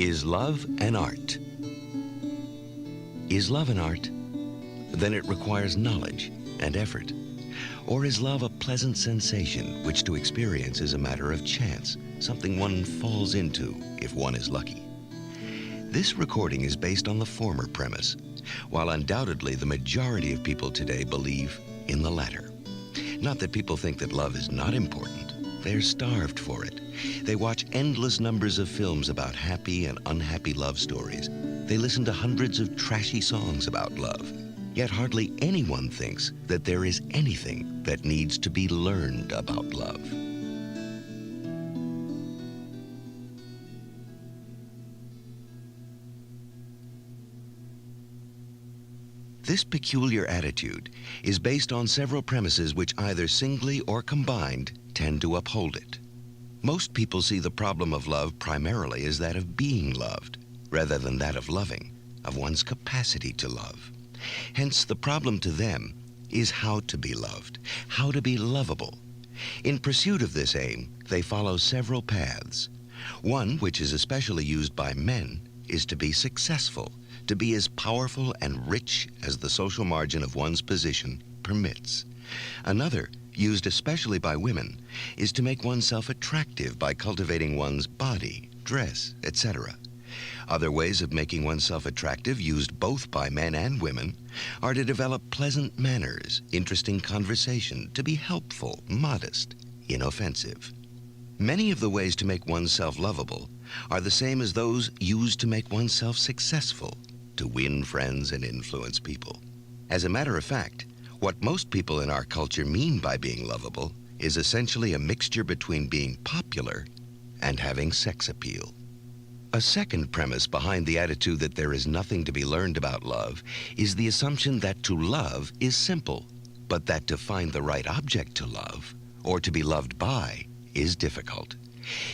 Is love an art? Is love an art? Then it requires knowledge and effort. Or is love a pleasant sensation which to experience is a matter of chance, something one falls into if one is lucky? This recording is based on the former premise, while undoubtedly the majority of people today believe in the latter. Not that people think that love is not important. They're starved for it. They watch endless numbers of films about happy and unhappy love stories. They listen to hundreds of trashy songs about love. Yet hardly anyone thinks that there is anything that needs to be learned about love. This peculiar attitude is based on several premises which either singly or combined tend to uphold it. Most people see the problem of love primarily as that of being loved, rather than that of loving, of one's capacity to love. Hence, the problem to them is how to be loved, how to be lovable. In pursuit of this aim, they follow several paths. One, which is especially used by men, is to be successful, to be as powerful and rich as the social margin of one's position permits. Another, used especially by women, is to make oneself attractive by cultivating one's body, dress, etc. Other ways of making oneself attractive, used both by men and women, are to develop pleasant manners, interesting conversation, to be helpful, modest, inoffensive. Many of the ways to make oneself lovable are the same as those used to make oneself successful, to win friends and influence people. As a matter of fact, what most people in our culture mean by being lovable is essentially a mixture between being popular and having sex appeal. A second premise behind the attitude that there is nothing to be learned about love is the assumption that to love is simple, but that to find the right object to love, or to be loved by, is difficult.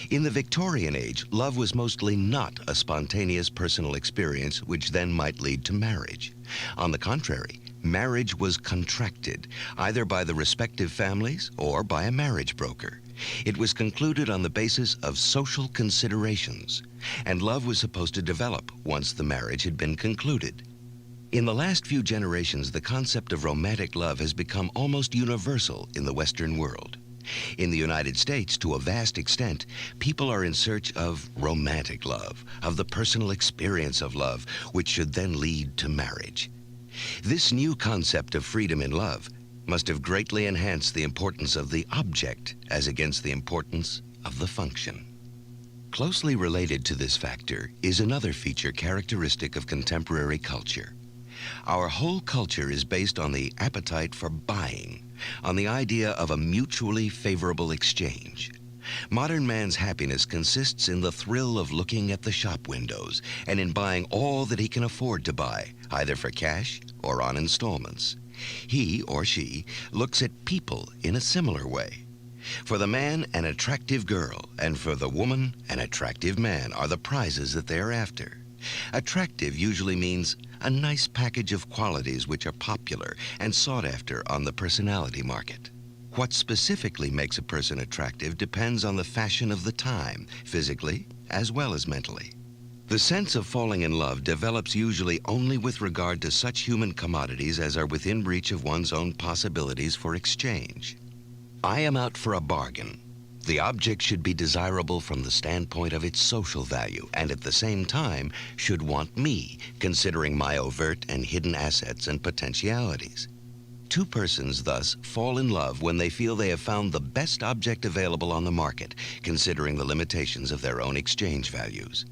In the Victorian age, love was mostly not a spontaneous personal experience which then might lead to marriage. On the contrary, marriage was contracted, either by the respective families or by a marriage broker. It was concluded on the basis of social considerations, and love was supposed to develop once the marriage had been concluded. In the last few generations, the concept of romantic love has become almost universal in the Western world. In the United States, to a vast extent, people are in search of romantic love, of the personal experience of love, which should then lead to marriage. This new concept of freedom in love must have greatly enhanced the importance of the object as against the importance of the function. Closely related to this factor is another feature characteristic of contemporary culture. Our whole culture is based on the appetite for buying, on the idea of a mutually favorable exchange. Modern man's happiness consists in the thrill of looking at the shop windows and in buying all that he can afford to buy, either for cash or on installments. He or she looks at people in a similar way. For the man, an attractive girl, and for the woman, an attractive man are the prizes that they are after. Attractive usually means a nice package of qualities which are popular and sought after on the personality market. What specifically makes a person attractive depends on the fashion of the time, physically as well as mentally. The sense of falling in love develops usually only with regard to such human commodities as are within reach of one's own possibilities for exchange. I am out for a bargain. The object should be desirable from the standpoint of its social value, and at the same time should want me, considering my overt and hidden assets and potentialities. Two persons thus fall in love when they feel they have found the best object available on the market, considering the limitations of their own exchange values.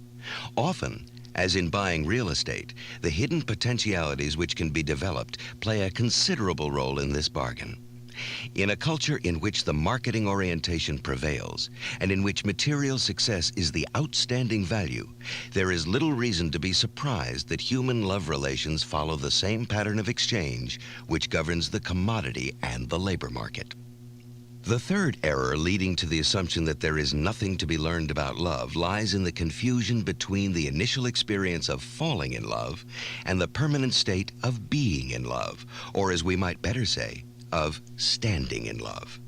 Often, as in buying real estate, the hidden potentialities which can be developed play a considerable role in this bargain. In a culture in which the marketing orientation prevails, and in which material success is the outstanding value, there is little reason to be surprised that human love relations follow the same pattern of exchange which governs the commodity and the labor market. The third error leading to the assumption that there is nothing to be learned about love lies in the confusion between the initial experience of falling in love and the permanent state of being in love, or as we might better say, of standing in love.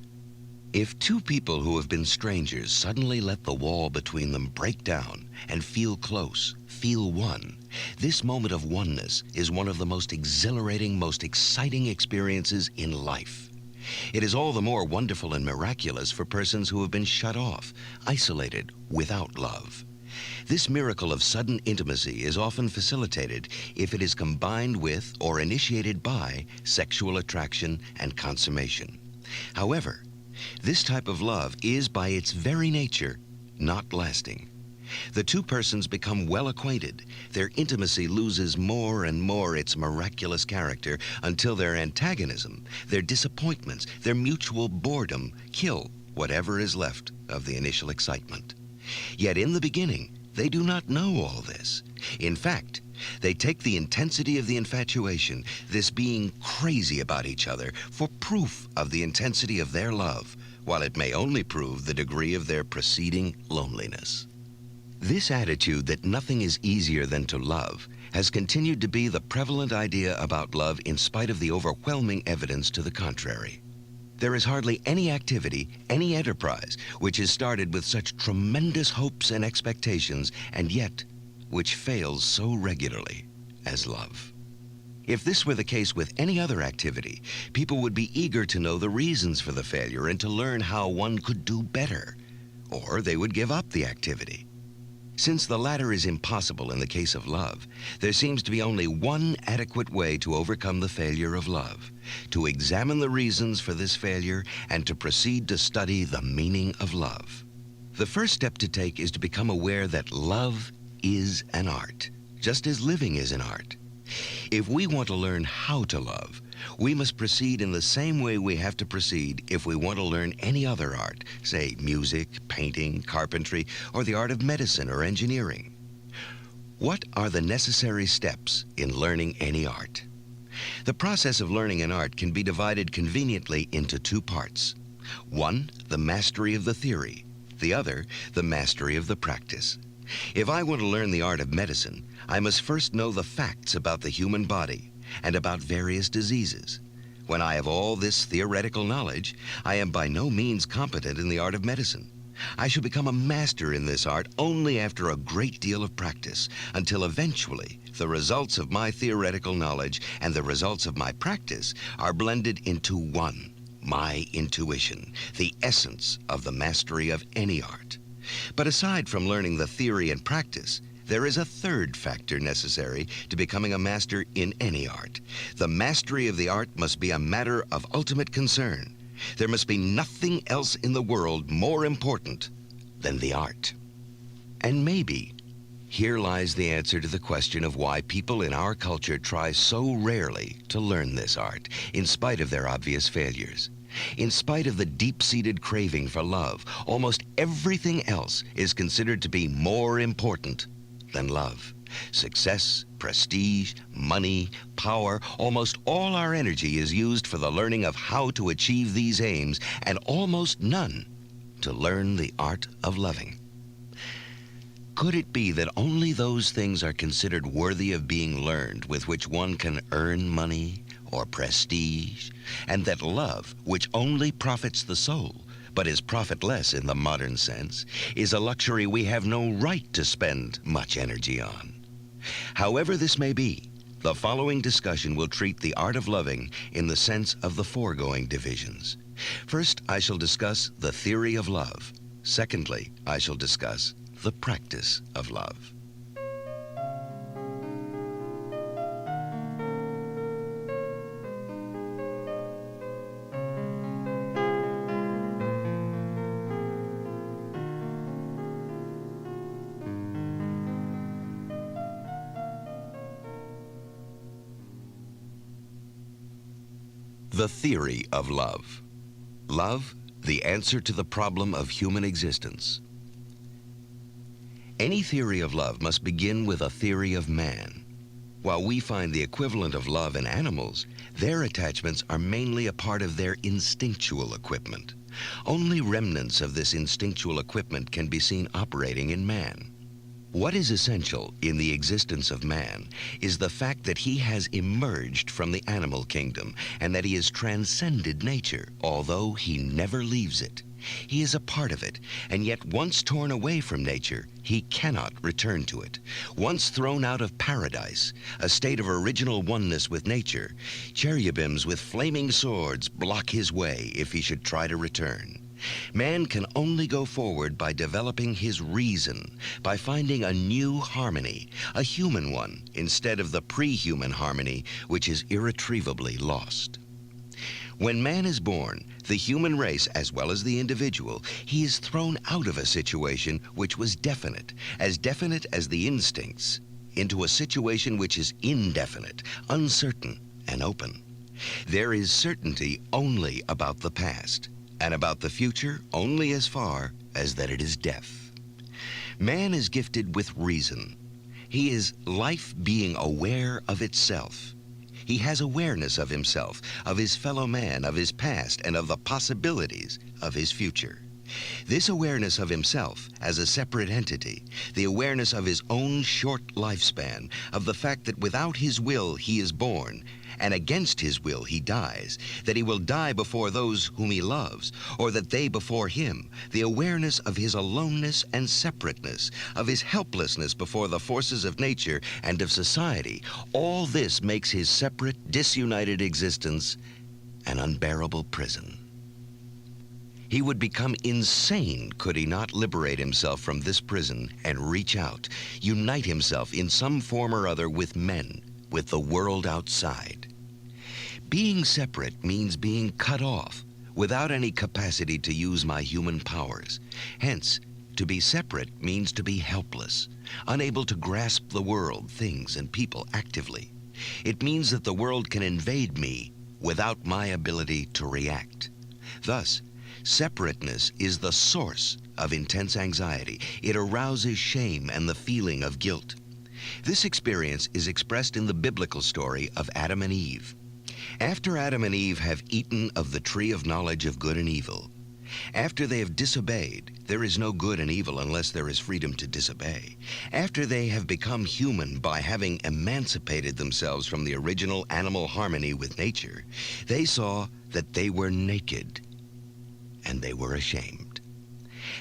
If two people who have been strangers suddenly let the wall between them break down and feel close, feel one, this moment of oneness is one of the most exhilarating, most exciting experiences in life. It is all the more wonderful and miraculous for persons who have been shut off, isolated, without love. This miracle of sudden intimacy is often facilitated if it is combined with or initiated by sexual attraction and consummation. However, this type of love is, by its very nature, not lasting. The two persons become well acquainted. Their intimacy loses more and more its miraculous character until their antagonism, their disappointments, their mutual boredom kill whatever is left of the initial excitement. Yet in the beginning, they do not know all this. In fact, they take the intensity of the infatuation, this being crazy about each other, for proof of the intensity of their love, while it may only prove the degree of their preceding loneliness. This attitude that nothing is easier than to love has continued to be the prevalent idea about love in spite of the overwhelming evidence to the contrary. There is hardly any activity, any enterprise, which is started with such tremendous hopes and expectations, and yet which fails so regularly as love. If this were the case with any other activity, people would be eager to know the reasons for the failure and to learn how one could do better, or they would give up the activity. Since the latter is impossible in the case of love, there seems to be only one adequate way to overcome the failure of love: to examine the reasons for this failure and to proceed to study the meaning of love. The first step to take is to become aware that love is an art, just as living is an art. If we want to learn how to love, we must proceed in the same way we have to proceed if we want to learn any other art, say music, painting, carpentry, or the art of medicine or engineering. What are the necessary steps in learning any art? The process of learning an art can be divided conveniently into two parts. One, the mastery of the theory. The other, the mastery of the practice. If I want to learn the art of medicine, I must first know the facts about the human body and about various diseases. When I have all this theoretical knowledge, I am by no means competent in the art of medicine. I shall become a master in this art only after a great deal of practice, until eventually the results of my theoretical knowledge and the results of my practice are blended into one, my intuition, the essence of the mastery of any art. But aside from learning the theory and practice, there is a third factor necessary to becoming a master in any art. The mastery of the art must be a matter of ultimate concern. There must be nothing else in the world more important than the art. And maybe here lies the answer to the question of why people in our culture try so rarely to learn this art, in spite of their obvious failures. In spite of the deep-seated craving for love, almost everything else is considered to be more important than love. Success, prestige, money, power, almost all our energy is used for the learning of how to achieve these aims, and almost none to learn the art of loving. Could it be that only those things are considered worthy of being learned with which one can earn money or prestige, and that love, which only profits the soul, but is profitless in the modern sense, is a luxury we have no right to spend much energy on? However this may be, the following discussion will treat the art of loving in the sense of the foregoing divisions. First, I shall discuss the theory of love. Secondly, I shall discuss the practice of love. The theory of love. Love, the answer to the problem of human existence. Any theory of love must begin with a theory of man. While we find the equivalent of love in animals, their attachments are mainly a part of their instinctual equipment. Only remnants of this instinctual equipment can be seen operating in man. What is essential in the existence of man is the fact that he has emerged from the animal kingdom and that he has transcended nature, although he never leaves it. He is a part of it, and yet once torn away from nature, he cannot return to it. Once thrown out of paradise, a state of original oneness with nature, cherubims with flaming swords block his way if he should try to return. Man can only go forward by developing his reason, by finding a new harmony, a human one, instead of the pre-human harmony which is irretrievably lost. When man is born, the human race as well as the individual, he is thrown out of a situation which was definite as the instincts, into a situation which is indefinite, uncertain, and open. There is certainty only about the past, and about the future only as far as that it is death. Man is gifted with reason. He is life being aware of itself. He has awareness of himself, of his fellow man, of his past, and of the possibilities of his future. This awareness of himself as a separate entity, the awareness of his own short lifespan, of the fact that without his will he is born, and against his will he dies, that he will die before those whom he loves, or that they before him, the awareness of his aloneness and separateness, of his helplessness before the forces of nature and of society, all this makes his separate, disunited existence an unbearable prison. He would become insane could he not liberate himself from this prison and reach out, unite himself in some form or other with men, with the world outside. Being separate means being cut off, without any capacity to use my human powers. Hence, to be separate means to be helpless, unable to grasp the world, things, and people actively. It means that the world can invade me without my ability to react. Thus, separateness is the source of intense anxiety. It arouses shame and the feeling of guilt. This experience is expressed in the biblical story of Adam and Eve. After Adam and Eve have eaten of the tree of knowledge of good and evil, after they have disobeyed, there is no good and evil unless there is freedom to disobey. After they have become human by having emancipated themselves from the original animal harmony with nature, they saw that they were naked, and they were ashamed.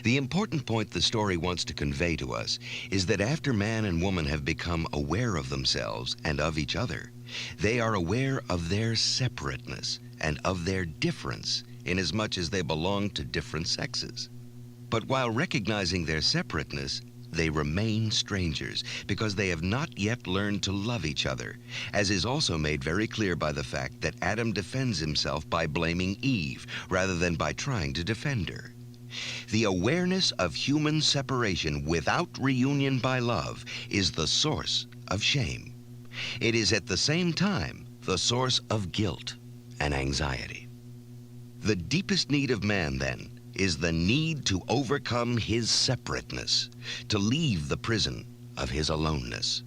The important point the story wants to convey to us is that after man and woman have become aware of themselves and of each other, they are aware of their separateness and of their difference inasmuch as they belong to different sexes. But while recognizing their separateness, they remain strangers because they have not yet learned to love each other, as is also made very clear by the fact that Adam defends himself by blaming Eve rather than by trying to defend her. The awareness of human separation without reunion by love is the source of shame. It is at the same time the source of guilt and anxiety. The deepest need of man, then, is the need to overcome his separateness, to leave the prison of his aloneness.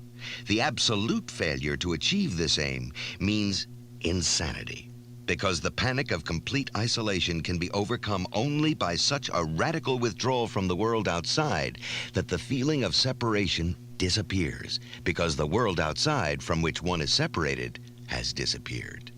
The absolute failure to achieve this aim means insanity, because the panic of complete isolation can be overcome only by such a radical withdrawal from the world outside that the feeling of separation disappears, because the world outside from which one is separated has disappeared.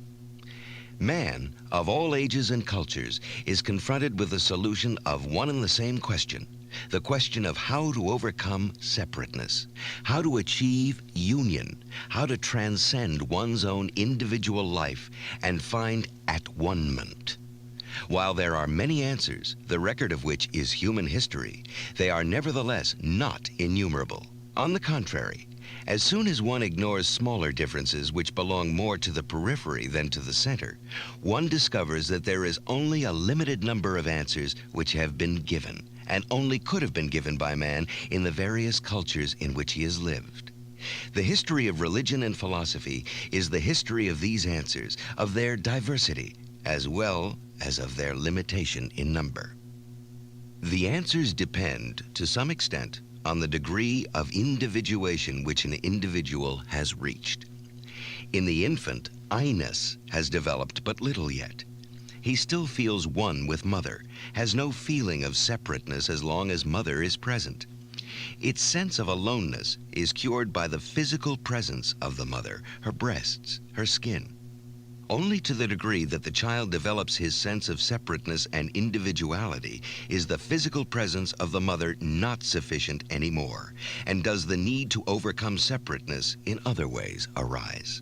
Man, of all ages and cultures, is confronted with the solution of one and the same question, the question of how to overcome separateness, how to achieve union, how to transcend one's own individual life and find at-one-ment. While there are many answers, the record of which is human history, they are nevertheless not innumerable. On the contrary, as soon as one ignores smaller differences which belong more to the periphery than to the center, one discovers that there is only a limited number of answers which have been given, and only could have been given by man in the various cultures in which he has lived. The history of religion and philosophy is the history of these answers, of their diversity, as well as of their limitation in number. The answers depend, to some extent, on the degree of individuation which an individual has reached. In the infant, I-ness has developed but little yet. He still feels one with mother, has no feeling of separateness as long as mother is present. Its sense of aloneness is cured by the physical presence of the mother, her breasts, her skin. Only to the degree that the child develops his sense of separateness and individuality is the physical presence of the mother not sufficient anymore, and does the need to overcome separateness in other ways arise.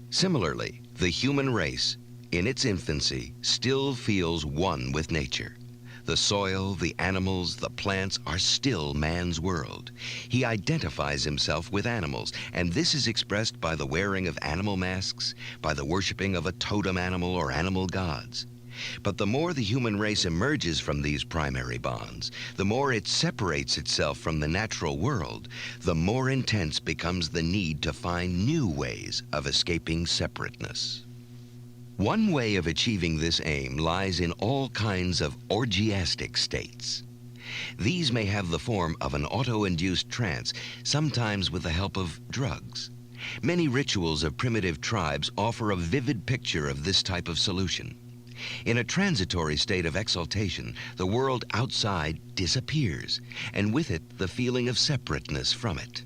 Similarly, the human race, in its infancy, still feels one with nature. The soil, the animals, the plants are still man's world. He identifies himself with animals, and this is expressed by the wearing of animal masks, by the worshiping of a totem animal or animal gods. But the more the human race emerges from these primary bonds, the more it separates itself from the natural world, the more intense becomes the need to find new ways of escaping separateness. One way of achieving this aim lies in all kinds of orgiastic states. These may have the form of an auto-induced trance, sometimes with the help of drugs. Many rituals of primitive tribes offer a vivid picture of this type of solution. In a transitory state of exaltation, the world outside disappears, and with it the feeling of separateness from it.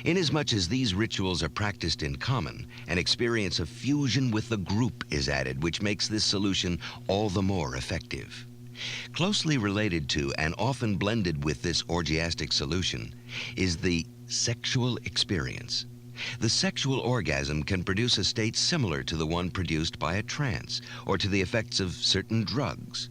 Inasmuch as these rituals are practiced in common, an experience of fusion with the group is added, which makes this solution all the more effective. Closely related to and often blended with this orgiastic solution is the sexual experience. The sexual orgasm can produce a state similar to the one produced by a trance or to the effects of certain drugs.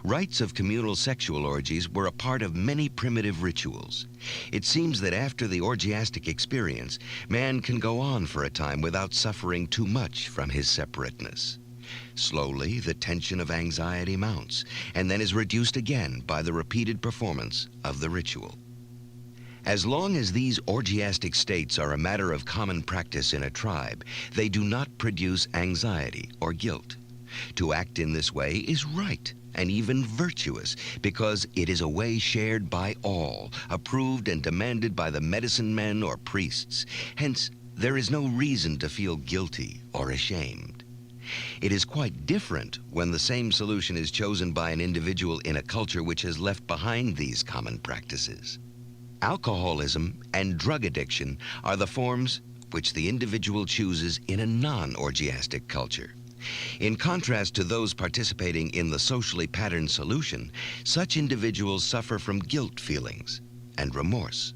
Rites of communal sexual orgies were a part of many primitive rituals. It seems that after the orgiastic experience, man can go on for a time without suffering too much from his separateness. Slowly, the tension of anxiety mounts, and then is reduced again by the repeated performance of the ritual. As long as these orgiastic states are a matter of common practice in a tribe, they do not produce anxiety or guilt. To act in this way is right and even virtuous, because it is a way shared by all, approved and demanded by the medicine men or priests. Hence, there is no reason to feel guilty or ashamed. It is quite different when the same solution is chosen by an individual in a culture which has left behind these common practices. Alcoholism and drug addiction are the forms which the individual chooses in a non-orgiastic culture. In contrast to those participating in the socially patterned solution, such individuals suffer from guilt feelings and remorse.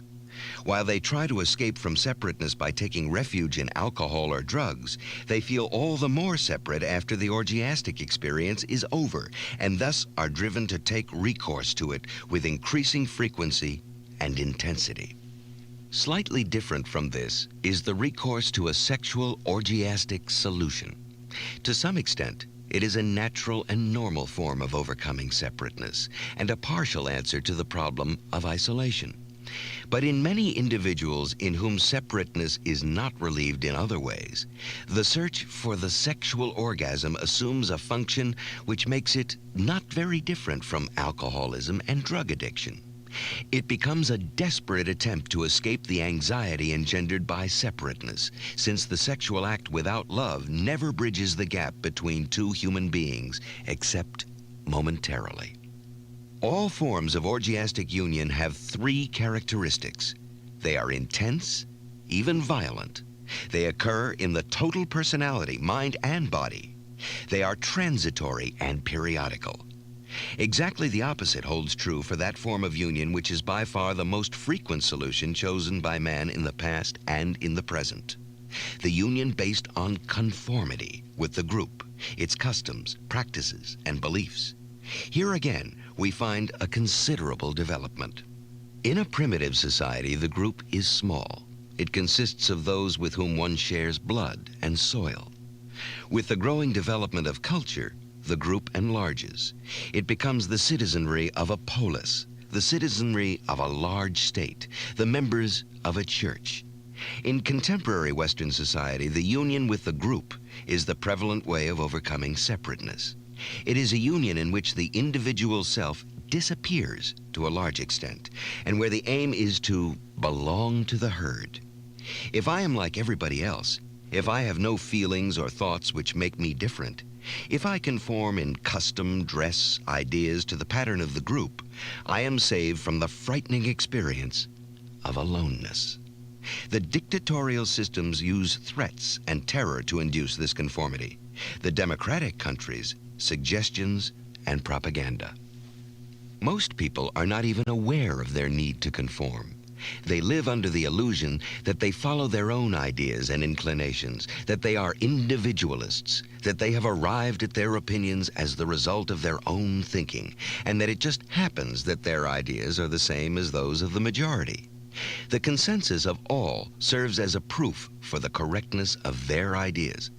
While they try to escape from separateness by taking refuge in alcohol or drugs, they feel all the more separate after the orgiastic experience is over, and thus are driven to take recourse to it with increasing frequency and intensity. Slightly different from this is the recourse to a sexual orgiastic solution. To some extent, it is a natural and normal form of overcoming separateness, and a partial answer to the problem of isolation. But in many individuals in whom separateness is not relieved in other ways, the search for the sexual orgasm assumes a function which makes it not very different from alcoholism and drug addiction. It becomes a desperate attempt to escape the anxiety engendered by separateness, since the sexual act without love never bridges the gap between two human beings, except momentarily. All forms of orgiastic union have three characteristics. They are intense, even violent. They occur in the total personality, mind and body. They are transitory and periodical. Exactly the opposite holds true for that form of union which is by far the most frequent solution chosen by man in the past and in the present. The union based on conformity with the group, its customs, practices, and beliefs. Here again, we find a considerable development. In a primitive society, the group is small. It consists of those with whom one shares blood and soil. With the growing development of culture, the group enlarges. It becomes the citizenry of a polis, the citizenry of a large state, the members of a church. In contemporary Western society, the union with the group is the prevalent way of overcoming separateness. It is a union in which the individual self disappears to a large extent, and where the aim is to belong to the herd. If I am like everybody else, if I have no feelings or thoughts which make me different, if I conform in custom, dress, ideas to the pattern of the group, I am saved from the frightening experience of aloneness. The dictatorial systems use threats and terror to induce this conformity. The democratic countries, suggestions and propaganda. Most people are not even aware of their need to conform. They live under the illusion that they follow their own ideas and inclinations, that they are individualists, that they have arrived at their opinions as the result of their own thinking, and that it just happens that their ideas are the same as those of the majority. The consensus of all serves as a proof for the correctness of their ideas.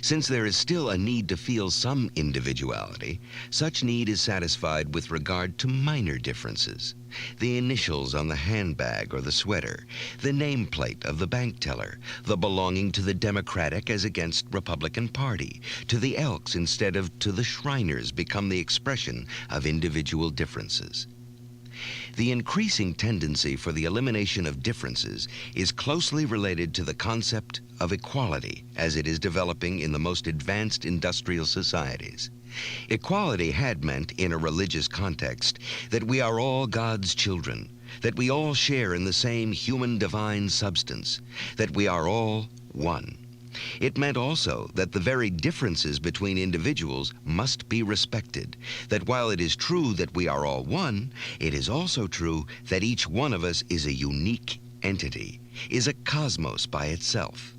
Since there is still a need to feel some individuality, such need is satisfied with regard to minor differences. The initials on the handbag or the sweater, the nameplate of the bank teller, the belonging to the Democratic as against Republican Party, to the Elks instead of to the Shriners become the expression of individual differences. The increasing tendency for the elimination of differences is closely related to the concept of equality as it is developing in the most advanced industrial societies. Equality had meant, in a religious context, that we are all God's children, that we all share in the same human divine substance, that we are all one. It meant also that the very differences between individuals must be respected, that while it is true that we are all one, it is also true that each one of us is a unique entity, is a cosmos by itself.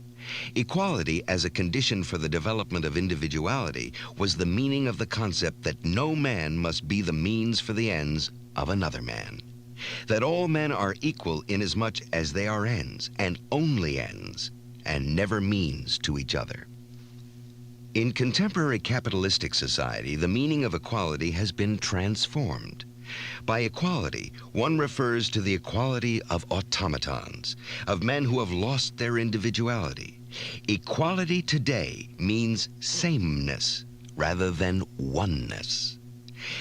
Equality as a condition for the development of individuality was the meaning of the concept that no man must be the means for the ends of another man. That all men are equal inasmuch as they are ends, and only ends, and never means to each other. In contemporary capitalistic society, the meaning of equality has been transformed. By equality, one refers to the equality of automatons, of men who have lost their individuality. Equality today means sameness rather than oneness.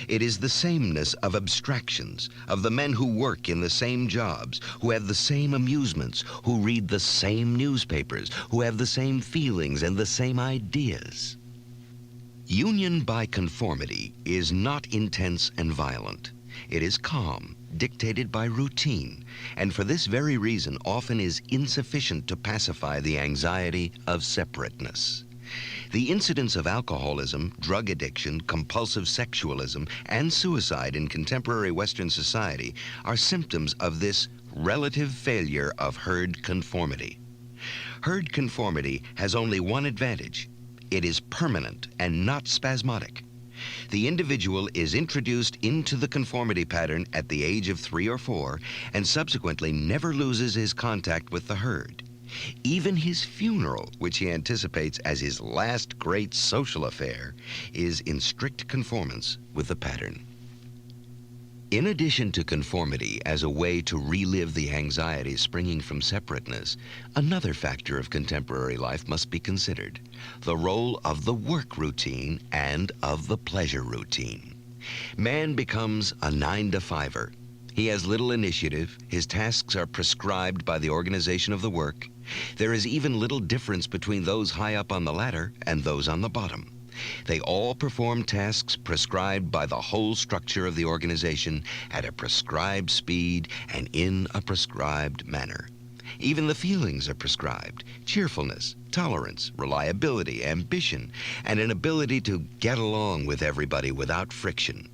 It is the sameness of abstractions, of the men who work in the same jobs, who have the same amusements, who read the same newspapers, who have the same feelings and the same ideas. Union by conformity is not intense and violent. It is calm, dictated by routine, and for this very reason often is insufficient to pacify the anxiety of separateness. The incidence of alcoholism, drug addiction, compulsive sexualism, and suicide in contemporary Western society are symptoms of this relative failure of herd conformity. Herd conformity has only one advantage. It is permanent and not spasmodic. The individual is introduced into the conformity pattern at the age of 3 or 4 and subsequently never loses his contact with the herd. Even his funeral, which he anticipates as his last great social affair, is in strict conformance with the pattern. In addition to conformity as a way to relive the anxiety springing from separateness, another factor of contemporary life must be considered: the role of the work routine and of the pleasure routine. Man becomes a 9-to-5er. He has little initiative. His tasks are prescribed by the organization of the work. There is even little difference between those high up on the ladder and those on the bottom. They all perform tasks prescribed by the whole structure of the organization at a prescribed speed and in a prescribed manner. Even the feelings are prescribed: cheerfulness, tolerance, reliability, ambition, and an ability to get along with everybody without friction.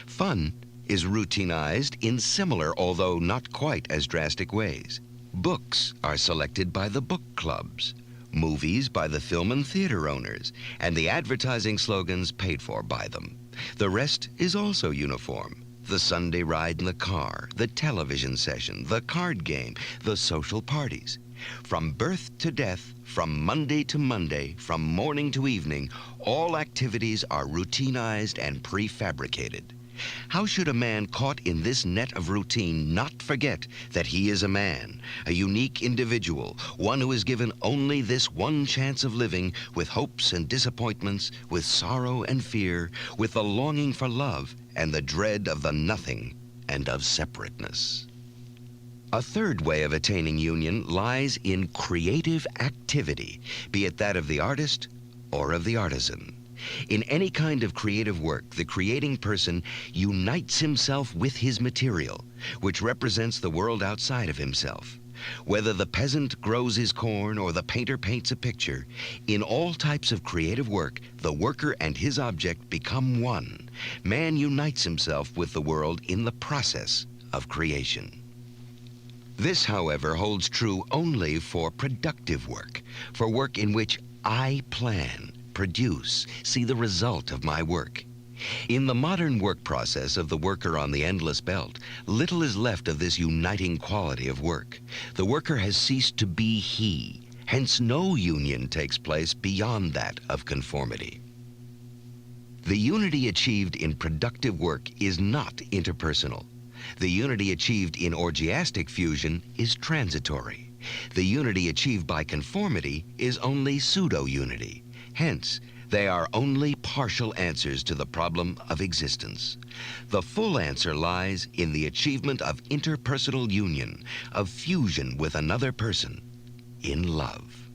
Fun is routinized in similar, although not quite as drastic ways. Books are selected by the book clubs, movies by the film and theater owners, and the advertising slogans paid for by them. The rest is also uniform: the Sunday ride in the car, the television session, the card game, the social parties. From birth to death, from Monday to Monday, from morning to evening, all activities are routinized and prefabricated. How should a man caught in this net of routine not forget that he is a man, a unique individual, one who is given only this one chance of living, with hopes and disappointments, with sorrow and fear, with the longing for love and the dread of the nothing and of separateness? A third way of attaining union lies in creative activity, be it that of the artist or of the artisan. In any kind of creative work, the creating person unites himself with his material, which represents the world outside of himself. Whether the peasant grows his corn or the painter paints a picture, in all types of creative work, the worker and his object become one. Man unites himself with the world in the process of creation. This, however, holds true only for productive work, for work in which I plan, produce, see the result of my work. In the modern work process of the worker on the endless belt, little is left of this uniting quality of work. The worker has ceased to be he, hence no union takes place beyond that of conformity. The unity achieved in productive work is not interpersonal. The unity achieved in orgiastic fusion is transitory. The unity achieved by conformity is only pseudo-unity. Hence, they are only partial answers to the problem of existence. The full answer lies in the achievement of interpersonal union, of fusion with another person, in love.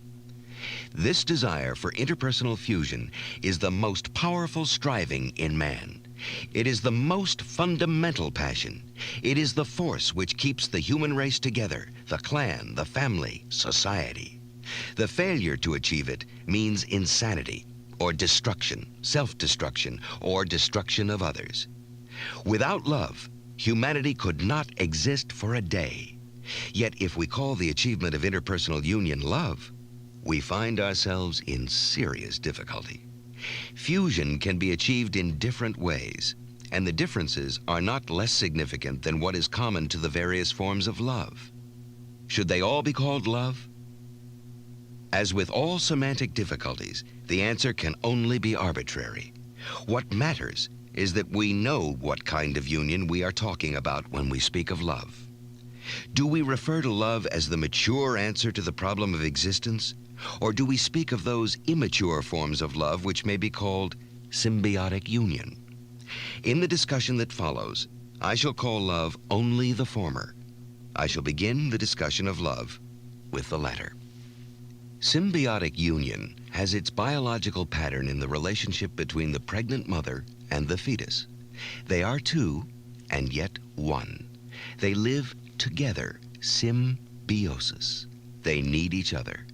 This desire for interpersonal fusion is the most powerful striving in man. It is the most fundamental passion. It is the force which keeps the human race together, the clan, the family, society. The failure to achieve it means insanity, or destruction, self-destruction, or destruction of others. Without love, humanity could not exist for a day. Yet if we call the achievement of interpersonal union love, we find ourselves in serious difficulty. Fusion can be achieved in different ways, and the differences are not less significant than what is common to the various forms of love. Should they all be called love? As with all semantic difficulties, the answer can only be arbitrary. What matters is that we know what kind of union we are talking about when we speak of love. Do we refer to love as the mature answer to the problem of existence? Or do we speak of those immature forms of love which may be called symbiotic union? In the discussion that follows, I shall call love only the former. I shall begin the discussion of love with the latter. Symbiotic union has its biological pattern in the relationship between the pregnant mother and the fetus. They are two, and yet one. They live together, symbiosis. They need each other.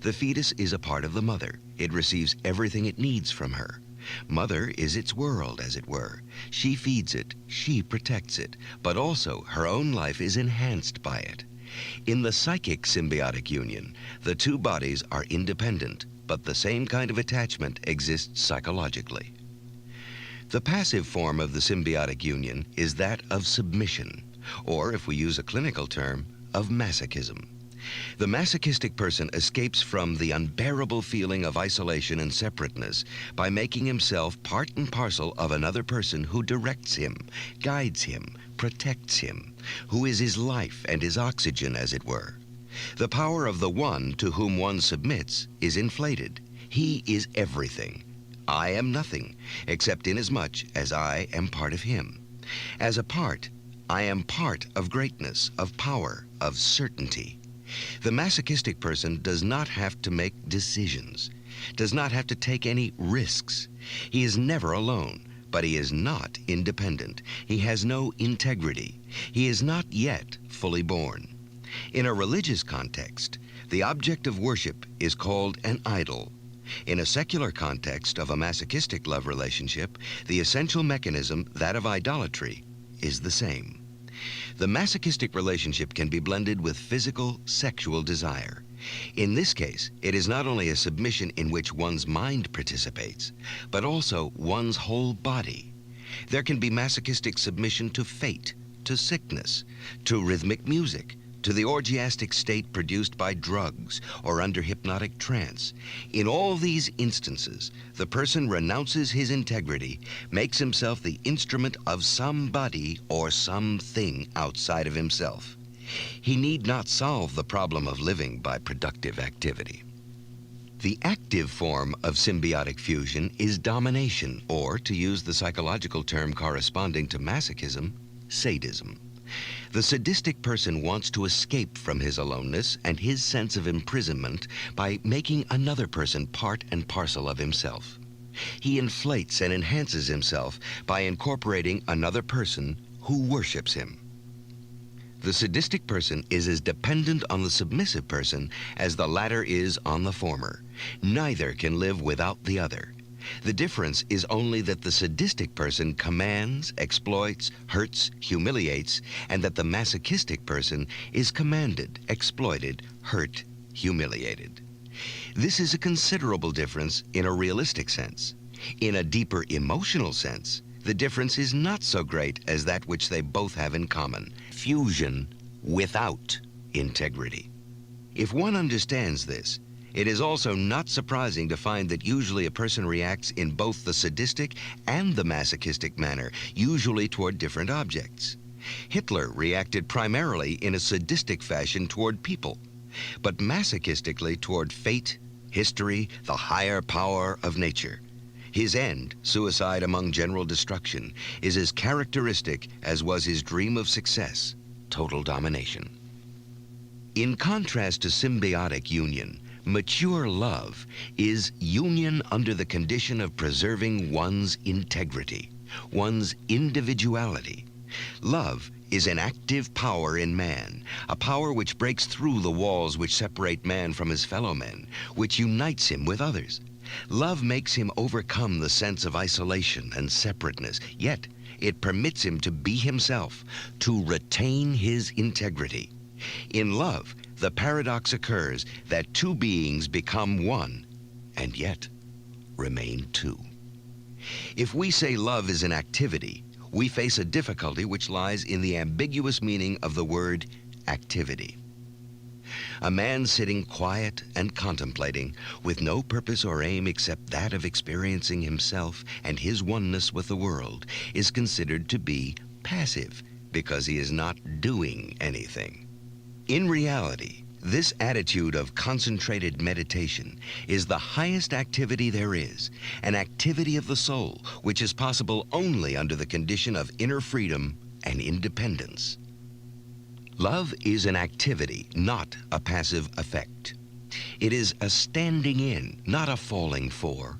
The fetus is a part of the mother. It receives everything it needs from her. Mother is its world, as it were. She feeds it, she protects it, but also her own life is enhanced by it. In the psychic symbiotic union, the two bodies are independent, but the same kind of attachment exists psychologically. The passive form of the symbiotic union is that of submission, or, if we use a clinical term, of masochism. The masochistic person escapes from the unbearable feeling of isolation and separateness by making himself part and parcel of another person who directs him, guides him, protects him, who is his life and his oxygen, as it were. The power of the one to whom one submits is inflated. He is everything. I am nothing, except inasmuch as I am part of him. As a part, I am part of greatness, of power, of certainty. The masochistic person does not have to make decisions, does not have to take any risks. He is never alone, but he is not independent. He has no integrity. He is not yet fully born. In a religious context, the object of worship is called an idol. In a secular context of a masochistic love relationship, the essential mechanism, that of idolatry, is the same. The masochistic relationship can be blended with physical, sexual desire. In this case, it is not only a submission in which one's mind participates, but also one's whole body. There can be masochistic submission to fate, to sickness, to rhythmic music, to the orgiastic state produced by drugs or under hypnotic trance. In all these instances, the person renounces his integrity, makes himself the instrument of somebody or something outside of himself. He need not solve the problem of living by productive activity. The active form of symbiotic fusion is domination, or, to use the psychological term corresponding to masochism, sadism. The sadistic person wants to escape from his aloneness and his sense of imprisonment by making another person part and parcel of himself. He inflates and enhances himself by incorporating another person who worships him. The sadistic person is as dependent on the submissive person as the latter is on the former. Neither can live without the other. The difference is only that the sadistic person commands, exploits, hurts, humiliates, and that the masochistic person is commanded, exploited, hurt, humiliated. This is a considerable difference in a realistic sense. In a deeper emotional sense, the difference is not so great as that which they both have in common: fusion without integrity. If one understands this, it is also not surprising to find that usually a person reacts in both the sadistic and the masochistic manner, usually toward different objects. Hitler reacted primarily in a sadistic fashion toward people, but masochistically toward fate, history, the higher power of nature. His end, suicide among general destruction, is as characteristic as was his dream of success, total domination. In contrast to symbiotic union, mature love is union under the condition of preserving one's integrity, one's individuality. Love is an active power in man, a power which breaks through the walls which separate man from his fellow men, which unites him with others. Love makes him overcome the sense of isolation and separateness, yet it permits him to be himself, to retain his integrity. In love, the paradox occurs that two beings become one, and yet remain two. If we say love is an activity, we face a difficulty which lies in the ambiguous meaning of the word activity. A man sitting quiet and contemplating, with no purpose or aim except that of experiencing himself and his oneness with the world, is considered to be passive because he is not doing anything. In reality, this attitude of concentrated meditation is the highest activity there is, an activity of the soul which is possible only under the condition of inner freedom and independence. Love is an activity, not a passive effect. It is a standing in, not a falling for.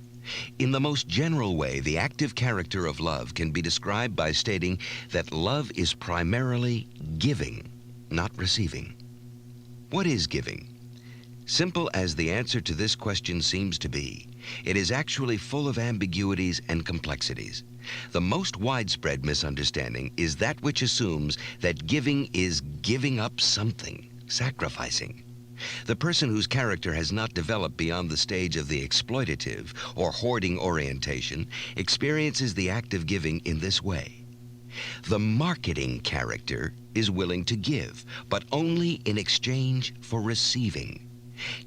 In the most general way, the active character of love can be described by stating that love is primarily giving, not receiving. What is giving? Simple as the answer to this question seems to be, it is actually full of ambiguities and complexities. The most widespread misunderstanding is that which assumes that giving is giving up something, sacrificing. The person whose character has not developed beyond the stage of the exploitative or hoarding orientation experiences the act of giving in this way. The marketing character is willing to give, but only in exchange for receiving.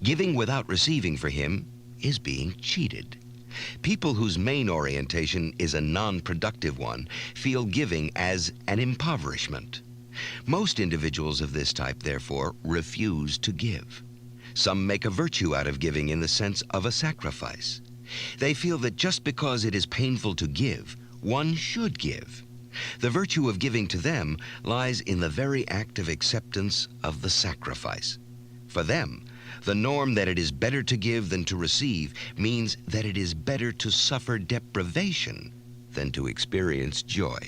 Giving without receiving for him is being cheated. People whose main orientation is a non-productive one feel giving as an impoverishment. Most individuals of this type, therefore, refuse to give. Some make a virtue out of giving in the sense of a sacrifice. They feel that just because it is painful to give, one should give. The virtue of giving to them lies in the very act of acceptance of the sacrifice. For them, the norm that it is better to give than to receive means that it is better to suffer deprivation than to experience joy.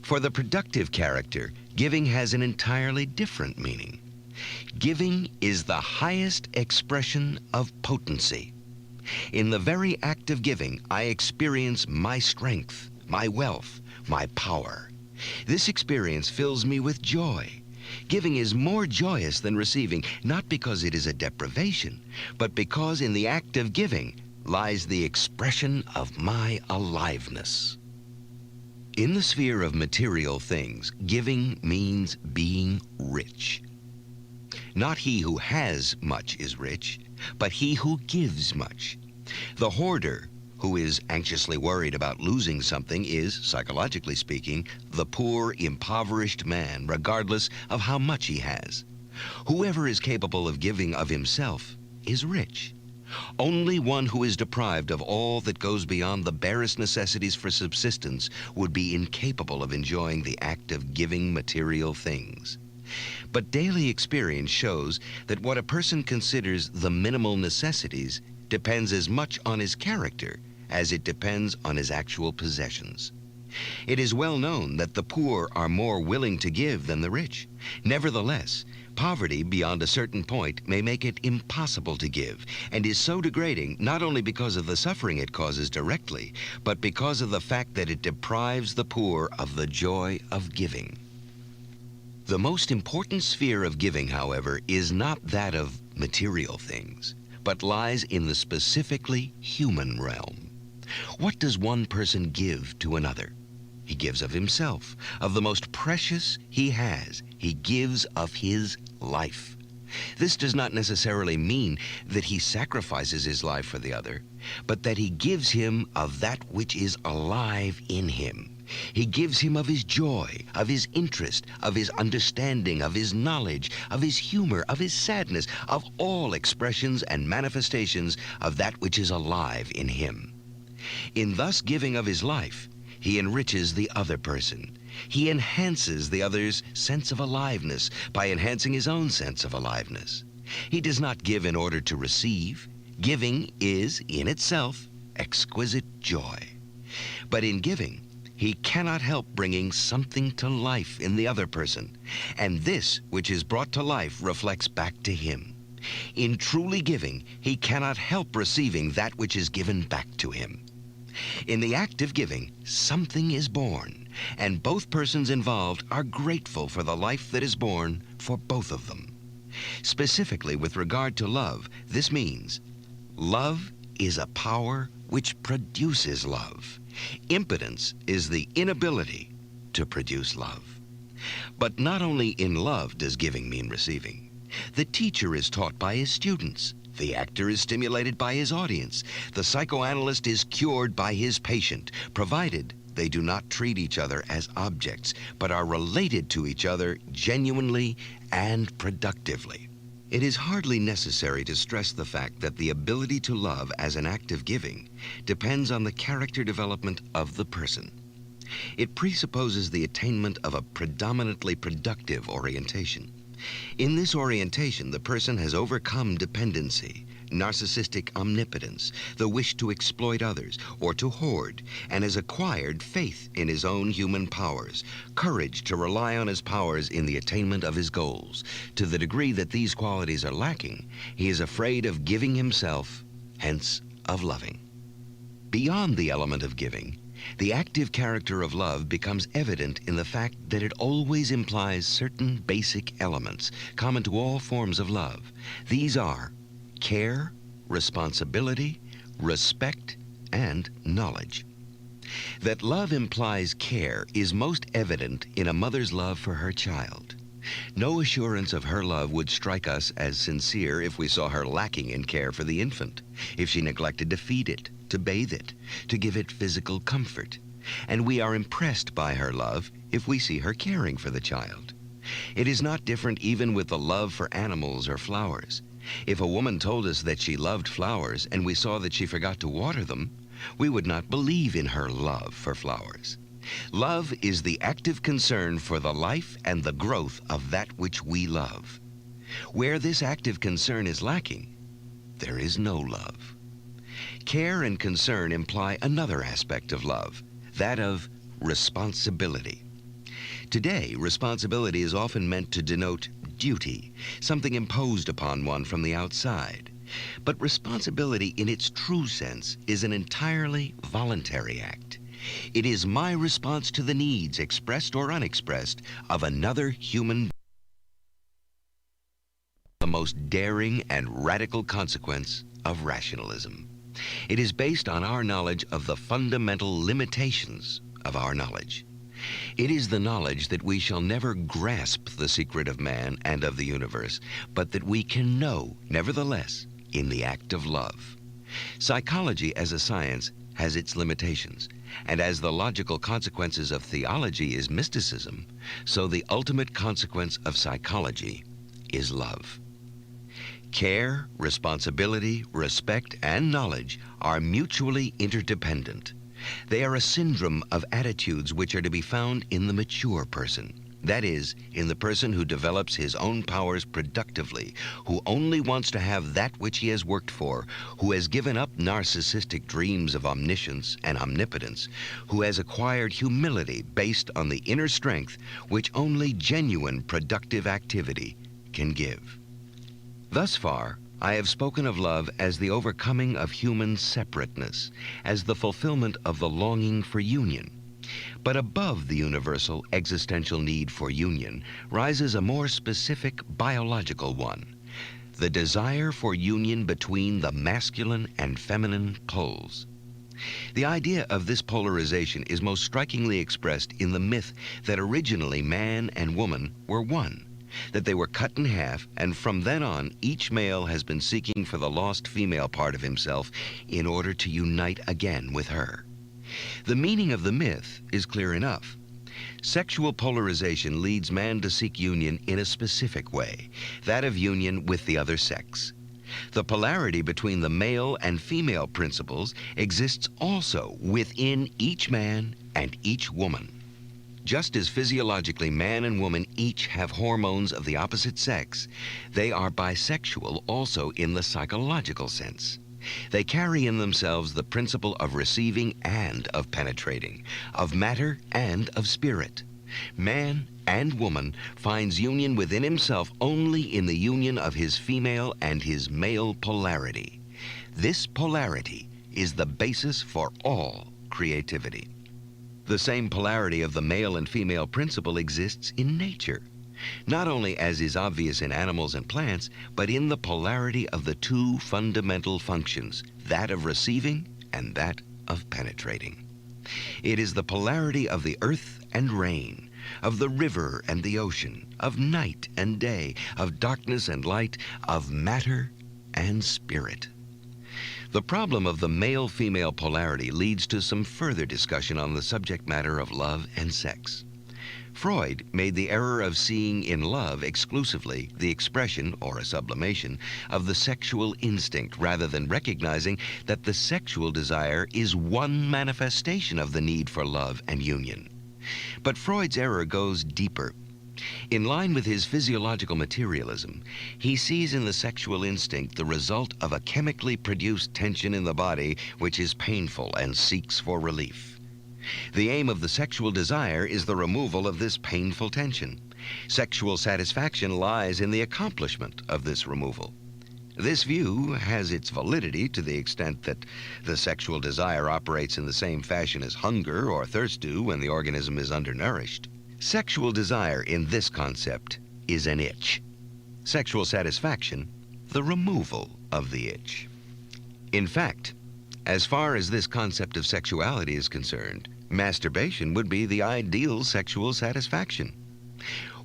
For the productive character, giving has an entirely different meaning. Giving is the highest expression of potency. In the very act of giving, I experience my strength, my wealth, my power. This experience fills me with joy. Giving is more joyous than receiving, not because it is a deprivation, but because in the act of giving lies the expression of my aliveness. In the sphere of material things, giving means being rich. Not he who has much is rich, but he who gives much. The hoarder, who is anxiously worried about losing something, is, psychologically speaking, the poor, impoverished man, regardless of how much he has. Whoever is capable of giving of himself is rich. Only one who is deprived of all that goes beyond the barest necessities for subsistence would be incapable of enjoying the act of giving material things. But daily experience shows that what a person considers the minimal necessities depends as much on his character as it depends on his actual possessions. It is well known that the poor are more willing to give than the rich. Nevertheless, poverty beyond a certain point may make it impossible to give, and is so degrading not only because of the suffering it causes directly, but because of the fact that it deprives the poor of the joy of giving. The most important sphere of giving, however, is not that of material things, but lies in the specifically human realm. What does one person give to another? He gives of himself, of the most precious he has. He gives of his life. This does not necessarily mean that he sacrifices his life for the other, but that he gives him of that which is alive in him. He gives him of his joy, of his interest, of his understanding, of his knowledge, of his humor, of his sadness, of all expressions and manifestations of that which is alive in him. In thus giving of his life, he enriches the other person. He enhances the other's sense of aliveness by enhancing his own sense of aliveness. He does not give in order to receive. Giving is, in itself, exquisite joy. But in giving, he cannot help bringing something to life in the other person, and this which is brought to life reflects back to him. In truly giving, he cannot help receiving that which is given back to him. In the act of giving, something is born, and both persons involved are grateful for the life that is born for both of them. Specifically with regard to love, this means love is a power which produces love. Impotence is the inability to produce love. But not only in love does giving mean receiving. The teacher is taught by his students. The actor is stimulated by his audience. The psychoanalyst is cured by his patient, provided they do not treat each other as objects, but are related to each other genuinely and productively. It is hardly necessary to stress the fact that the ability to love as an act of giving depends on the character development of the person. It presupposes the attainment of a predominantly productive orientation. In this orientation, the person has overcome dependency, narcissistic omnipotence, the wish to exploit others or to hoard, and has acquired faith in his own human powers, courage to rely on his powers in the attainment of his goals. To the degree that these qualities are lacking, he is afraid of giving himself, hence of loving. Beyond the element of giving, the active character of love becomes evident in the fact that it always implies certain basic elements common to all forms of love. These are care, responsibility, respect, and knowledge. That love implies care is most evident in a mother's love for her child. No assurance of her love would strike us as sincere if we saw her lacking in care for the infant, if she neglected to feed it, to bathe it, to give it physical comfort. And we are impressed by her love if we see her caring for the child. It is not different even with the love for animals or flowers. If a woman told us that she loved flowers and we saw that she forgot to water them, we would not believe in her love for flowers. Love is the active concern for the life and the growth of that which we love. Where this active concern is lacking, there is no love. Care and concern imply another aspect of love, that of responsibility. Today, responsibility is often meant to denote duty, something imposed upon one from the outside. But responsibility in its true sense is an entirely voluntary act. It is my response to the needs, expressed or unexpressed, of another human being. The most daring and radical consequence of rationalism. It is based on our knowledge of the fundamental limitations of our knowledge. It is the knowledge that we shall never grasp the secret of man and of the universe, but that we can know, nevertheless, in the act of love. Psychology as a science has its limitations, and as the logical consequences of theology is mysticism, so the ultimate consequence of psychology is love. Care, responsibility, respect, and knowledge are mutually interdependent. They are a syndrome of attitudes which are to be found in the mature person. That is, in the person who develops his own powers productively, who only wants to have that which he has worked for, who has given up narcissistic dreams of omniscience and omnipotence, who has acquired humility based on the inner strength which only genuine productive activity can give. Thus far, I have spoken of love as the overcoming of human separateness, as the fulfillment of the longing for union. But above the universal existential need for union rises a more specific biological one, the desire for union between the masculine and feminine poles. The idea of this polarization is most strikingly expressed in the myth that originally man and woman were one, that they were cut in half, and from then on each male has been seeking for the lost female part of himself in order to unite again with her. The meaning of the myth is clear enough. Sexual polarization leads man to seek union in a specific way, that of union with the other sex. The polarity between the male and female principles exists also within each man and each woman. Just as physiologically man and woman each have hormones of the opposite sex, they are bisexual also in the psychological sense. They carry in themselves the principle of receiving and of penetrating, of matter and of spirit. Man and woman finds union within himself only in the union of his female and his male polarity. This polarity is the basis for all creativity. The same polarity of the male and female principle exists in nature, not only as is obvious in animals and plants, but in the polarity of the two fundamental functions, that of receiving and that of penetrating. It is the polarity of the earth and rain, of the river and the ocean, of night and day, of darkness and light, of matter and spirit. The problem of the male-female polarity leads to some further discussion on the subject matter of love and sex. Freud made the error of seeing in love exclusively the expression, or a sublimation, of the sexual instinct rather than recognizing that the sexual desire is one manifestation of the need for love and union. But Freud's error goes deeper. In line with his physiological materialism, he sees in the sexual instinct the result of a chemically produced tension in the body which is painful and seeks for relief. The aim of the sexual desire is the removal of this painful tension. Sexual satisfaction lies in the accomplishment of this removal. This view has its validity to the extent that the sexual desire operates in the same fashion as hunger or thirst do when the organism is undernourished. Sexual desire in this concept is an itch. Sexual satisfaction, the removal of the itch. In fact, as far as this concept of sexuality is concerned, masturbation would be the ideal sexual satisfaction.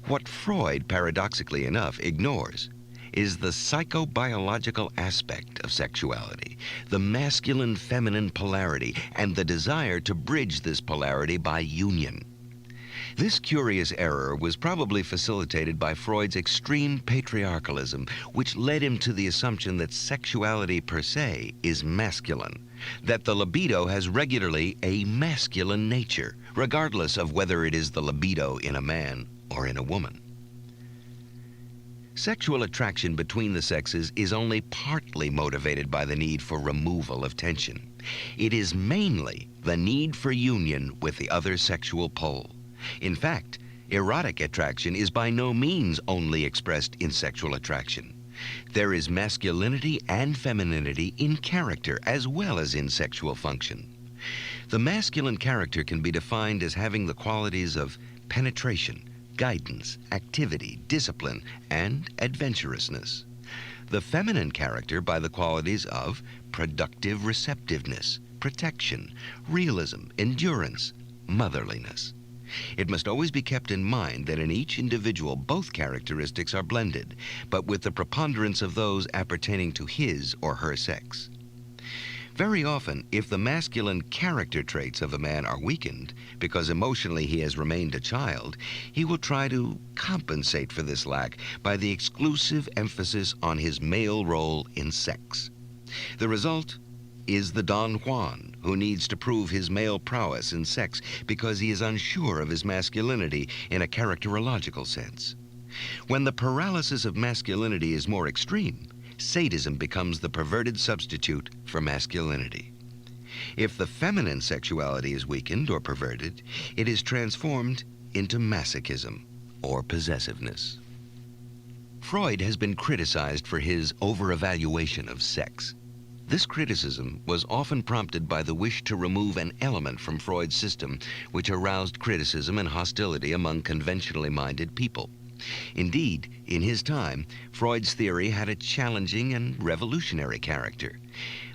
What Freud, paradoxically enough, ignores is the psychobiological aspect of sexuality, the masculine-feminine polarity, and the desire to bridge this polarity by union. This curious error was probably facilitated by Freud's extreme patriarchalism, which led him to the assumption that sexuality per se is masculine, that the libido has regularly a masculine nature, regardless of whether it is the libido in a man or in a woman. Sexual attraction between the sexes is only partly motivated by the need for removal of tension. It is mainly the need for union with the other sexual pole. In fact, erotic attraction is by no means only expressed in sexual attraction. There is masculinity and femininity in character as well as in sexual function. The masculine character can be defined as having the qualities of penetration, guidance, activity, discipline, and adventurousness. The feminine character by the qualities of productive receptiveness, protection, realism, endurance, motherliness. It must always be kept in mind that in each individual both characteristics are blended, but with the preponderance of those appertaining to his or her sex. Very often, if the masculine character traits of a man are weakened, because emotionally he has remained a child, he will try to compensate for this lack by the exclusive emphasis on his male role in sex. The result is the Don Juan who needs to prove his male prowess in sex because he is unsure of his masculinity in a characterological sense. When the paralysis of masculinity is more extreme, sadism becomes the perverted substitute for masculinity. If the feminine sexuality is weakened or perverted, it is transformed into masochism or possessiveness. Freud has been criticized for his over-evaluation of sex. This criticism was often prompted by the wish to remove an element from Freud's system which aroused criticism and hostility among conventionally minded people. Indeed, in his time, Freud's theory had a challenging and revolutionary character.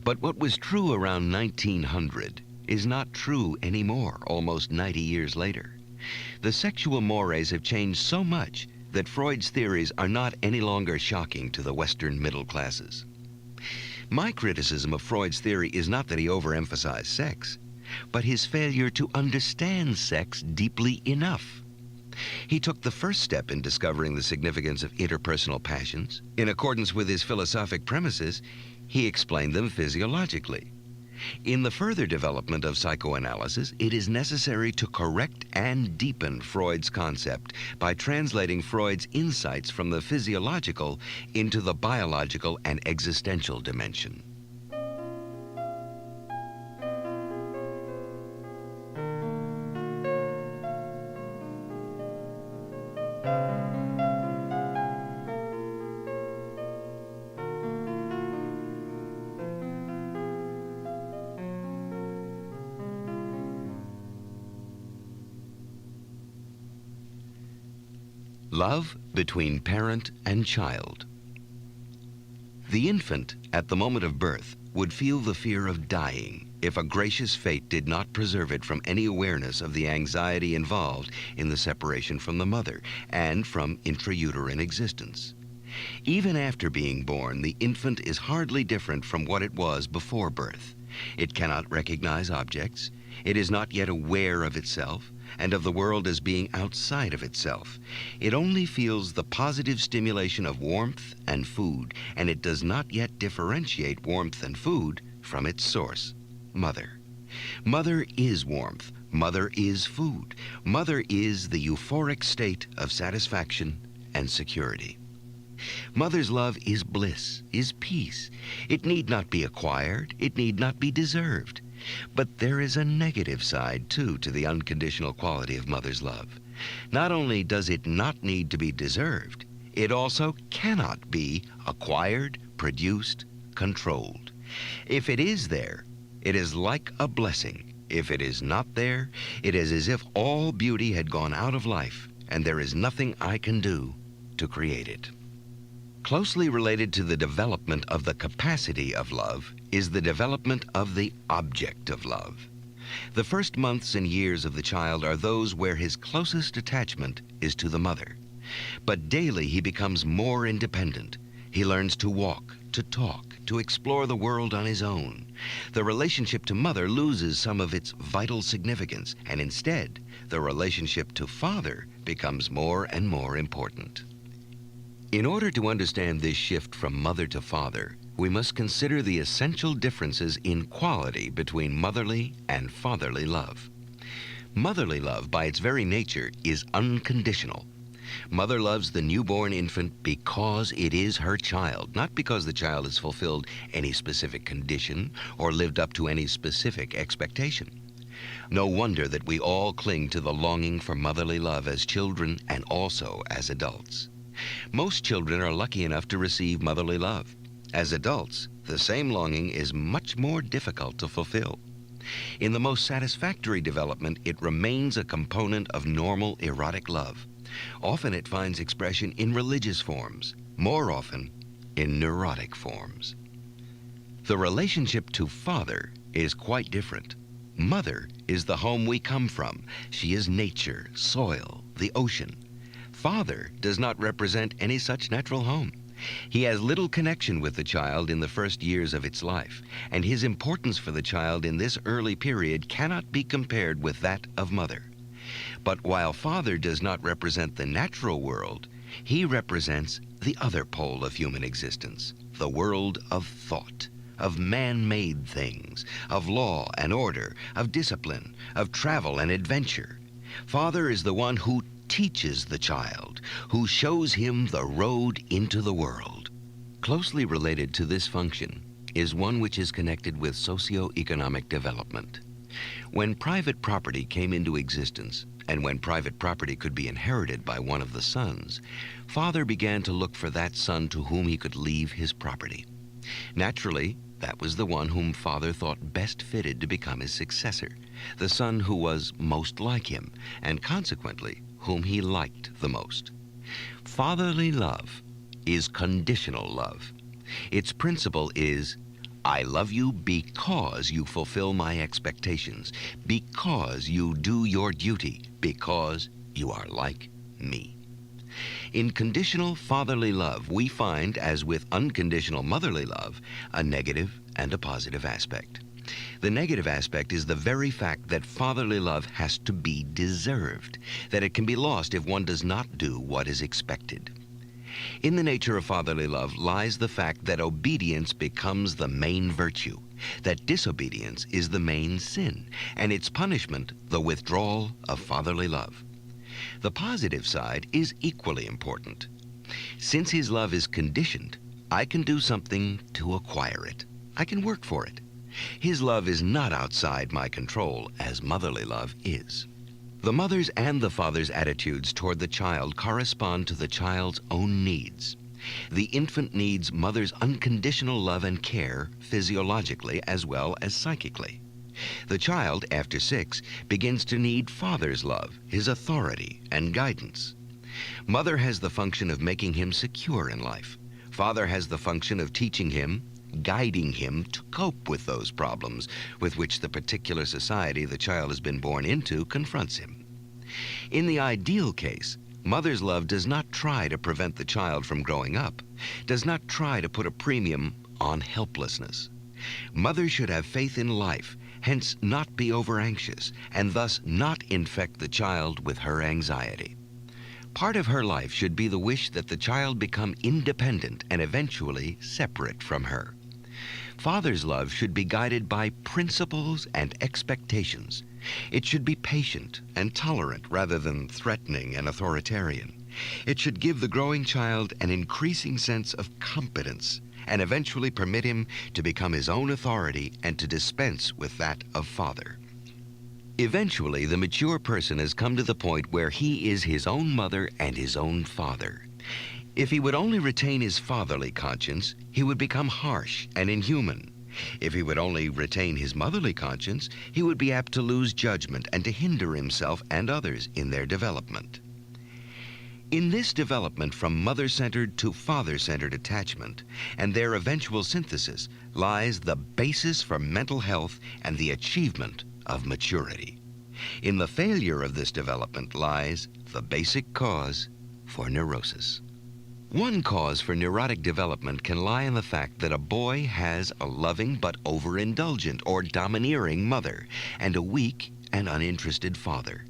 But what was true around 1900 is not true anymore, almost 90 years later. The sexual mores have changed so much that Freud's theories are not any longer shocking to the Western middle classes. My criticism of Freud's theory is not that he overemphasized sex, but his failure to understand sex deeply enough. He took the first step in discovering the significance of interpersonal passions. In accordance with his philosophic premises, he explained them physiologically. In the further development of psychoanalysis, it is necessary to correct and deepen Freud's concept by translating Freud's insights from the physiological into the biological and existential dimension. Love between parent and child. The infant, at the moment of birth, would feel the fear of dying if a gracious fate did not preserve it from any awareness of the anxiety involved in the separation from the mother and from intrauterine existence. Even after being born, the infant is hardly different from what it was before birth. It cannot recognize objects. It is not yet aware of itself and of the world as being outside of itself. It only feels the positive stimulation of warmth and food, and it does not yet differentiate warmth and food from its source, mother. Mother is warmth. Mother is food. Mother is the euphoric state of satisfaction and security. Mother's love is bliss, is peace. It need not be acquired. It need not be deserved. But there is a negative side, too, to the unconditional quality of mother's love. Not only does it not need to be deserved, it also cannot be acquired, produced, controlled. If it is there, it is like a blessing. If it is not there, it is as if all beauty had gone out of life, and there is nothing I can do to create it. Closely related to the development of the capacity of love is the development of the object of love. The first months and years of the child are those where his closest attachment is to the mother. But daily he becomes more independent. He learns to walk, to talk, to explore the world on his own. The relationship to mother loses some of its vital significance, and instead, the relationship to father becomes more and more important. In order to understand this shift from mother to father, we must consider the essential differences in quality between motherly and fatherly love. Motherly love, by its very nature, is unconditional. Mother loves the newborn infant because it is her child, not because the child has fulfilled any specific condition or lived up to any specific expectation. No wonder that we all cling to the longing for motherly love as children and also as adults. Most children are lucky enough to receive motherly love. As adults, the same longing is much more difficult to fulfill. In the most satisfactory development, it remains a component of normal erotic love. Often it finds expression in religious forms, more often in neurotic forms. The relationship to father is quite different. Mother is the home we come from. She is nature, soil, the ocean. Father does not represent any such natural home. He has little connection with the child in the first years of its life, and his importance for the child in this early period cannot be compared with that of mother. But while father does not represent the natural world, he represents the other pole of human existence, the world of thought. of man-made things, of law and order, of discipline, of travel and adventure. Father is the one who teaches the child, who shows him the road into the world. Closely related to this function is one which is connected with socio-economic development. When private property came into existence, and when private property could be inherited by one of the sons, father began to look for that son to whom he could leave his property. Naturally, that was the one whom father thought best fitted to become his successor, the son who was most like him, and consequently, whom he liked the most. Fatherly love is conditional love. Its principle is, I love you because you fulfill my expectations, because you do your duty, because you are like me. In conditional fatherly love, we find, as with unconditional motherly love, a negative and a positive aspect. The negative aspect is the very fact that fatherly love has to be deserved, that it can be lost if one does not do what is expected. In the nature of fatherly love lies the fact that obedience becomes the main virtue, that disobedience is the main sin, and its punishment the withdrawal of fatherly love. The positive side is equally important. Since his love is conditioned, I can do something to acquire it. I can work for it. His love is not outside my control, as motherly love is. The mother's and the father's attitudes toward the child correspond to the child's own needs. The infant needs mother's unconditional love and care physiologically as well as psychically. The child, after 6, begins to need father's love, his authority, and guidance. Mother has the function of making him secure in life. Father has the function of teaching him, guiding him to cope with those problems with which the particular society the child has been born into confronts him. In the ideal case, mother's love does not try to prevent the child from growing up, does not try to put a premium on helplessness. Mother should have faith in life, hence not be over-anxious, and thus not infect the child with her anxiety. Part of her life should be the wish that the child become independent and eventually separate from her. Father's love should be guided by principles and expectations. It should be patient and tolerant rather than threatening and authoritarian. It should give the growing child an increasing sense of competence and eventually permit him to become his own authority and to dispense with that of father. Eventually, the mature person has come to the point where he is his own mother and his own father. If he would only retain his fatherly conscience, he would become harsh and inhuman. If he would only retain his motherly conscience, he would be apt to lose judgment and to hinder himself and others in their development. In this development from mother-centered to father-centered attachment and their eventual synthesis lies the basis for mental health and the achievement of maturity. In the failure of this development lies the basic cause for neurosis. One cause for neurotic development can lie in the fact that a boy has a loving but overindulgent or domineering mother and a weak and uninterested father.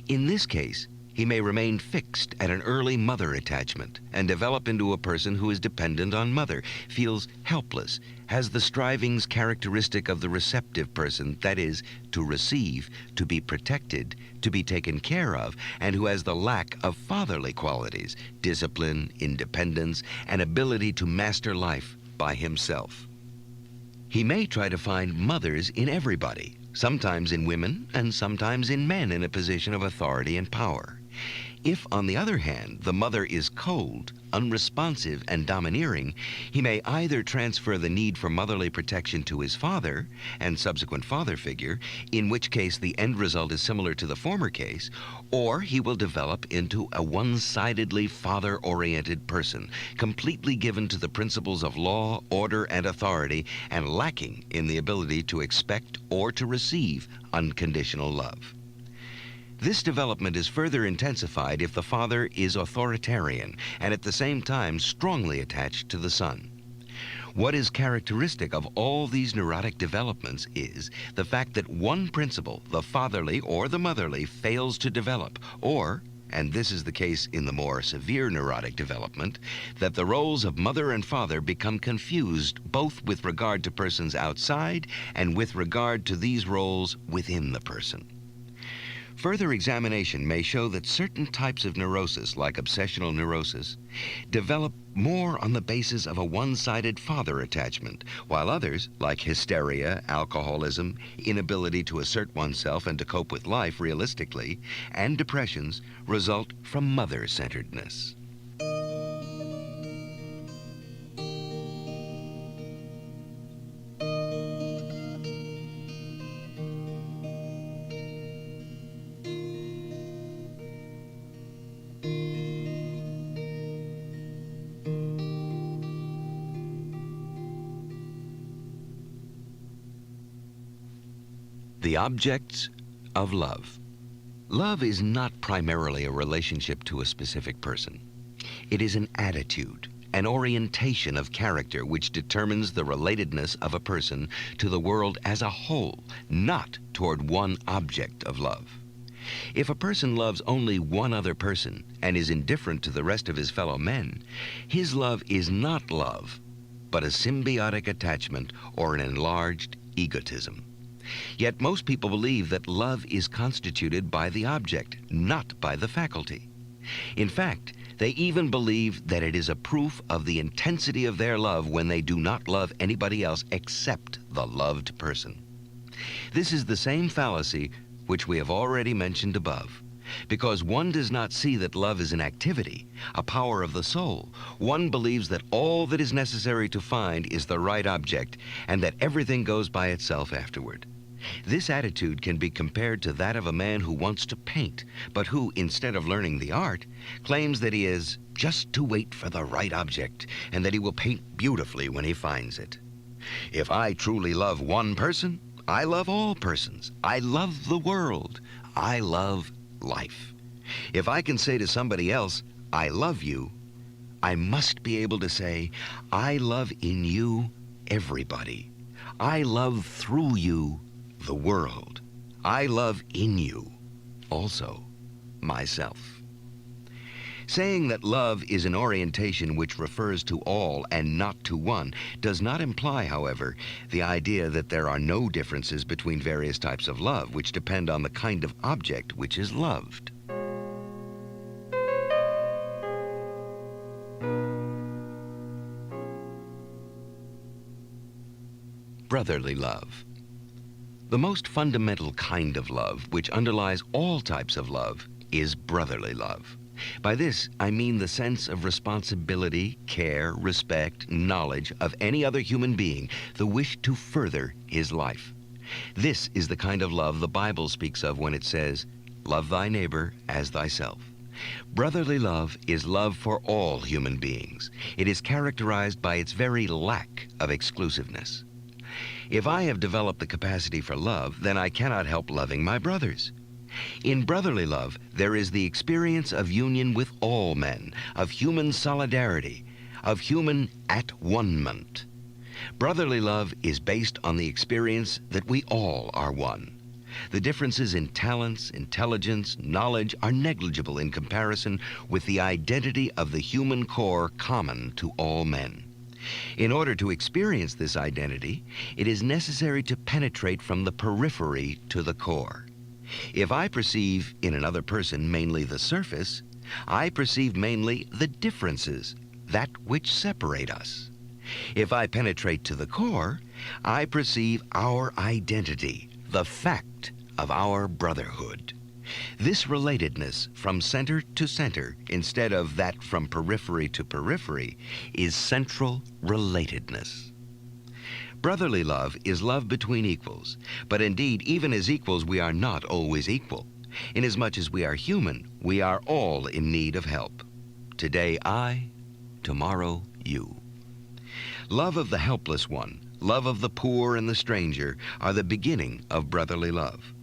In this case, he may remain fixed at an early mother attachment and develop into a person who is dependent on mother, feels helpless, has the strivings characteristic of the receptive person, that is, to receive, to be protected, to be taken care of, and who has the lack of fatherly qualities, discipline, independence, and ability to master life by himself. He may try to find mothers in everybody, sometimes in women and sometimes in men in a position of authority and power. If, on the other hand, the mother is cold, unresponsive, and domineering, he may either transfer the need for motherly protection to his father and subsequent father figure, in which case the end result is similar to the former case, or he will develop into a one-sidedly father-oriented person, completely given to the principles of law, order, and authority, and lacking in the ability to expect or to receive unconditional love. This development is further intensified if the father is authoritarian and at the same time strongly attached to the son. What is characteristic of all these neurotic developments is the fact that one principle, the fatherly or the motherly, fails to develop, or and this is the case in the more severe neurotic development, that the roles of mother and father become confused both with regard to persons outside and with regard to these roles within the person. Further examination may show that certain types of neurosis, like obsessional neurosis, develop more on the basis of a one-sided father attachment, while others, like hysteria, alcoholism, inability to assert oneself and to cope with life realistically, and depressions, result from mother-centeredness. The objects of love. Love is not primarily a relationship to a specific person. It is an attitude, an orientation of character which determines the relatedness of a person to the world as a whole, not toward one object of love. If a person loves only one other person and is indifferent to the rest of his fellow men, his love is not love, but a symbiotic attachment or an enlarged egotism. Yet most people believe that love is constituted by the object, not by the faculty. In fact, they even believe that it is a proof of the intensity of their love when they do not love anybody else except the loved person. This is the same fallacy which we have already mentioned above. Because one does not see that love is an activity, a power of the soul, one believes that all that is necessary to find is the right object and that everything goes by itself afterward. This attitude can be compared to that of a man who wants to paint, but who, instead of learning the art, claims that he is just to wait for the right object and that he will paint beautifully when he finds it. If I truly love one person, I love all persons. I love the world. I love life. If I can say to somebody else, I love you, I must be able to say, I love in you everybody. I love through you the world. I love in you also myself. Saying that love is an orientation which refers to all and not to one does not imply, however, the idea that there are no differences between various types of love which depend on the kind of object which is loved. Brotherly love. The most fundamental kind of love, which underlies all types of love, is brotherly love. By this, I mean the sense of responsibility, care, respect, knowledge of any other human being, the wish to further his life. This is the kind of love the Bible speaks of when it says, "Love thy neighbor as thyself." Brotherly love is love for all human beings. It is characterized by its very lack of exclusiveness. If I have developed the capacity for love, then I cannot help loving my brothers. In brotherly love, there is the experience of union with all men, of human solidarity, of human at-one-ment. Brotherly love is based on the experience that we all are one. The differences in talents, intelligence, knowledge are negligible in comparison with the identity of the human core common to all men. In order to experience this identity, it is necessary to penetrate from the periphery to the core. If I perceive in another person mainly the surface, I perceive mainly the differences, that which separate us. If I penetrate to the core, I perceive our identity, the fact of our brotherhood. This relatedness from center to center, instead of that from periphery to periphery, is central relatedness. Brotherly love is love between equals, but indeed, even as equals, we are not always equal. Inasmuch as we are human, we are all in need of help. Today I, tomorrow you. Love of the helpless one, love of the poor and the stranger are the beginning of brotherly love.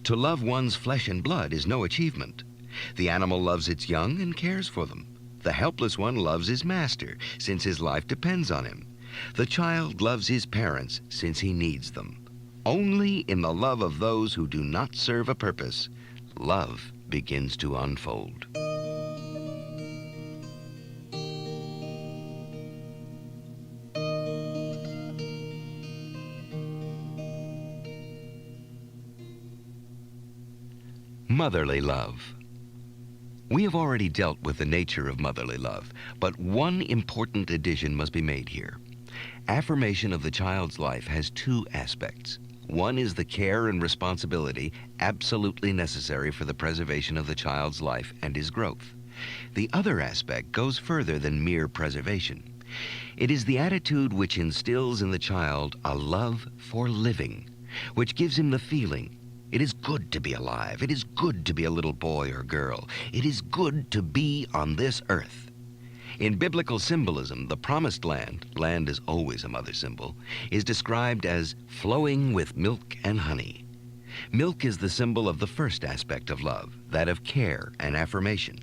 To love one's flesh and blood is no achievement. The animal loves its young and cares for them. The helpless one loves his master, since his life depends on him. The child loves his parents, since he needs them. Only in the love of those who do not serve a purpose, love begins to unfold. Motherly love. We have already dealt with the nature of motherly love, but one important addition must be made here. Affirmation of the child's life has two aspects. One is the care and responsibility absolutely necessary for the preservation of the child's life and his growth. The other aspect goes further than mere preservation. It is the attitude which instills in the child a love for living, which gives him the feeling, it is good to be alive. It is good to be a little boy or girl. It is good to be on this earth. In biblical symbolism, the promised land is always a mother symbol, is described as flowing with milk and honey. Milk is the symbol of the first aspect of love, that of care and affirmation.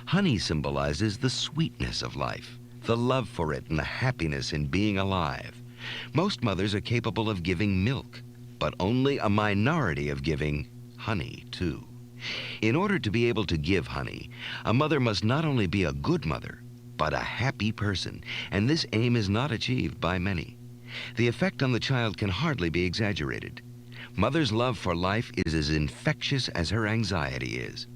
Honey symbolizes the sweetness of life, the love for it and the happiness in being alive. Most mothers are capable of giving milk, but only a minority of giving honey, too. In order to be able to give honey, a mother must not only be a good mother, but a happy person, and this aim is not achieved by many. The effect on the child can hardly be exaggerated. Mother's love for life is as infectious as her anxiety is.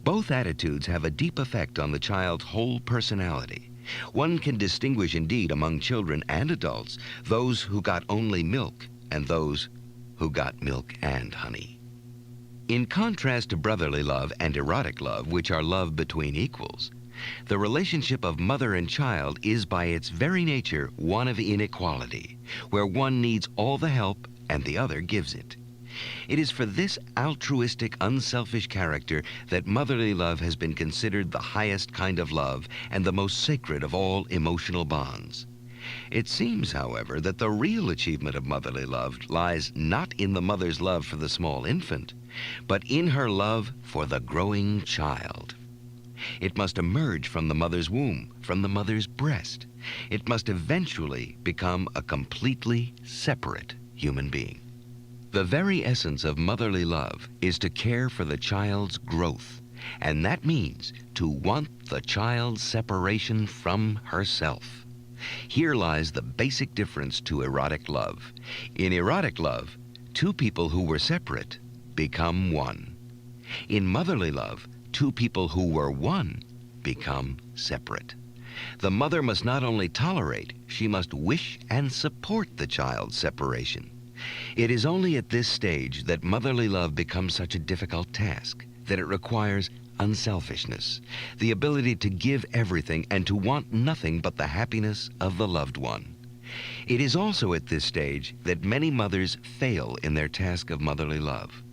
Both attitudes have a deep effect on the child's whole personality. One can distinguish indeed among children and adults those who got only milk and those who got milk and honey. In contrast to brotherly love and erotic love, which are love between equals, the relationship of mother and child is by its very nature one of inequality, where one needs all the help and the other gives it. It is for this altruistic, unselfish character that motherly love has been considered the highest kind of love and the most sacred of all emotional bonds. It seems, however, that the real achievement of motherly love lies not in the mother's love for the small infant, but in her love for the growing child. It must emerge from the mother's womb, from the mother's breast. It must eventually become a completely separate human being. The very essence of motherly love is to care for the child's growth, and that means to want the child's separation from herself. Here lies the basic difference to erotic love. In erotic love, two people who were separate become one. In motherly love, two people who were one become separate. The mother must not only tolerate, she must wish and support the child's separation. It is only at this stage that motherly love becomes such a difficult task, that it requires unselfishness, the ability to give everything and to want nothing but the happiness of the loved one. It is also at this stage that many mothers fail in their task of motherly love.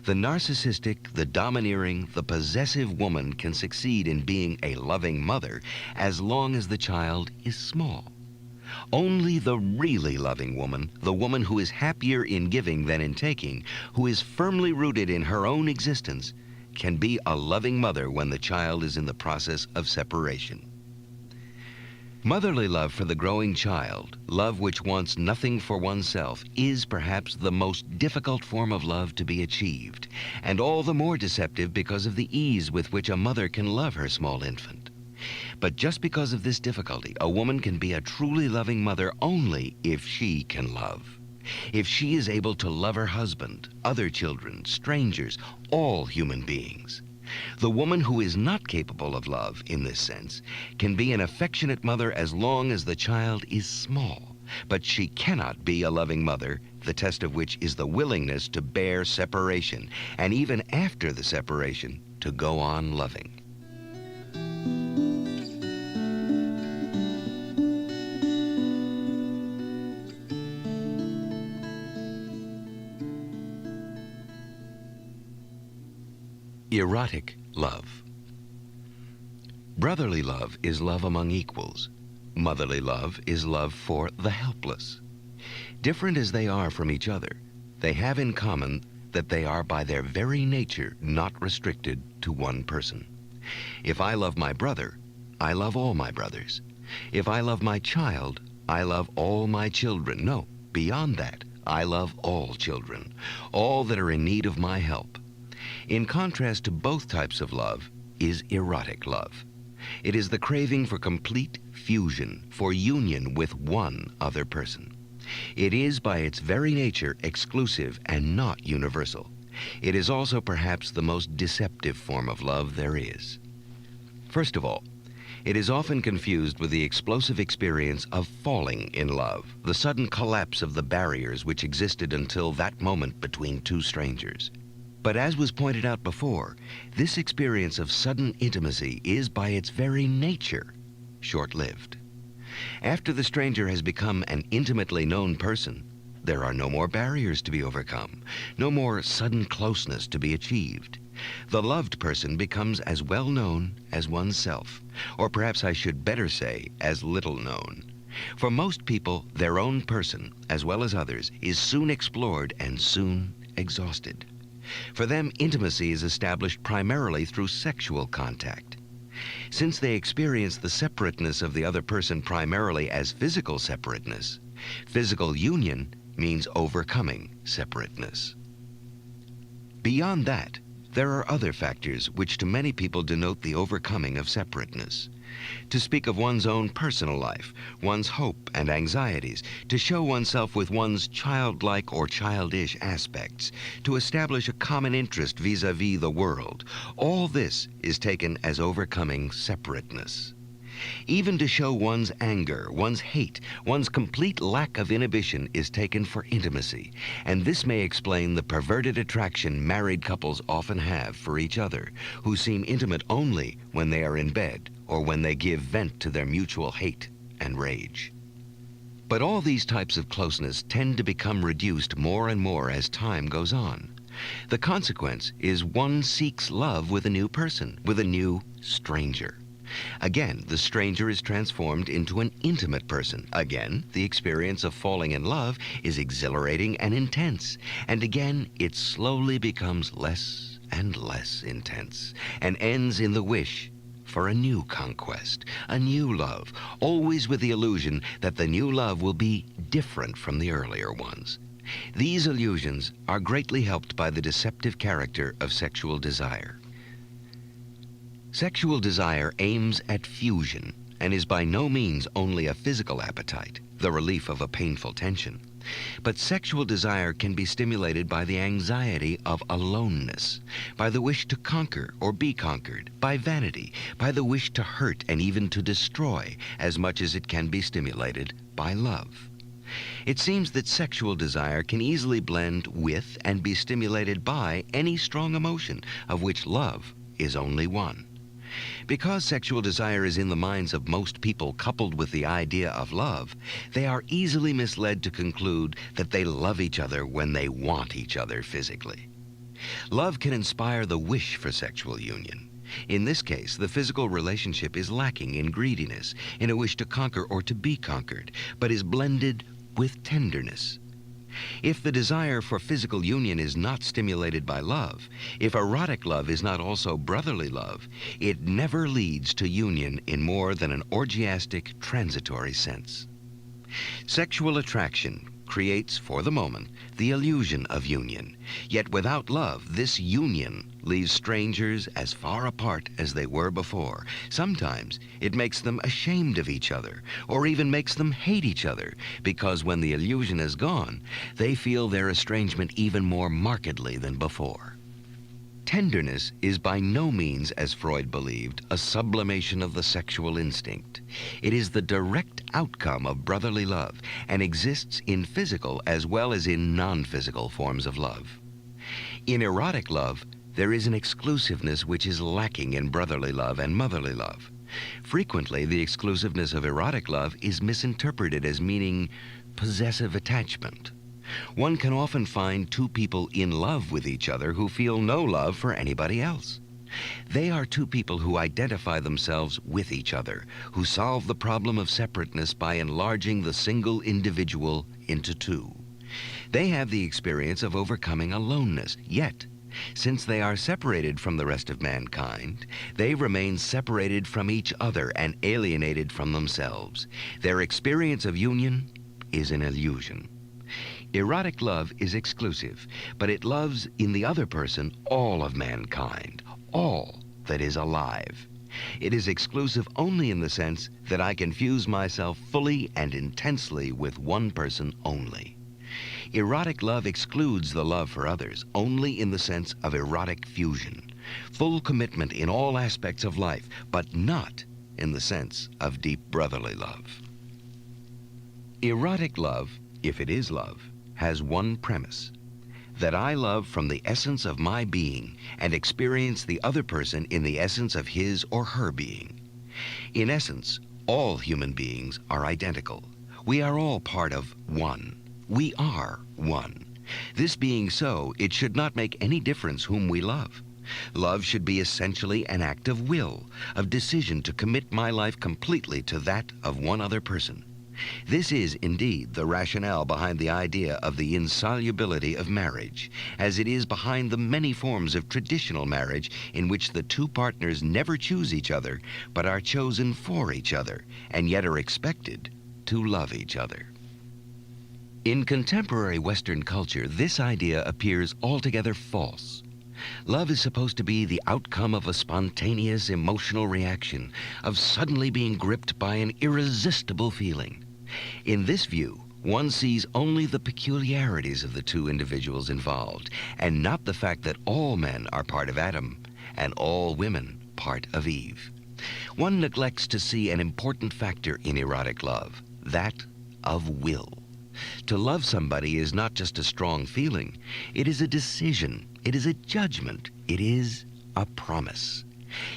The narcissistic, the domineering, the possessive woman can succeed in being a loving mother as long as the child is small. Only the really loving woman, the woman who is happier in giving than in taking, who is firmly rooted in her own existence, can be a loving mother when the child is in the process of separation. Motherly love for the growing child, love which wants nothing for oneself, is perhaps the most difficult form of love to be achieved, and all the more deceptive because of the ease with which a mother can love her small infant. But just because of this difficulty, a woman can be a truly loving mother only if she can love. If she is able to love her husband, other children, strangers, all human beings. The woman who is not capable of love, in this sense, can be an affectionate mother as long as the child is small. But she cannot be a loving mother, the test of which is the willingness to bear separation, and even after the separation, to go on loving. Erotic love. Brotherly love is love among equals. Motherly love is love for the helpless. Different as they are from each other, they have in common that they are by their very nature not restricted to one person. If I love my brother, I love all my brothers. If I love my child, I love all my children. No, beyond that, I love all children, all that are in need of my help. In contrast to both types of love is erotic love. It is the craving for complete fusion, for union with one other person. It is by its very nature exclusive and not universal. It is also perhaps the most deceptive form of love there is. First of all, it is often confused with the explosive experience of falling in love, the sudden collapse of the barriers which existed until that moment between two strangers. But as was pointed out before, this experience of sudden intimacy is by its very nature short-lived. After the stranger has become an intimately known person, there are no more barriers to be overcome, no more sudden closeness to be achieved. The loved person becomes as well known as oneself, or perhaps I should better say, as little known. For most people, their own person, as well as others, is soon explored and soon exhausted. For them, intimacy is established primarily through sexual contact. Since they experience the separateness of the other person primarily as physical separateness, physical union means overcoming separateness. Beyond that, there are other factors which to many people denote the overcoming of separateness. To speak of one's own personal life, one's hope and anxieties, to show oneself with one's childlike or childish aspects, to establish a common interest vis-a-vis the world, all this is taken as overcoming separateness. Even to show one's anger, one's hate, one's complete lack of inhibition is taken for intimacy, and this may explain the perverted attraction married couples often have for each other, who seem intimate only when they are in bed or when they give vent to their mutual hate and rage. But all these types of closeness tend to become reduced more and more as time goes on. The consequence is one seeks love with a new person, with a new stranger. Again, the stranger is transformed into an intimate person. Again, the experience of falling in love is exhilarating and intense. And again, it slowly becomes less and less intense and ends in the wish for a new conquest, a new love, always with the illusion that the new love will be different from the earlier ones. These illusions are greatly helped by the deceptive character of sexual desire. Sexual desire aims at fusion and is by no means only a physical appetite, the relief of a painful tension. But sexual desire can be stimulated by the anxiety of aloneness, by the wish to conquer or be conquered, by vanity, by the wish to hurt and even to destroy, as much as it can be stimulated by love. It seems that sexual desire can easily blend with and be stimulated by any strong emotion, of which love is only one. Because sexual desire is in the minds of most people coupled with the idea of love, they are easily misled to conclude that they love each other when they want each other physically. Love can inspire the wish for sexual union. In this case, the physical relationship is lacking in greediness, in a wish to conquer or to be conquered, but is blended with tenderness. If the desire for physical union is not stimulated by love, if erotic love is not also brotherly love, it never leads to union in more than an orgiastic, transitory sense. Sexual attraction creates, for the moment, the illusion of union. Yet without love, this union leaves strangers as far apart as they were before. Sometimes it makes them ashamed of each other, or even makes them hate each other, because when the illusion is gone, they feel their estrangement even more markedly than before. Tenderness is by no means, as Freud believed, a sublimation of the sexual instinct. It is the direct outcome of brotherly love and exists in physical as well as in non-physical forms of love. In erotic love, there is an exclusiveness which is lacking in brotherly love and motherly love. Frequently, the exclusiveness of erotic love is misinterpreted as meaning possessive attachment. One can often find two people in love with each other who feel no love for anybody else. They are two people who identify themselves with each other, who solve the problem of separateness by enlarging the single individual into two. They have the experience of overcoming aloneness, yet, since they are separated from the rest of mankind, they remain separated from each other and alienated from themselves. Their experience of union is an illusion. Erotic love is exclusive, but it loves in the other person all of mankind, all that is alive. It is exclusive only in the sense that I can fuse myself fully and intensely with one person only. Erotic love excludes the love for others only in the sense of erotic fusion, full commitment in all aspects of life, but not in the sense of deep brotherly love. Erotic love, if it is love, has one premise: that I love from the essence of my being and experience the other person in the essence of his or her being. In essence, all human beings are identical. We are all part of one. We are one. This being so, it should not make any difference whom we love. Love should be essentially an act of will, of decision to commit my life completely to that of one other person. This is indeed the rationale behind the idea of the insolubility of marriage, as it is behind the many forms of traditional marriage in which the two partners never choose each other, but are chosen for each other, and yet are expected to love each other. In contemporary Western culture, this idea appears altogether false. Love is supposed to be the outcome of a spontaneous emotional reaction, of suddenly being gripped by an irresistible feeling. In this view, one sees only the peculiarities of the two individuals involved, and not the fact that all men are part of Adam and all women part of Eve. One neglects to see an important factor in erotic love, that of will. To love somebody is not just a strong feeling. It is a decision. It is a judgment. It is a promise.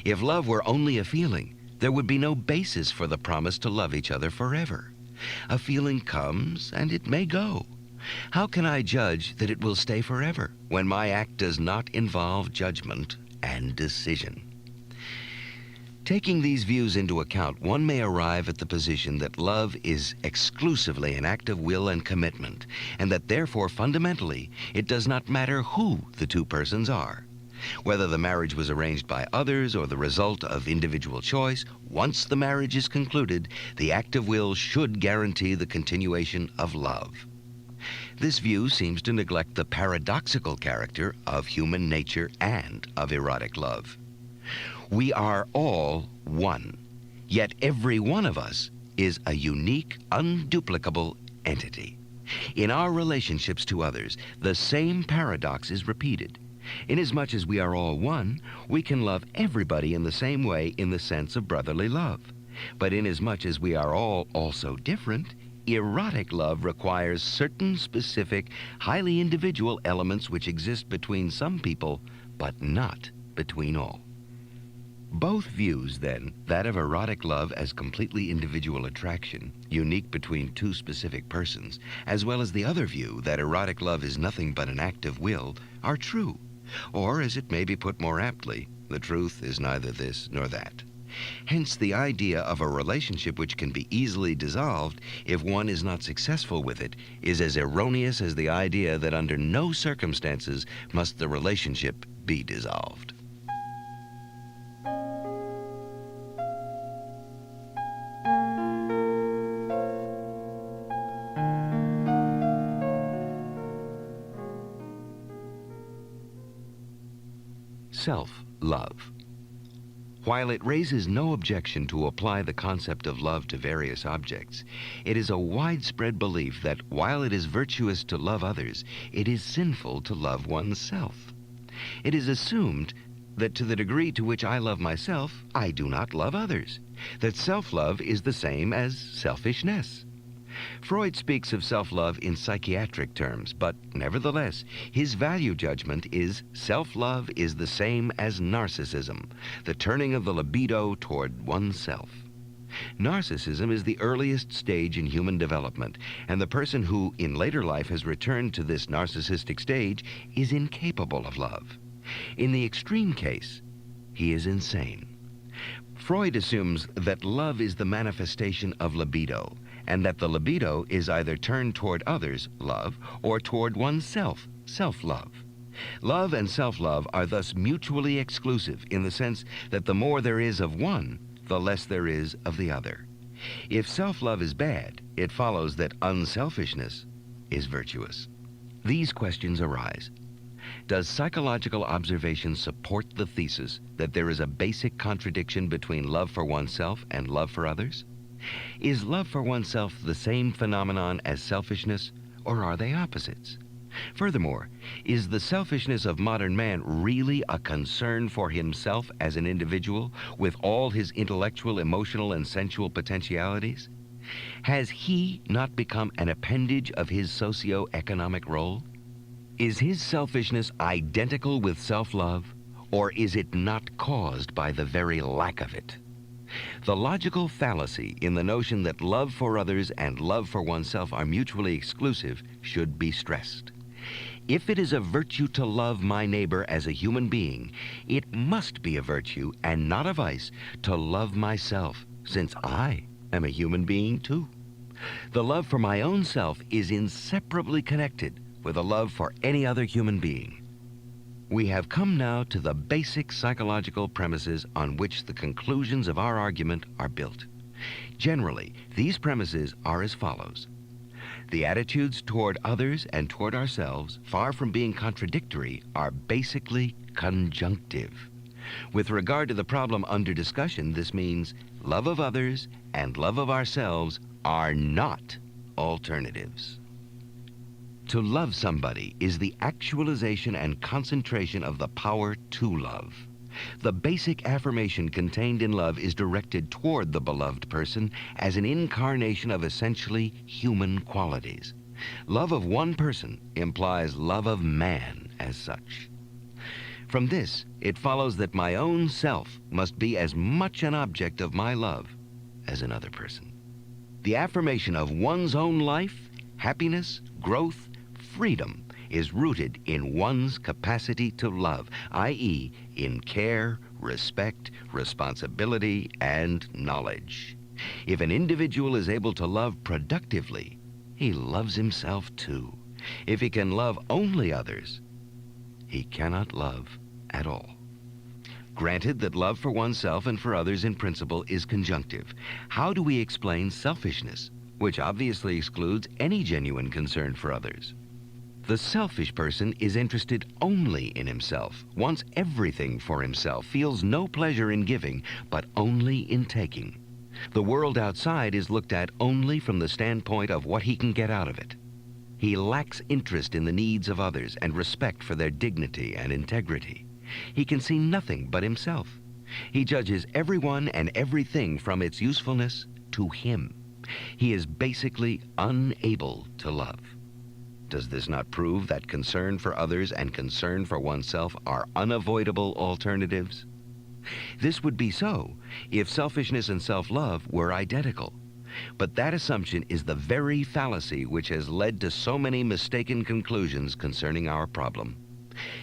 If love were only a feeling, there would be no basis for the promise to love each other forever. A feeling comes and it may go. How can I judge that it will stay forever when my act does not involve judgment and decision? Taking these views into account, one may arrive at the position that love is exclusively an act of will and commitment, and that therefore fundamentally it does not matter who the two persons are. Whether the marriage was arranged by others or the result of individual choice, once the marriage is concluded, the act of will should guarantee the continuation of love. This view seems to neglect the paradoxical character of human nature and of erotic love. We are all one, yet every one of us is a unique, unduplicable entity. In our relationships to others, the same paradox is repeated. Inasmuch as we are all one, we can love everybody in the same way in the sense of brotherly love. But inasmuch as we are all also different, erotic love requires certain specific, highly individual elements which exist between some people, but not between all. Both views, then, that of erotic love as completely individual attraction, unique between two specific persons, as well as the other view that erotic love is nothing but an act of will, are true. Or, as it may be put more aptly, the truth is neither this nor that. Hence, the idea of a relationship which can be easily dissolved if one is not successful with it is as erroneous as the idea that under no circumstances must the relationship be dissolved. Self-love. While it raises no objection to apply the concept of love to various objects, it is a widespread belief that while it is virtuous to love others, it is sinful to love oneself. It is assumed that to the degree to which I love myself, I do not love others, that self-love is the same as selfishness. Freud speaks of self-love in psychiatric terms, but nevertheless, his value judgment is self-love is the same as narcissism, the turning of the libido toward oneself. Narcissism is the earliest stage in human development, and the person who in later life has returned to this narcissistic stage is incapable of love. In the extreme case, he is insane. Freud assumes that love is the manifestation of libido, and that the libido is either turned toward others, love, or toward oneself, self-love. Love and self-love are thus mutually exclusive in the sense that the more there is of one, the less there is of the other. If self-love is bad, it follows that unselfishness is virtuous? These questions arise. Does psychological observation support the thesis that there is a basic contradiction between love for oneself and love for others? Is love for oneself the same phenomenon as selfishness, or are they opposites? Furthermore, is the selfishness of modern man really a concern for himself as an individual with all his intellectual, emotional, and sensual potentialities? Has he not become an appendage of his socio-economic role? Is his selfishness identical with self-love, or is it not caused by the very lack of it? The logical fallacy in the notion that love for others and love for oneself are mutually exclusive should be stressed. If it is a virtue to love my neighbor as a human being, it must be a virtue and not a vice to love myself, since I am a human being too. The love for my own self is inseparably connected with a love for any other human being. We have come now to the basic psychological premises on which the conclusions of our argument are built. Generally, these premises are as follows. The attitudes toward others and toward ourselves, far from being contradictory, are basically conjunctive. With regard to the problem under discussion, this means love of others and love of ourselves are not alternatives. To love somebody is the actualization and concentration of the power to love. The basic affirmation contained in love is directed toward the beloved person as an incarnation of essentially human qualities. Love of one person implies love of man as such. From this, it follows that my own self must be as much an object of my love as another person. The affirmation of one's own life, happiness, growth, freedom is rooted in one's capacity to love, i.e., in care, respect, responsibility, and knowledge. If an individual is able to love productively, he loves himself too. If he can love only others, he cannot love at all. Granted that love for oneself and for others in principle is conjunctive, how do we explain selfishness, which obviously excludes any genuine concern for others? The selfish person is interested only in himself, wants everything for himself, feels no pleasure in giving, but only in taking. The world outside is looked at only from the standpoint of what he can get out of it. He lacks interest in the needs of others and respect for their dignity and integrity. He can see nothing but himself. He judges everyone and everything from its usefulness to him. He is basically unable to love. Does this not prove that concern for others and concern for oneself are unavoidable alternatives? This would be so if selfishness and self-love were identical. But that assumption is the very fallacy which has led to so many mistaken conclusions concerning our problem.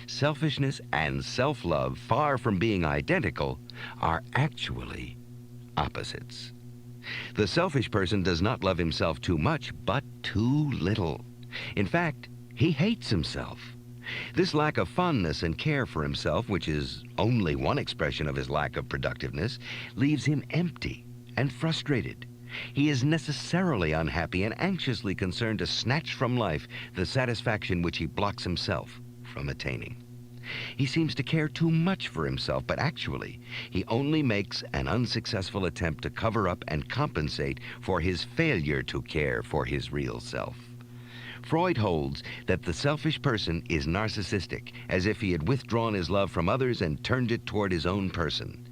Selfishness and self-love, far from being identical, are actually opposites. The selfish person does not love himself too much, but too little. In fact, he hates himself. This lack of fondness and care for himself, which is only one expression of his lack of productiveness, leaves him empty and frustrated. He is necessarily unhappy and anxiously concerned to snatch from life the satisfaction which he blocks himself from attaining. He seems to care too much for himself, but actually, he only makes an unsuccessful attempt to cover up and compensate for his failure to care for his real self. Freud holds that the selfish person is narcissistic, as if he had withdrawn his love from others and turned it toward his own person.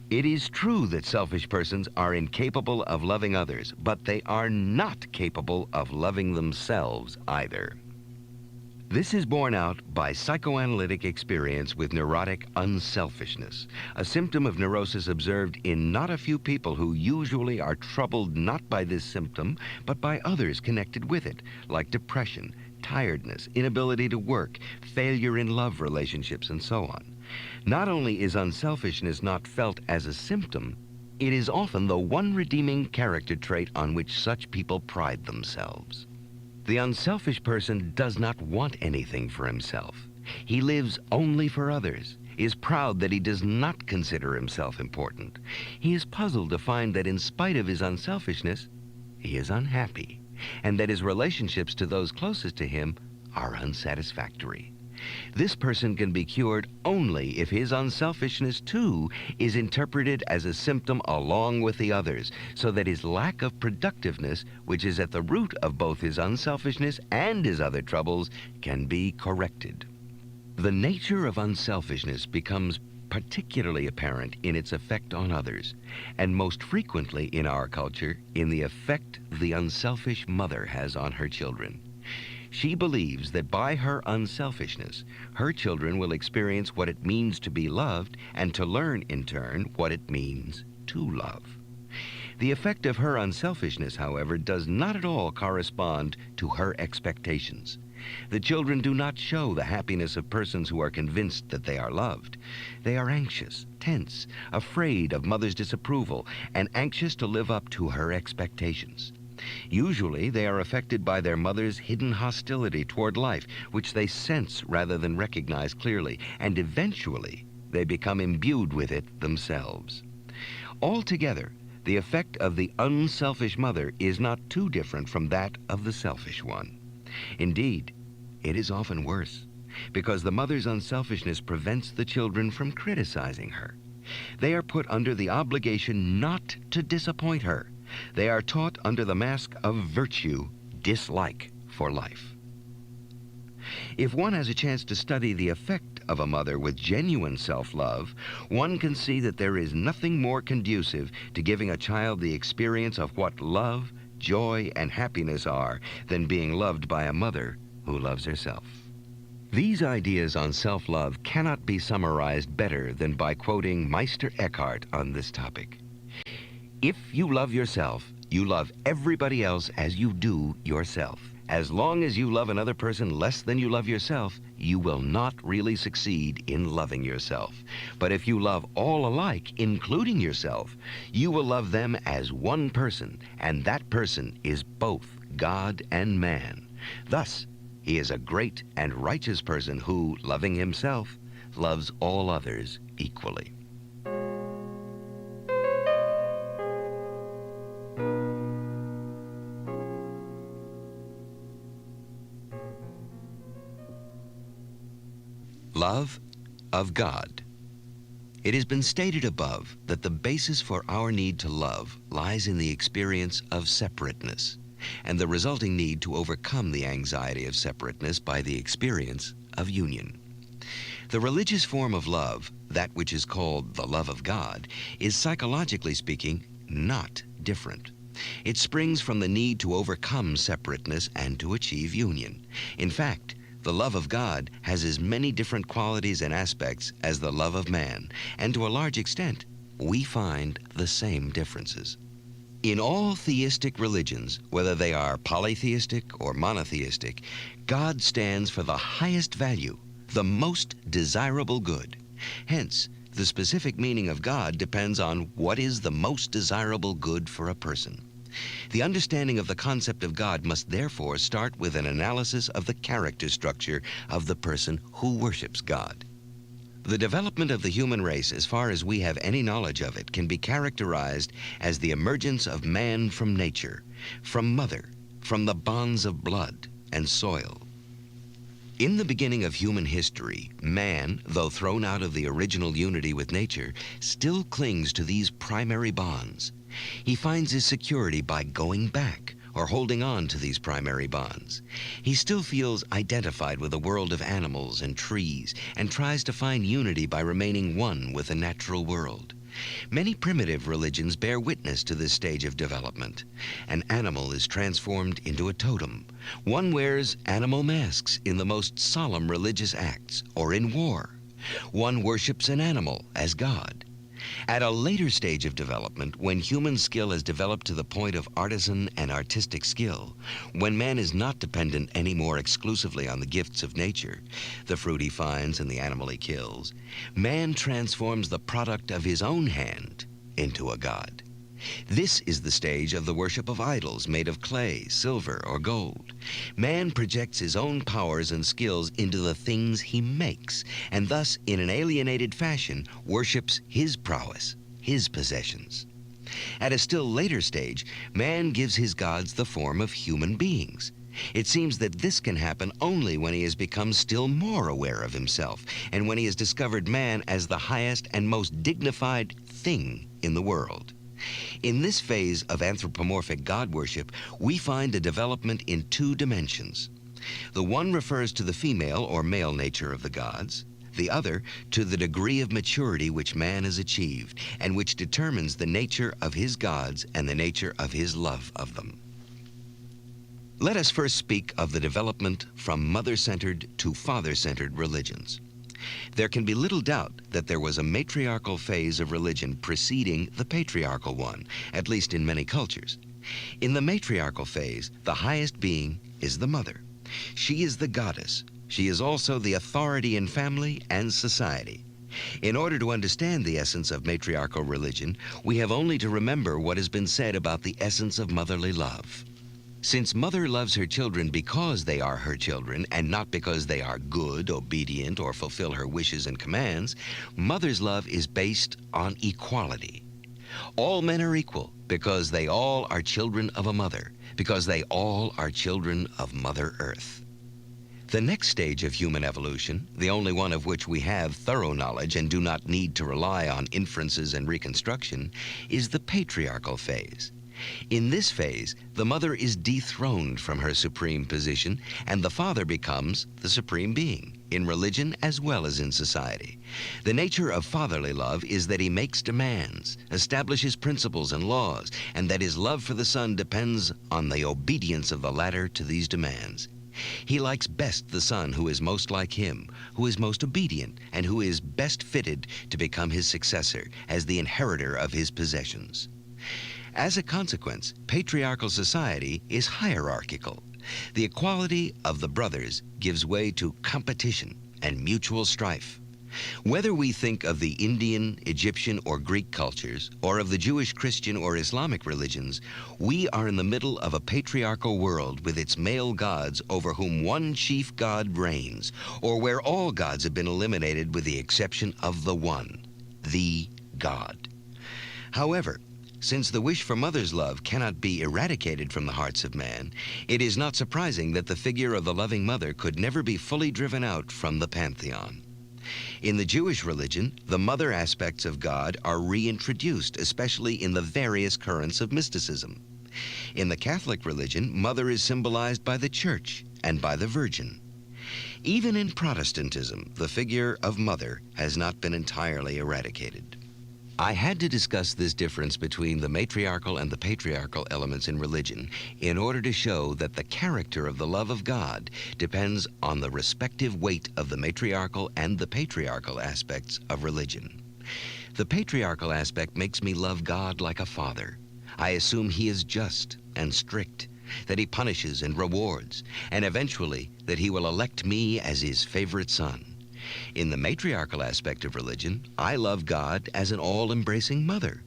It is true that selfish persons are incapable of loving others, but they are not capable of loving themselves either. This is borne out by psychoanalytic experience with neurotic unselfishness, a symptom of neurosis observed in not a few people who usually are troubled not by this symptom, but by others connected with it, like depression, tiredness, inability to work, failure in love relationships, and so on. Not only is unselfishness not felt as a symptom, it is often the one redeeming character trait on which such people pride themselves. The unselfish person does not want anything for himself. He lives only for others, is proud that he does not consider himself important. He is puzzled to find that in spite of his unselfishness, he is unhappy. and that his relationships to those closest to him are unsatisfactory. This person can be cured only if his unselfishness, too, is interpreted as a symptom along with the others, so that his lack of productiveness, which is at the root of both his unselfishness and his other troubles, can be corrected. The nature of unselfishness becomes particularly apparent in its effect on others, and most frequently in our culture in the effect the unselfish mother has on her children. She believes that by her unselfishness, her children will experience what it means to be loved and to learn in turn what it means to love. The effect of her unselfishness, however, does not at all correspond to her expectations. The children do not show the happiness of persons who are convinced that they are loved. They are anxious, tense, afraid of mother's disapproval, and anxious to live up to her expectations. Usually, they are affected by their mother's hidden hostility toward life, which they sense rather than recognize clearly, and eventually, they become imbued with it themselves. Altogether, the effect of the unselfish mother is not too different from that of the selfish one. Indeed, it is often worse, because the mother's unselfishness prevents the children from criticizing her. They are put under the obligation not to disappoint her. They are taught under the mask of virtue, dislike for life. If one has a chance to study the effect of a mother with genuine self-love, one can see that there is nothing more conducive to giving a child the experience of what love, joy, and happiness are than being loved by a mother who loves herself. These ideas on self-love cannot be summarized better than by quoting Meister Eckhart on this topic. If you love yourself, you love everybody else as you do yourself. As long as you love another person less than you love yourself, you will not really succeed in loving yourself. But if you love all alike, including yourself, you will love them as one person, and that person is both God and man. Thus, he is a great and righteous person who, loving himself, loves all others equally. Love of God. It has been stated above that the basis for our need to love lies in the experience of separateness, and the resulting need to overcome the anxiety of separateness by the experience of union. The religious form of love, that which is called the love of God, is psychologically speaking not different. It springs from the need to overcome separateness and to achieve union. In fact, the love of God has as many different qualities and aspects as the love of man, and to a large extent, we find the same differences. In all theistic religions, whether they are polytheistic or monotheistic, God stands for the highest value, the most desirable good. Hence, the specific meaning of God depends on what is the most desirable good for a person. The understanding of the concept of God must therefore start with an analysis of the character structure of the person who worships God. The development of the human race, as far as we have any knowledge of it, can be characterized as the emergence of man from nature, from mother, from the bonds of blood and soil. In the beginning of human history, man, though thrown out of the original unity with nature, still clings to these primary bonds. He finds his security by going back or holding on to these primary bonds. He still feels identified with the world of animals and trees and tries to find unity by remaining one with the natural world. Many primitive religions bear witness to this stage of development. An animal is transformed into a totem. One wears animal masks in the most solemn religious acts or in war. One worships an animal as God. At a later stage of development, when human skill has developed to the point of artisan and artistic skill, when man is not dependent anymore exclusively on the gifts of nature, the fruit he finds and the animal he kills, man transforms the product of his own hand into a god. This is the stage of the worship of idols made of clay, silver, or gold. Man projects his own powers and skills into the things he makes, and thus, in an alienated fashion, worships his prowess, his possessions. At a still later stage, man gives his gods the form of human beings. It seems that this can happen only when he has become still more aware of himself, and when he has discovered man as the highest and most dignified thing in the world. In this phase of anthropomorphic God worship, we find a development in two dimensions. The one refers to the female or male nature of the gods, the other to the degree of maturity which man has achieved, and which determines the nature of his gods and the nature of his love of them. Let us first speak of the development from mother-centered to father-centered religions. There can be little doubt that there was a matriarchal phase of religion preceding the patriarchal one, at least in many cultures. In the matriarchal phase, the highest being is the mother. She is the goddess. She is also the authority in family and society. In order to understand the essence of matriarchal religion, we have only to remember what has been said about the essence of motherly love. Since mother loves her children because they are her children and not because they are good, obedient, or fulfill her wishes and commands, mother's love is based on equality. All men are equal because they all are children of a mother, because they all are children of Mother Earth. The next stage of human evolution, the only one of which we have thorough knowledge and do not need to rely on inferences and reconstruction, is the patriarchal phase. In this phase, the mother is dethroned from her supreme position, and the father becomes the supreme being, in religion as well as in society. The nature of fatherly love is that he makes demands, establishes principles and laws, and that his love for the son depends on the obedience of the latter to these demands. He likes best the son who is most like him, who is most obedient, and who is best fitted to become his successor as the inheritor of his possessions. As a consequence, patriarchal society is hierarchical. The equality of the brothers gives way to competition and mutual strife. Whether we think of the Indian, Egyptian, or Greek cultures, or of the Jewish, Christian, or Islamic religions, we are in the middle of a patriarchal world with its male gods over whom one chief god reigns, or where all gods have been eliminated with the exception of the one, the God. However, since the wish for mother's love cannot be eradicated from the hearts of man, it is not surprising that the figure of the loving mother could never be fully driven out from the pantheon. In the Jewish religion, the mother aspects of God are reintroduced, especially in the various currents of mysticism. In the Catholic religion, mother is symbolized by the Church and by the Virgin. Even in Protestantism, the figure of mother has not been entirely eradicated. I had to discuss this difference between the matriarchal and the patriarchal elements in religion in order to show that the character of the love of God depends on the respective weight of the matriarchal and the patriarchal aspects of religion. The patriarchal aspect makes me love God like a father. I assume he is just and strict, that he punishes and rewards, and eventually that he will elect me as his favorite son. In the matriarchal aspect of religion, I love God as an all-embracing mother.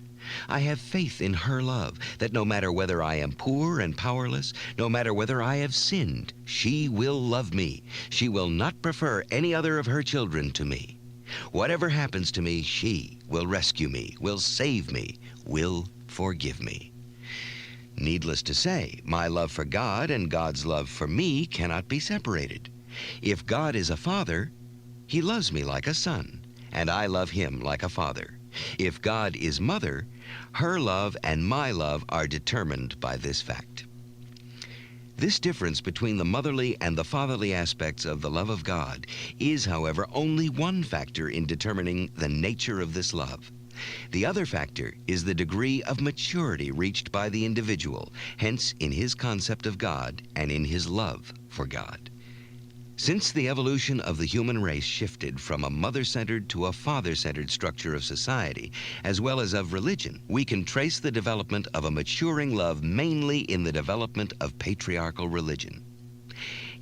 I have faith in her love, that no matter whether I am poor and powerless, no matter whether I have sinned, she will love me. She will not prefer any other of her children to me. Whatever happens to me, she will rescue me, will save me, will forgive me. Needless to say, my love for God and God's love for me cannot be separated. If God is a father, he loves me like a son, and I love him like a father. If God is mother, her love and my love are determined by this fact. This difference between the motherly and the fatherly aspects of the love of God is, however, only one factor in determining the nature of this love. The other factor is the degree of maturity reached by the individual, hence in his concept of God and in his love for God. Since the evolution of the human race shifted from a mother-centered to a father-centered structure of society, as well as of religion, we can trace the development of a maturing love mainly in the development of patriarchal religion.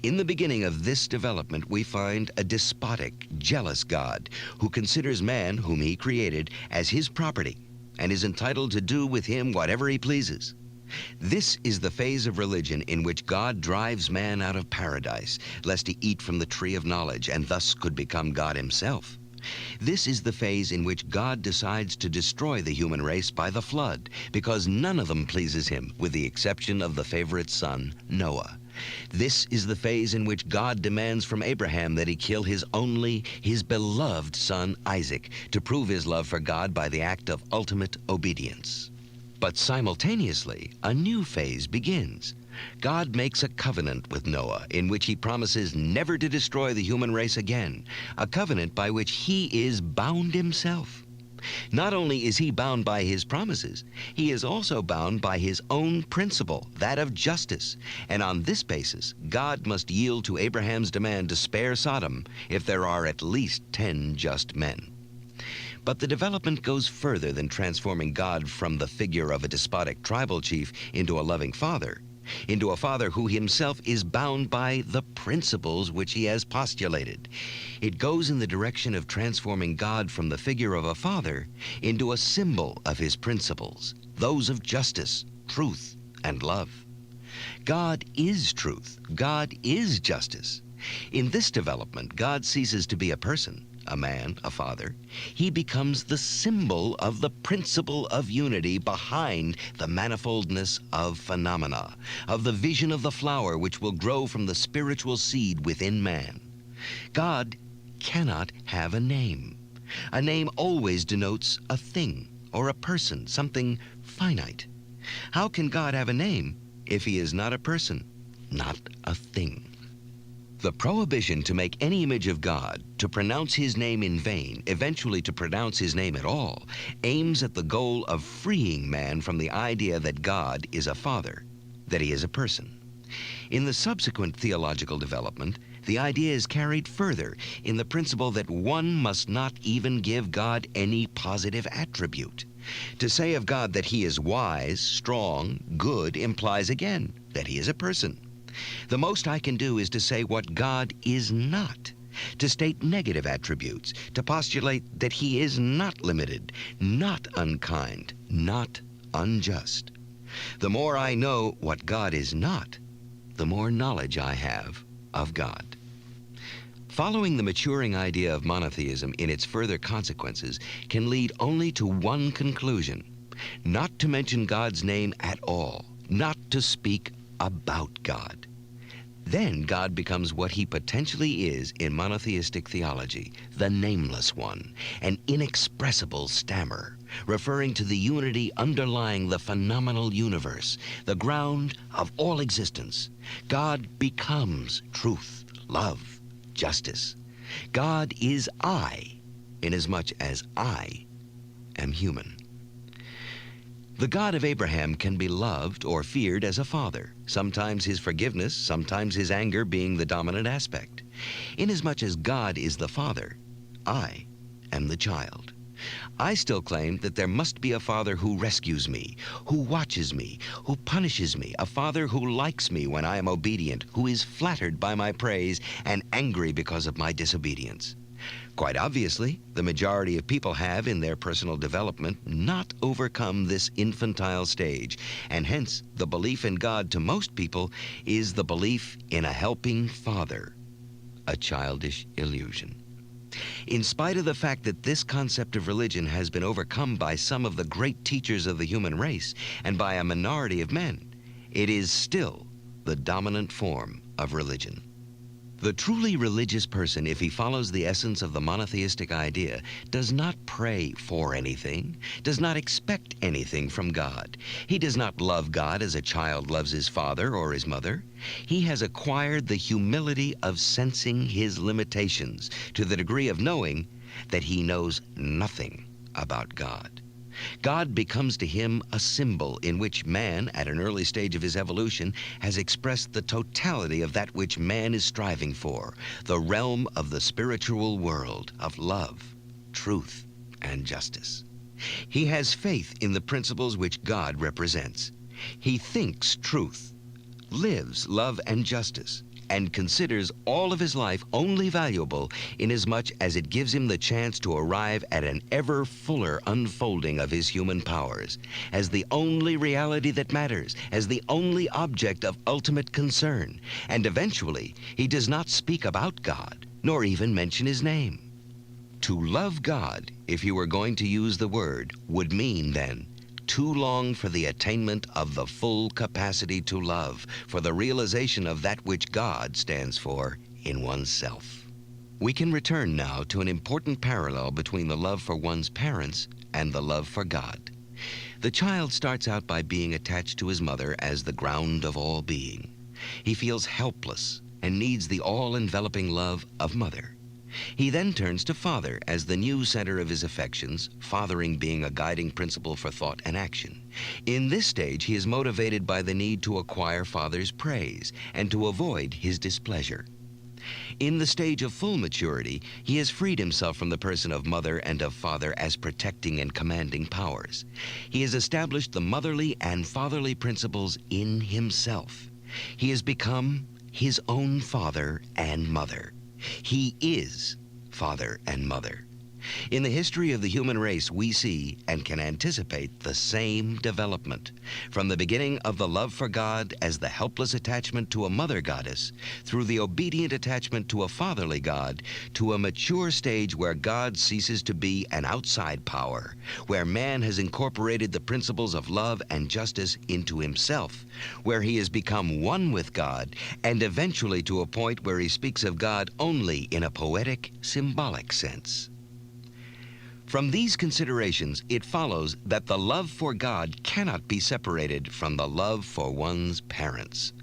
In the beginning of this development, we find a despotic, jealous God who considers man, whom he created, as his property and is entitled to do with him whatever he pleases. This is the phase of religion in which God drives man out of paradise, lest he eat from the tree of knowledge and thus could become God himself. This is the phase in which God decides to destroy the human race by the flood, because none of them pleases him, with the exception of the favorite son, Noah. This is the phase in which God demands from Abraham that he kill his beloved son Isaac, to prove his love for God by the act of ultimate obedience. But simultaneously, a new phase begins. God makes a covenant with Noah in which he promises never to destroy the human race again, a covenant by which he is bound himself. Not only is he bound by his promises, he is also bound by his own principle, that of justice. And on this basis, God must yield to Abraham's demand to spare Sodom if there are at least 10 just men. But the development goes further than transforming God from the figure of a despotic tribal chief into a loving father, into a father who himself is bound by the principles which he has postulated. It goes in the direction of transforming God from the figure of a father into a symbol of his principles, those of justice, truth, and love. God is truth. God is justice. In this development, God ceases to be a person, a man, a father. He becomes the symbol of the principle of unity behind the manifoldness of phenomena, of the vision of the flower which will grow from the spiritual seed within man. God cannot have a name. A name always denotes a thing or a person, something finite. How can God have a name if he is not a person, not a thing? The prohibition to make any image of God, to pronounce his name in vain, eventually to pronounce his name at all, aims at the goal of freeing man from the idea that God is a father, that he is a person. In the subsequent theological development, the idea is carried further in the principle that one must not even give God any positive attribute. To say of God that he is wise, strong, good implies again that he is a person. The most I can do is to say what God is not, to state negative attributes, to postulate that he is not limited, not unkind, not unjust. The more I know what God is not, the more knowledge I have of God. Following the maturing idea of monotheism in its further consequences can lead only to one conclusion: not to mention God's name at all, not to speak about God. Then God becomes what he potentially is in monotheistic theology, the nameless one, an inexpressible stammer, referring to the unity underlying the phenomenal universe, the ground of all existence. God becomes truth, love, justice. God is I, inasmuch as I am human. The God of Abraham can be loved or feared as a father, sometimes his forgiveness, sometimes his anger being the dominant aspect. Inasmuch as God is the father, I am the child. I still claim that there must be a father who rescues me, who watches me, who punishes me, a father who likes me when I am obedient, who is flattered by my praise and angry because of my disobedience. Quite obviously, the majority of people have, in their personal development, not overcome this infantile stage, and hence the belief in God to most people is the belief in a helping father, a childish illusion. In spite of the fact that this concept of religion has been overcome by some of the great teachers of the human race and by a minority of men, it is still the dominant form of religion. The truly religious person, if he follows the essence of the monotheistic idea, does not pray for anything, does not expect anything from God. He does not love God as a child loves his father or his mother. He has acquired the humility of sensing his limitations to the degree of knowing that he knows nothing about God. God becomes to him a symbol in which man, at an early stage of his evolution, has expressed the totality of that which man is striving for, the realm of the spiritual world of love, truth, and justice. He has faith in the principles which God represents. He thinks truth, lives love and justice, and considers all of his life only valuable inasmuch as it gives him the chance to arrive at an ever fuller unfolding of his human powers, as the only reality that matters, as the only object of ultimate concern. And eventually, he does not speak about God, nor even mention his name. To love God, if you were going to use the word, would mean then to long for the attainment of the full capacity to love, for the realization of that which God stands for in oneself. We can return now to an important parallel between the love for one's parents and the love for God. The child starts out by being attached to his mother as the ground of all being. He feels helpless and needs the all-enveloping love of mother. He then turns to father as the new center of his affections, fathering being a guiding principle for thought and action. In this stage, he is motivated by the need to acquire father's praise and to avoid his displeasure. In the stage of full maturity, he has freed himself from the person of mother and of father as protecting and commanding powers. He has established the motherly and fatherly principles in himself. He has become his own father and mother. He is father and mother. In the history of the human race, we see and can anticipate the same development. From the beginning of the love for God as the helpless attachment to a mother goddess, through the obedient attachment to a fatherly God, to a mature stage where God ceases to be an outside power, where man has incorporated the principles of love and justice into himself, where he has become one with God, and eventually to a point where he speaks of God only in a poetic, symbolic sense. From these considerations, it follows that the love for God cannot be separated from the love for one's parents.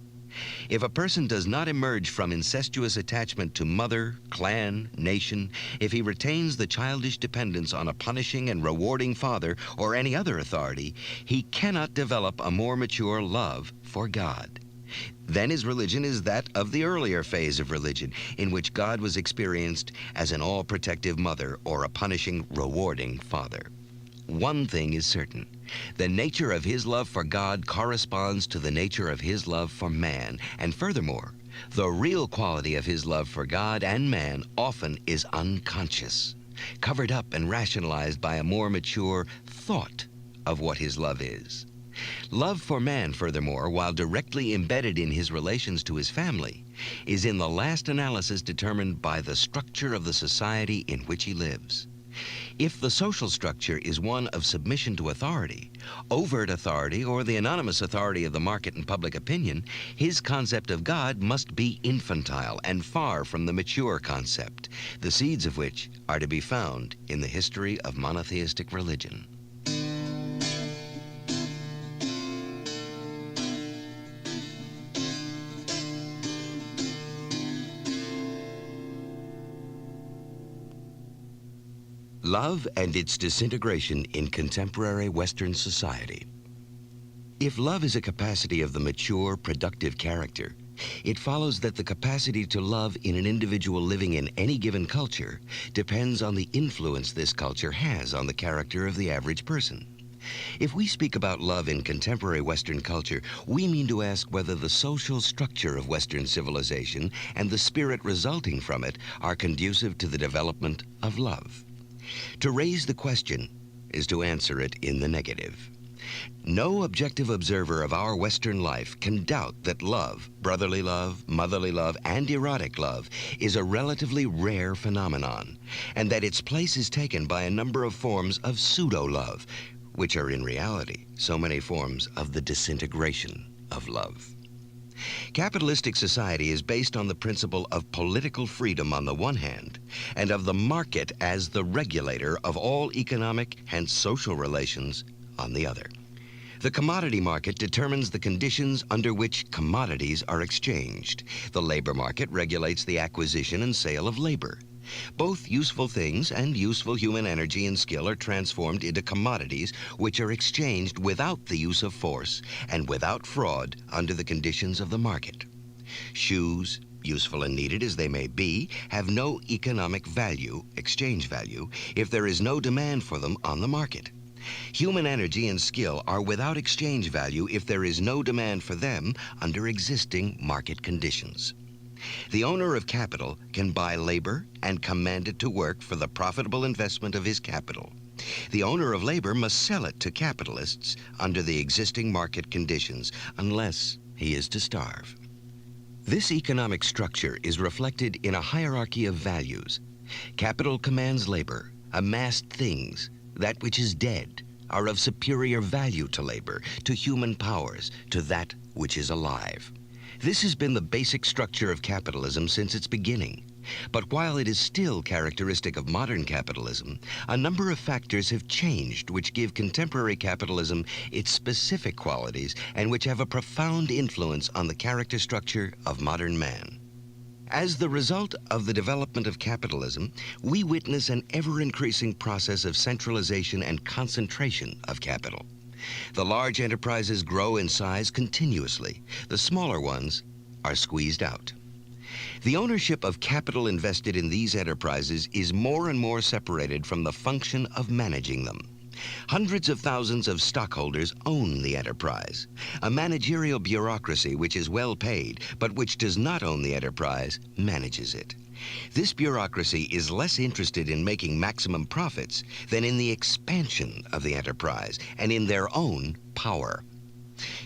If a person does not emerge from incestuous attachment to mother, clan, nation, if he retains the childish dependence on a punishing and rewarding father or any other authority, he cannot develop a more mature love for God. Then his religion is that of the earlier phase of religion, in which God was experienced as an all-protective mother or a punishing, rewarding father. One thing is certain. The nature of his love for God corresponds to the nature of his love for man, and furthermore, the real quality of his love for God and man often is unconscious, covered up and rationalized by a more mature thought of what his love is. Love for man, furthermore, while directly embedded in his relations to his family, is in the last analysis determined by the structure of the society in which he lives. If the social structure is one of submission to authority, overt authority, or the anonymous authority of the market and public opinion, his concept of God must be infantile and far from the mature concept, the seeds of which are to be found in the history of monotheistic religion. Love and its disintegration in contemporary Western society. If love is a capacity of the mature, productive character, it follows that the capacity to love in an individual living in any given culture depends on the influence this culture has on the character of the average person. If we speak about love in contemporary Western culture, we mean to ask whether the social structure of Western civilization and the spirit resulting from it are conducive to the development of love. To raise the question is to answer it in the negative. No objective observer of our Western life can doubt that love, brotherly love, motherly love, and erotic love, is a relatively rare phenomenon, and that its place is taken by a number of forms of pseudo-love, which are in reality so many forms of the disintegration of love. Capitalistic society is based on the principle of political freedom on the one hand, and of the market as the regulator of all economic and social relations on the other. The commodity market determines the conditions under which commodities are exchanged. The labor market regulates the acquisition and sale of labor. Both useful things and useful human energy and skill are transformed into commodities which are exchanged without the use of force and without fraud under the conditions of the market. Shoes, useful and needed as they may be, have no economic value, exchange value, if there is no demand for them on the market. Human energy and skill are without exchange value if there is no demand for them under existing market conditions. The owner of capital can buy labor and command it to work for the profitable investment of his capital. The owner of labor must sell it to capitalists under the existing market conditions, unless he is to starve. This economic structure is reflected in a hierarchy of values. Capital commands labor, amassed things, that which is dead, are of superior value to labor, to human powers, to that which is alive. This has been the basic structure of capitalism since its beginning. But while it is still characteristic of modern capitalism, a number of factors have changed which give contemporary capitalism its specific qualities and which have a profound influence on the character structure of modern man. As the result of the development of capitalism, we witness an ever-increasing process of centralization and concentration of capital. The large enterprises grow in size continuously. The smaller ones are squeezed out. The ownership of capital invested in these enterprises is more and more separated from the function of managing them. Hundreds of thousands of stockholders own the enterprise. A managerial bureaucracy which is well paid, but which does not own the enterprise, manages it. This bureaucracy is less interested in making maximum profits than in the expansion of the enterprise and in their own power.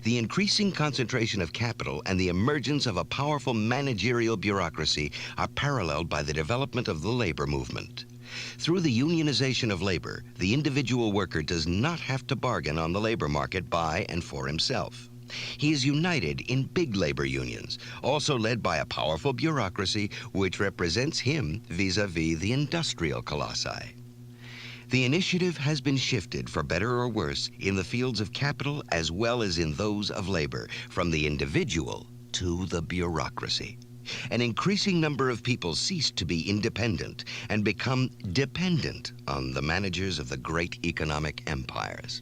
The increasing concentration of capital and the emergence of a powerful managerial bureaucracy are paralleled by the development of the labor movement. Through the unionization of labor, the individual worker does not have to bargain on the labor market by and for himself. He is united in big labor unions, also led by a powerful bureaucracy which represents him vis-à-vis the industrial colossi. The initiative has been shifted, for better or worse, in the fields of capital as well as in those of labor, from the individual to the bureaucracy. An increasing number of people cease to be independent and become dependent on the managers of the great economic empires.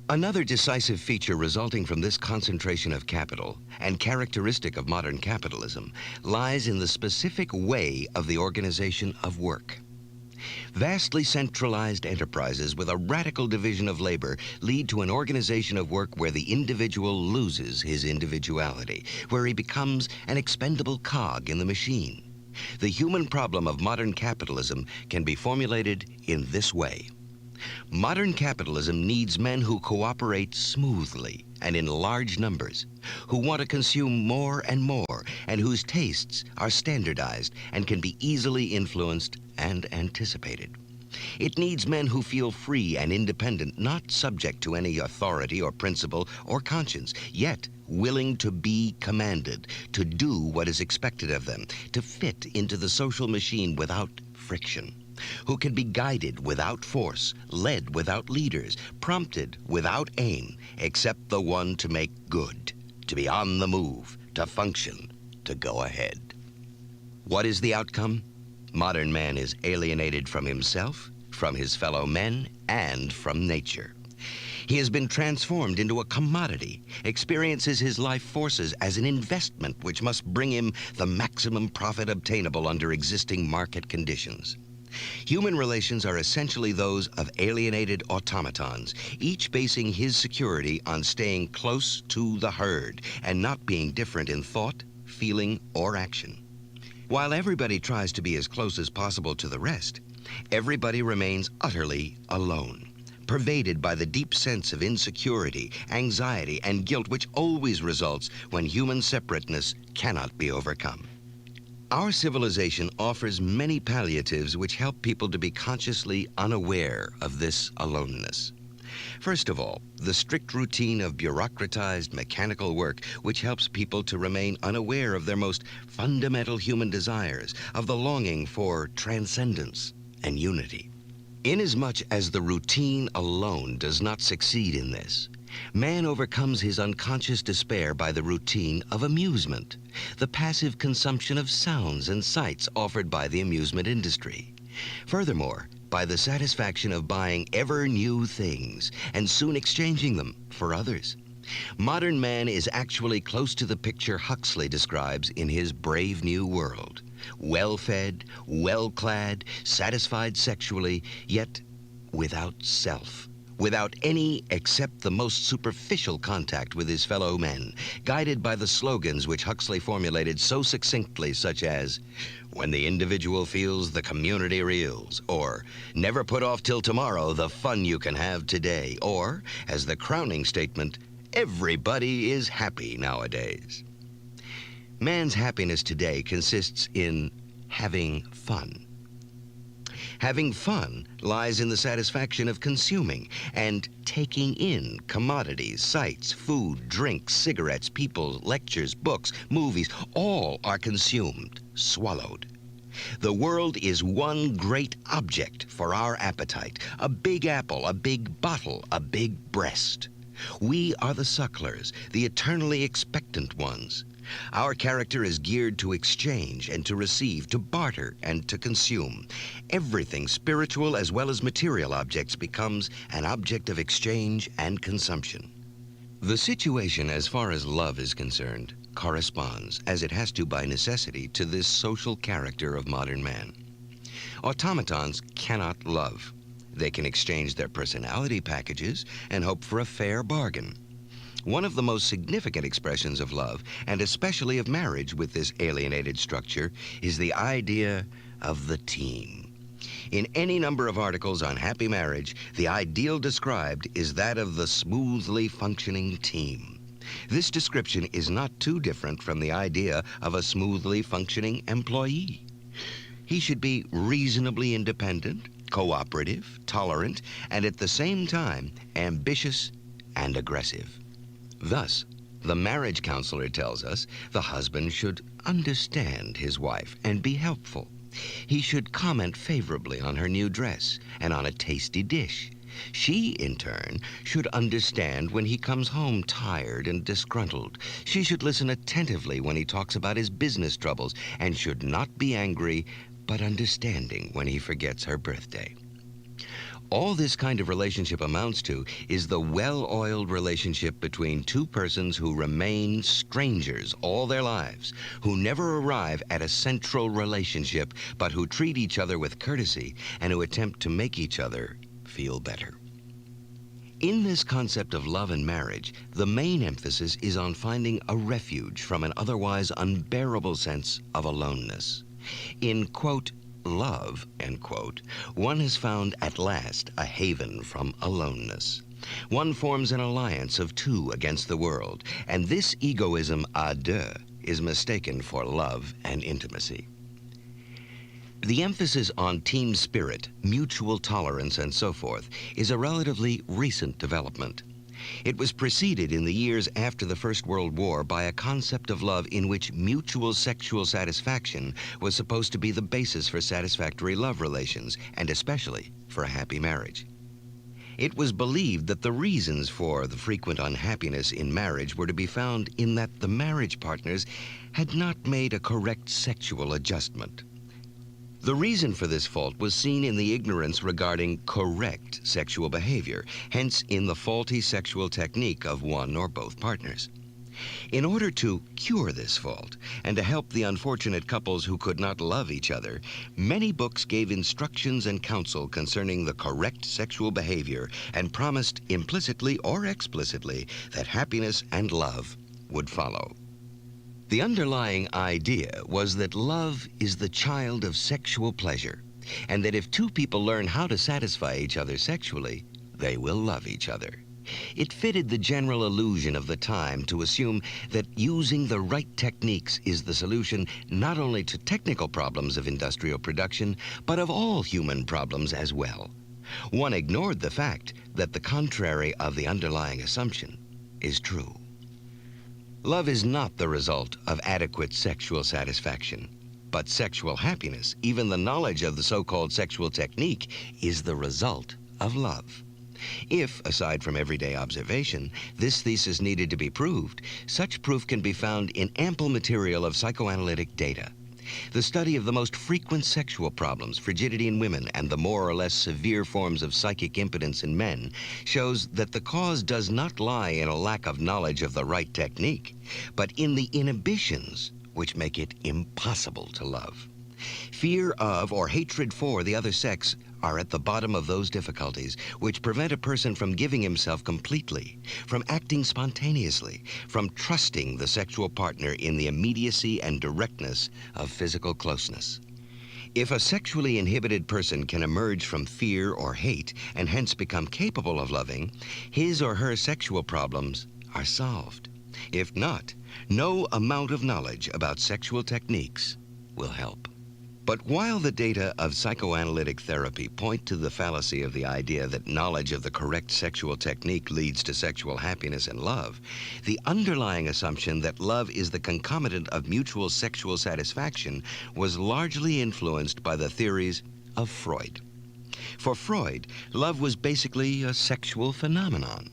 Another decisive feature resulting from this concentration of capital, and characteristic of modern capitalism, lies in the specific way of the organization of work. Vastly centralized enterprises with a radical division of labor lead to an organization of work where the individual loses his individuality, where he becomes an expendable cog in the machine. The human problem of modern capitalism can be formulated in this way. Modern capitalism needs men who cooperate smoothly and in large numbers, who want to consume more and more, and whose tastes are standardized and can be easily influenced and anticipated. It needs men who feel free and independent, not subject to any authority or principle or conscience, yet willing to be commanded, to do what is expected of them, to fit into the social machine without friction, who can be guided without force, led without leaders, prompted without aim, except the one to make good, to be on the move, to function, to go ahead. What is the outcome? Modern man is alienated from himself, from his fellow men, and from nature. He has been transformed into a commodity, experiences his life forces as an investment which must bring him the maximum profit obtainable under existing market conditions. Human relations are essentially those of alienated automatons, each basing his security on staying close to the herd and not being different in thought, feeling, or action. While everybody tries to be as close as possible to the rest, everybody remains utterly alone, pervaded by the deep sense of insecurity, anxiety, and guilt which always results when human separateness cannot be overcome. Our civilization offers many palliatives which help people to be consciously unaware of this aloneness. First of all, the strict routine of bureaucratized mechanical work which helps people to remain unaware of their most fundamental human desires, of the longing for transcendence and unity. Inasmuch as the routine alone does not succeed in this, man overcomes his unconscious despair by the routine of amusement, the passive consumption of sounds and sights offered by the amusement industry. Furthermore, by the satisfaction of buying ever new things and soon exchanging them for others. Modern man is actually close to the picture Huxley describes in his Brave New World. Well-fed, well-clad, satisfied sexually, yet without self, without any except the most superficial contact with his fellow men, guided by the slogans which Huxley formulated so succinctly, such as, "When the individual feels, the community reels," or "Never put off till tomorrow the fun you can have today," or, as the crowning statement, "Everybody is happy nowadays." Man's happiness today consists in having fun. Having fun lies in the satisfaction of consuming and taking in commodities, sights, food, drinks, cigarettes, people, lectures, books, movies. All are consumed, swallowed. The world is one great object for our appetite. A big apple, a big bottle, a big breast. We are the sucklers, the eternally expectant ones. Our character is geared to exchange and to receive, to barter and to consume. Everything, spiritual as well as material objects, becomes an object of exchange and consumption. The situation as far as love is concerned corresponds, as it has to by necessity, to this social character of modern man. Automatons cannot love. They can exchange their personality packages and hope for a fair bargain. One of the most significant expressions of love, and especially of marriage with this alienated structure, is the idea of the team. In any number of articles on happy marriage, the ideal described is that of the smoothly functioning team. This description is not too different from the idea of a smoothly functioning employee. He should be reasonably independent, cooperative, tolerant, and at the same time ambitious and aggressive. Thus, the marriage counselor tells us the husband should understand his wife and be helpful. He should comment favorably on her new dress and on a tasty dish. She, in turn, should understand when he comes home tired and disgruntled. She should listen attentively when he talks about his business troubles and should not be angry, but understanding when he forgets her birthday. All this kind of relationship amounts to is the well-oiled relationship between two persons who remain strangers all their lives, who never arrive at a central relationship, but who treat each other with courtesy and who attempt to make each other feel better. In this concept of love and marriage, the main emphasis is on finding a refuge from an otherwise unbearable sense of aloneness. In, quote, love, end quote, one has found at last a haven from aloneness. One forms an alliance of two against the world, and this egoism à deux is mistaken for love and intimacy. The emphasis on team spirit, mutual tolerance, and so forth is a relatively recent development. It was preceded in the years after the First World War by a concept of love in which mutual sexual satisfaction was supposed to be the basis for satisfactory love relations, and especially for a happy marriage. It was believed that the reasons for the frequent unhappiness in marriage were to be found in that the marriage partners had not made a correct sexual adjustment. The reason for this fault was seen in the ignorance regarding correct sexual behavior, hence in the faulty sexual technique of one or both partners. In order to cure this fault and to help the unfortunate couples who could not love each other, many books gave instructions and counsel concerning the correct sexual behavior and promised implicitly or explicitly that happiness and love would follow. The underlying idea was that love is the child of sexual pleasure, and that if two people learn how to satisfy each other sexually, they will love each other. It fitted the general illusion of the time to assume that using the right techniques is the solution not only to technical problems of industrial production, but of all human problems as well. One ignored the fact that the contrary of the underlying assumption is true. Love is not the result of adequate sexual satisfaction, but sexual happiness, even the knowledge of the so-called sexual technique, is the result of love. If, aside from everyday observation, this thesis needed to be proved, such proof can be found in ample material of psychoanalytic data. The study of the most frequent sexual problems, frigidity in women, and the more or less severe forms of psychic impotence in men shows that the cause does not lie in a lack of knowledge of the right technique, but in the inhibitions which make it impossible to love. Fear of or hatred for the other sex are at the bottom of those difficulties which prevent a person from giving himself completely, from acting spontaneously, from trusting the sexual partner in the immediacy and directness of physical closeness. If a sexually inhibited person can emerge from fear or hate and hence become capable of loving, his or her sexual problems are solved. If not, no amount of knowledge about sexual techniques will help. But while the data of psychoanalytic therapy point to the fallacy of the idea that knowledge of the correct sexual technique leads to sexual happiness and love, the underlying assumption that love is the concomitant of mutual sexual satisfaction was largely influenced by the theories of Freud. For Freud, love was basically a sexual phenomenon.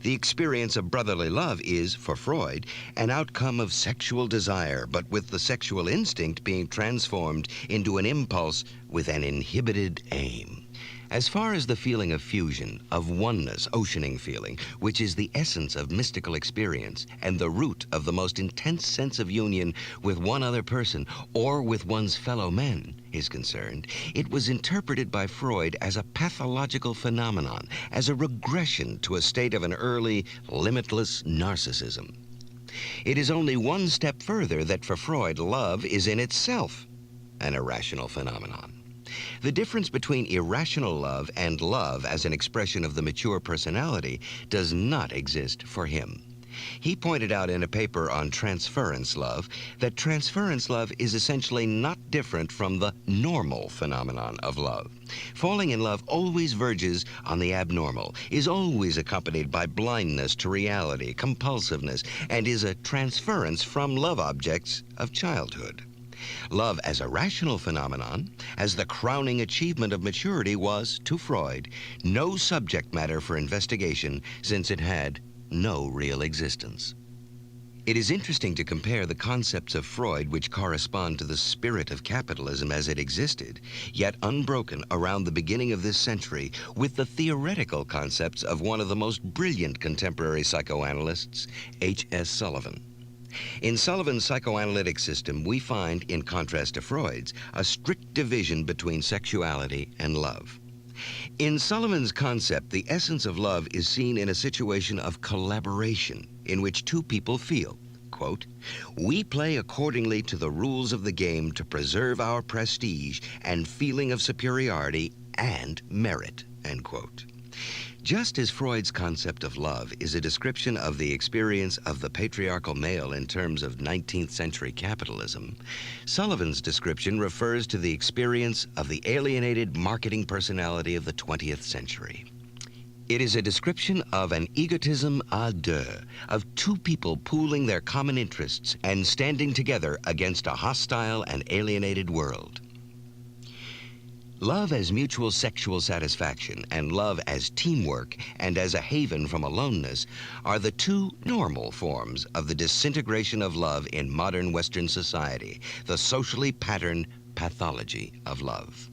The experience of brotherly love is, for Freud, an outcome of sexual desire, but with the sexual instinct being transformed into an impulse with an inhibited aim. As far as the feeling of fusion, of oneness, oceaning feeling, which is the essence of mystical experience and the root of the most intense sense of union with one other person or with one's fellow men, is concerned, it was interpreted by Freud as a pathological phenomenon, as a regression to a state of an early, limitless narcissism. It is only one step further that for Freud, love is in itself an irrational phenomenon. The difference between irrational love and love as an expression of the mature personality does not exist for him. He pointed out in a paper on transference love that transference love is essentially not different from the normal phenomenon of love. Falling in love always verges on the abnormal, is always accompanied by blindness to reality, compulsiveness, and is a transference from love objects of childhood. Love as a rational phenomenon, as the crowning achievement of maturity, was, to Freud, no subject matter for investigation since it had no real existence. It is interesting to compare the concepts of Freud which correspond to the spirit of capitalism as it existed, yet unbroken around the beginning of this century, with the theoretical concepts of one of the most brilliant contemporary psychoanalysts, H.S. Sullivan. In Sullivan's psychoanalytic system, we find, in contrast to Freud's, a strict division between sexuality and love. In Sullivan's concept, the essence of love is seen in a situation of collaboration in which two people feel, quote, "We play accordingly to the rules of the game to preserve our prestige and feeling of superiority and merit," end quote. Just as Freud's concept of love is a description of the experience of the patriarchal male in terms of 19th century capitalism, Sullivan's description refers to the experience of the alienated marketing personality of the 20th century. It is a description of an egotism à deux, of two people pooling their common interests and standing together against a hostile and alienated world. Love as mutual sexual satisfaction and love as teamwork and as a haven from aloneness are the two normal forms of the disintegration of love in modern Western society, the socially patterned pathology of love.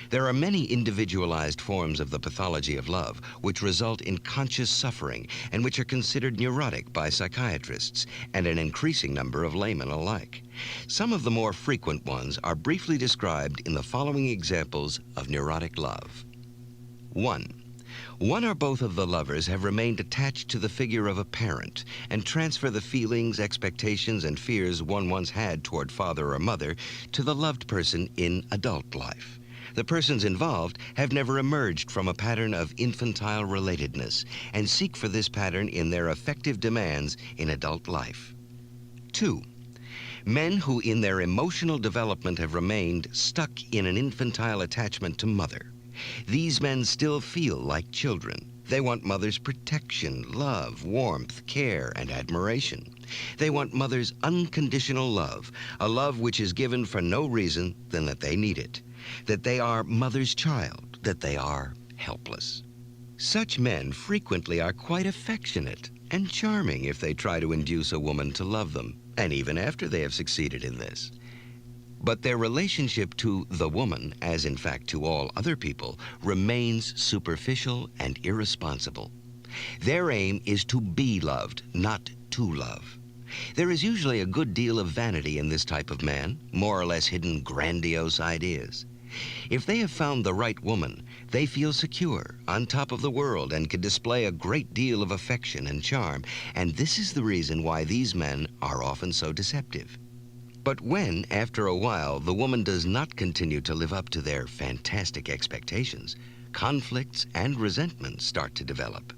There are many individualized forms of the pathology of love which result in conscious suffering and which are considered neurotic by psychiatrists and an increasing number of laymen alike. Some of the more frequent ones are briefly described in the following examples of neurotic love. 1. One or both of the lovers have remained attached to the figure of a parent and transfer the feelings, expectations, and fears one once had toward father or mother to the loved person in adult life. The persons involved have never emerged from a pattern of infantile relatedness and seek for this pattern in their affective demands in adult life. 2. Men who in their emotional development have remained stuck in an infantile attachment to mother. These men still feel like children. They want mother's protection, love, warmth, care, and admiration. They want mother's unconditional love, a love which is given for no reason than that they need it, that they are mother's child, that they are helpless. Such men frequently are quite affectionate and charming if they try to induce a woman to love them, and even after they have succeeded in this. But their relationship to the woman, as in fact to all other people, remains superficial and irresponsible. Their aim is to be loved, not to love. There is usually a good deal of vanity in this type of man, more or less hidden grandiose ideas. If they have found the right woman, they feel secure, on top of the world, and can display a great deal of affection and charm, and this is the reason why these men are often so deceptive. But when, after a while, the woman does not continue to live up to their fantastic expectations, conflicts and resentment start to develop.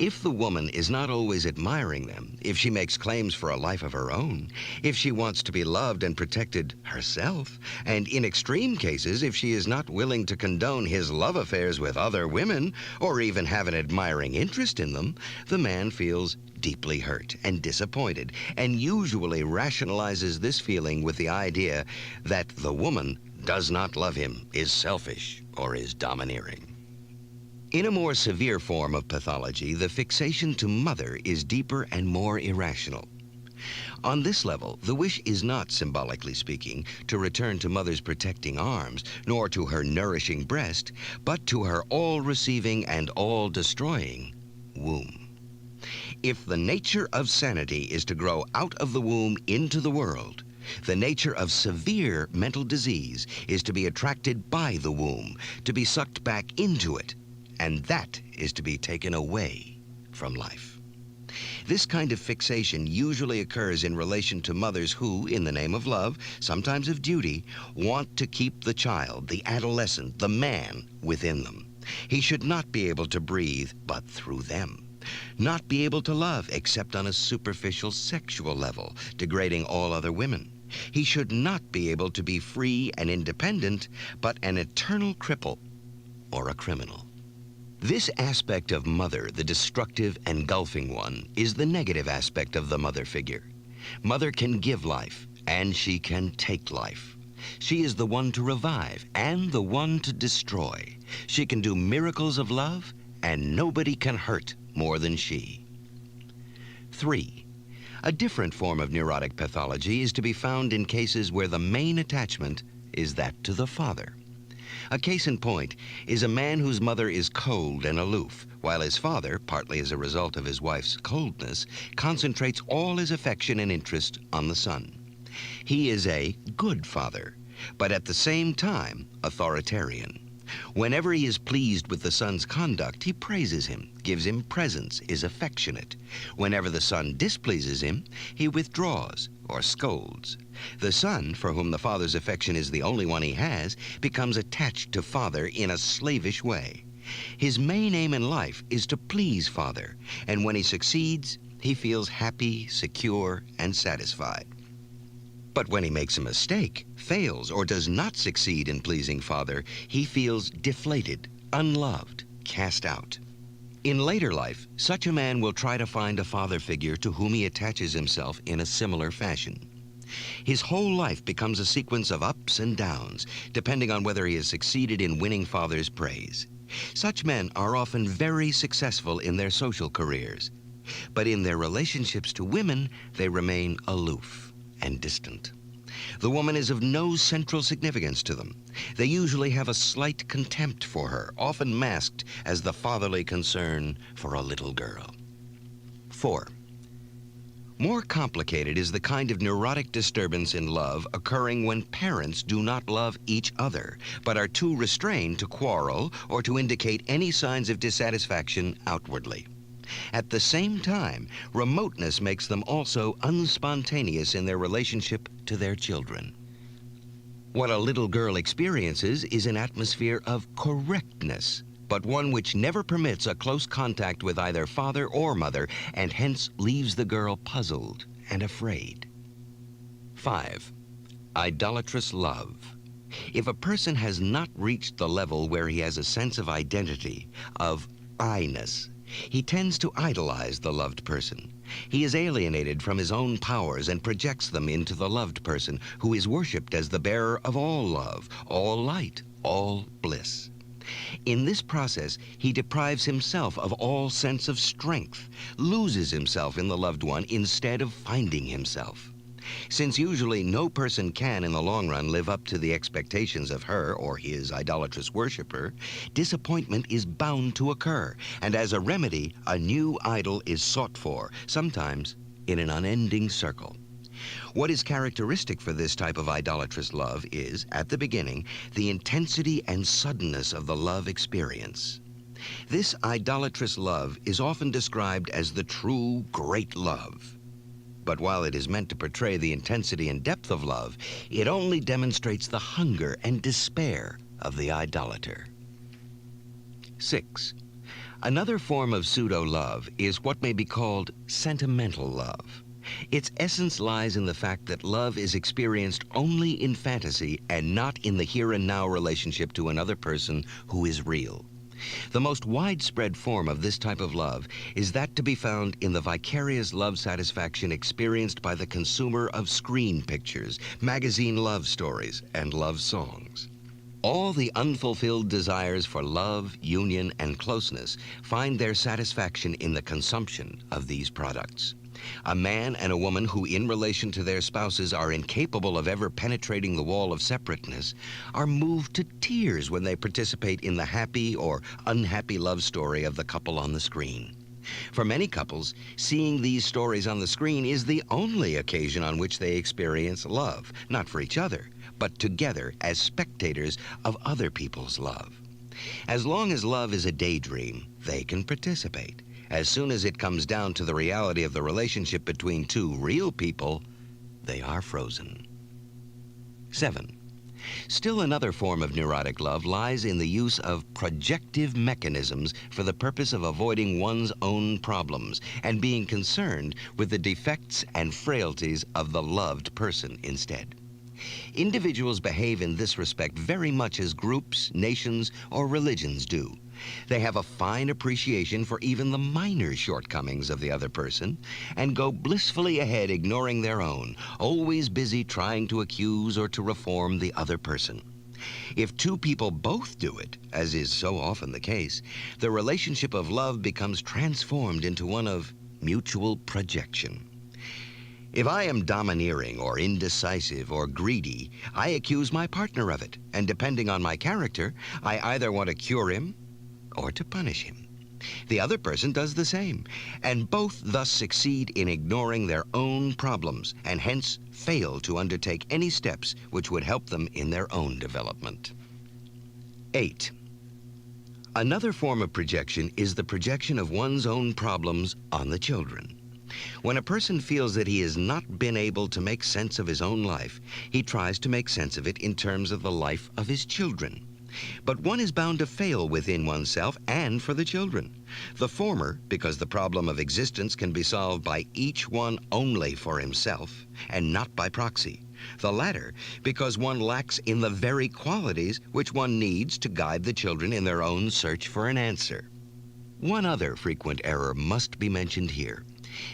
If the woman is not always admiring them, if she makes claims for a life of her own, if she wants to be loved and protected herself, and in extreme cases, if she is not willing to condone his love affairs with other women, or even have an admiring interest in them, the man feels deeply hurt and disappointed, and usually rationalizes this feeling with the idea that the woman does not love him, is selfish, or is domineering. In a more severe form of pathology, the fixation to mother is deeper and more irrational. On this level, the wish is not, symbolically speaking, to return to mother's protecting arms, nor to her nourishing breast, but to her all-receiving and all-destroying womb. If the nature of sanity is to grow out of the womb into the world, the nature of severe mental disease is to be attracted by the womb, to be sucked back into it, and that is to be taken away from life. This kind of fixation usually occurs in relation to mothers who, in the name of love, sometimes of duty, want to keep the child, the adolescent, the man within them. He should not be able to breathe but through them. Not be able to love except on a superficial sexual level, degrading all other women. He should not be able to be free and independent, but an eternal cripple or a criminal. This aspect of mother, the destructive, engulfing one, is the negative aspect of the mother figure. Mother can give life, and she can take life. She is the one to revive and the one to destroy. She can do miracles of love, and nobody can hurt more than she. 3. A different form of neurotic pathology is to be found in cases where the main attachment is that to the father. A case in point is a man whose mother is cold and aloof, while his father, partly as a result of his wife's coldness, concentrates all his affection and interest on the son. He is a good father, but at the same time authoritarian. Whenever he is pleased with the son's conduct, he praises him, gives him presents, is affectionate. Whenever the son displeases him, he withdraws or scolds. The son, for whom the father's affection is the only one he has, becomes attached to father in a slavish way. His main aim in life is to please father, and when he succeeds, he feels happy, secure, and satisfied. But when he makes a mistake, fails, or does not succeed in pleasing father, he feels deflated, unloved, cast out. In later life, such a man will try to find a father figure to whom he attaches himself in a similar fashion. His whole life becomes a sequence of ups and downs, depending on whether he has succeeded in winning father's praise. Such men are often very successful in their social careers, but in their relationships to women, they remain aloof and distant. The woman is of no central significance to them. They usually have a slight contempt for her, often masked as the fatherly concern for a little girl. 4. More complicated is the kind of neurotic disturbance in love occurring when parents do not love each other, but are too restrained to quarrel or to indicate any signs of dissatisfaction outwardly. At the same time, remoteness makes them also unspontaneous in their relationship to their children. What a little girl experiences is an atmosphere of correctness, but one which never permits a close contact with either father or mother, and hence leaves the girl puzzled and afraid. 5. Idolatrous love. If a person has not reached the level where he has a sense of identity, of I-ness, he tends to idolize the loved person. He is alienated from his own powers and projects them into the loved person, who is worshipped as the bearer of all love, all light, all bliss. In this process, he deprives himself of all sense of strength, loses himself in the loved one instead of finding himself. Since usually no person can, in the long run, live up to the expectations of her or his idolatrous worshiper, disappointment is bound to occur, and as a remedy, a new idol is sought for, sometimes in an unending circle. What is characteristic for this type of idolatrous love is, at the beginning, the intensity and suddenness of the love experience. This idolatrous love is often described as the true great love. But while it is meant to portray the intensity and depth of love, it only demonstrates the hunger and despair of the idolater. 6. Another form of pseudo-love is what may be called sentimental love. Its essence lies in the fact that love is experienced only in fantasy and not in the here and now relationship to another person who is real. The most widespread form of this type of love is that to be found in the vicarious love satisfaction experienced by the consumer of screen pictures, magazine love stories, and love songs. All the unfulfilled desires for love, union, and closeness find their satisfaction in the consumption of these products. A man and a woman who, in relation to their spouses, are incapable of ever penetrating the wall of separateness are moved to tears when they participate in the happy or unhappy love story of the couple on the screen. For many couples, seeing these stories on the screen is the only occasion on which they experience love, not for each other, but together as spectators of other people's love. As long as love is a daydream, they can participate. As soon as it comes down to the reality of the relationship between two real people, they are frozen. 7. Still another form of neurotic love lies in the use of projective mechanisms for the purpose of avoiding one's own problems and being concerned with the defects and frailties of the loved person instead. Individuals behave in this respect very much as groups, nations, or religions do. They have a fine appreciation for even the minor shortcomings of the other person and go blissfully ahead ignoring their own, always busy trying to accuse or to reform the other person. If two people both do it, as is so often the case, the relationship of love becomes transformed into one of mutual projection. If I am domineering or indecisive or greedy, I accuse my partner of it, and depending on my character, I either want to cure him or to punish him. The other person does the same, and both thus succeed in ignoring their own problems and hence fail to undertake any steps which would help them in their own development. 8. Another form of projection is the projection of one's own problems on the children. When a person feels that he has not been able to make sense of his own life, he tries to make sense of it in terms of the life of his children. But one is bound to fail within oneself and for the children. The former, because the problem of existence can be solved by each one only for himself and not by proxy. The latter, because one lacks in the very qualities which one needs to guide the children in their own search for an answer. One other frequent error must be mentioned here.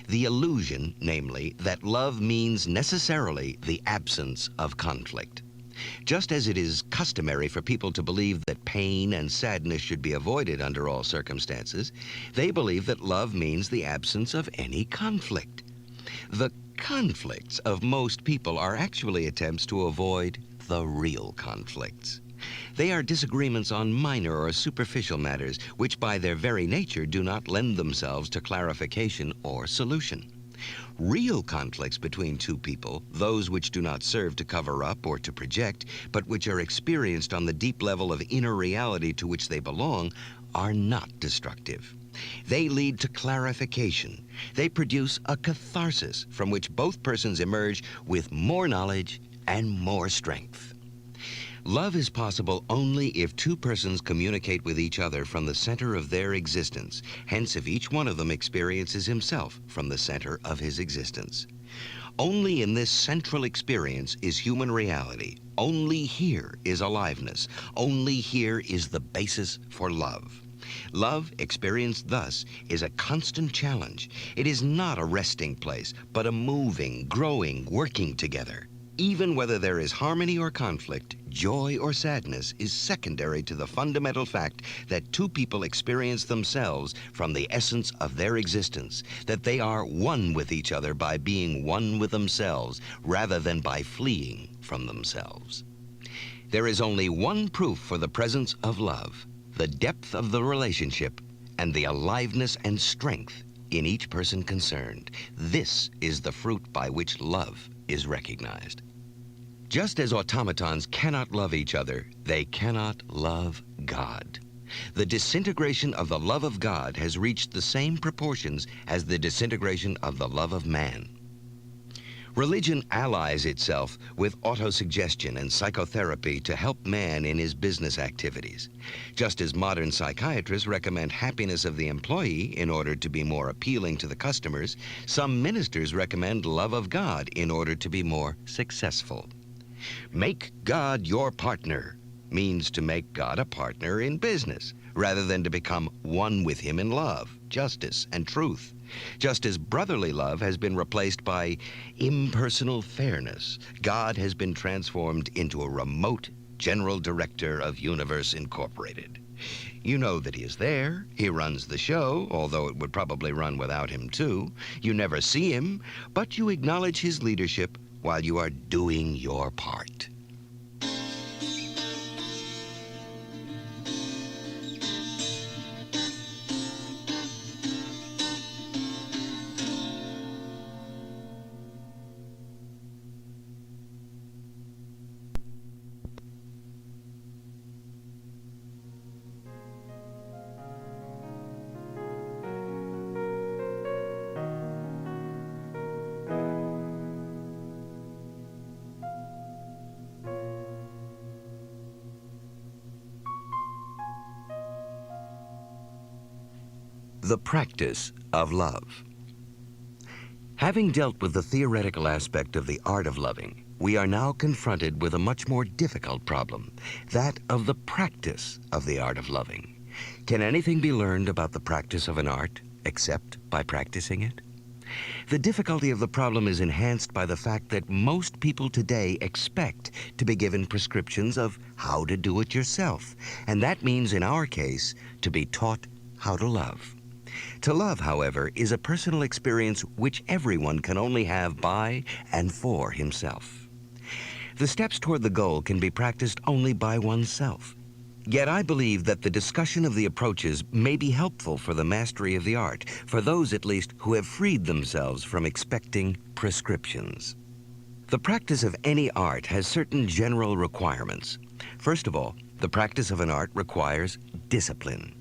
The illusion, namely, that love means necessarily the absence of conflict. Just as it is customary for people to believe that pain and sadness should be avoided under all circumstances, they believe that love means the absence of any conflict. The conflicts of most people are actually attempts to avoid the real conflicts. They are disagreements on minor or superficial matters which by their very nature do not lend themselves to clarification or solution. Real conflicts between two people, those which do not serve to cover up or to project, but which are experienced on the deep level of inner reality to which they belong, are not destructive. They lead to clarification. They produce a catharsis from which both persons emerge with more knowledge and more strength. Love is possible only if two persons communicate with each other from the center of their existence, hence if each one of them experiences himself from the center of his existence. Only in this central experience is human reality. Only here is aliveness. Only here is the basis for love. Love, experienced thus, is a constant challenge. It is not a resting place, but a moving, growing, working together. Even whether there is harmony or conflict, joy or sadness is secondary to the fundamental fact that two people experience themselves from the essence of their existence, that they are one with each other by being one with themselves, rather than by fleeing from themselves. There is only one proof for the presence of love, the depth of the relationship, and the aliveness and strength in each person concerned. This is the fruit by which love is recognized. Just as automatons cannot love each other, they cannot love God. The disintegration of the love of God has reached the same proportions as the disintegration of the love of man. Religion allies itself with autosuggestion and psychotherapy to help man in his business activities. Just as modern psychiatrists recommend happiness of the employee in order to be more appealing to the customers, some ministers recommend love of God in order to be more successful. Make God your partner means to make God a partner in business, rather than to become one with him in love, justice, and truth. Just as brotherly love has been replaced by impersonal fairness, God has been transformed into a remote general director of Universe Incorporated. You know that he is there. He runs the show, although it would probably run without him too. You never see him, but you acknowledge his leadership while you are doing your part. The practice of love. Having dealt with the theoretical aspect of the art of loving, we are now confronted with a much more difficult problem, that of the practice of the art of loving. Can anything be learned about the practice of an art except by practicing it? The difficulty of the problem is enhanced by the fact that most people today expect to be given prescriptions of how to do it yourself, and that means, in our case, to be taught how to love. To love, however, is a personal experience which everyone can only have by and for himself. The steps toward the goal can be practiced only by oneself. Yet I believe that the discussion of the approaches may be helpful for the mastery of the art, for those at least who have freed themselves from expecting prescriptions. The practice of any art has certain general requirements. First of all, the practice of an art requires discipline.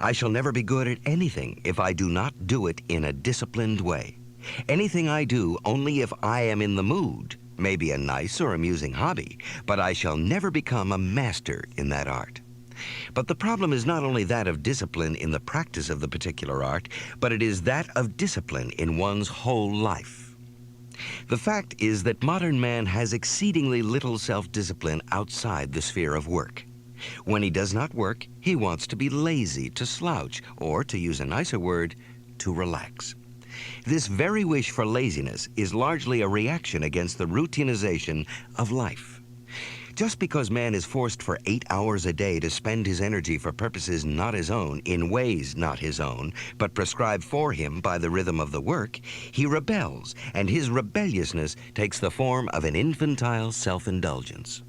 I shall never be good at anything if I do not do it in a disciplined way. Anything I do only if I am in the mood may be a nice or amusing hobby, but I shall never become a master in that art. But the problem is not only that of discipline in the practice of the particular art, but it is that of discipline in one's whole life. The fact is that modern man has exceedingly little self-discipline outside the sphere of work. When he does not work, he wants to be lazy, to slouch, or, to use a nicer word, to relax. This very wish for laziness is largely a reaction against the routinization of life. Just because man is forced for 8 hours a day to spend his energy for purposes not his own, in ways not his own, but prescribed for him by the rhythm of the work, he rebels, and his rebelliousness takes the form of an infantile self-indulgence.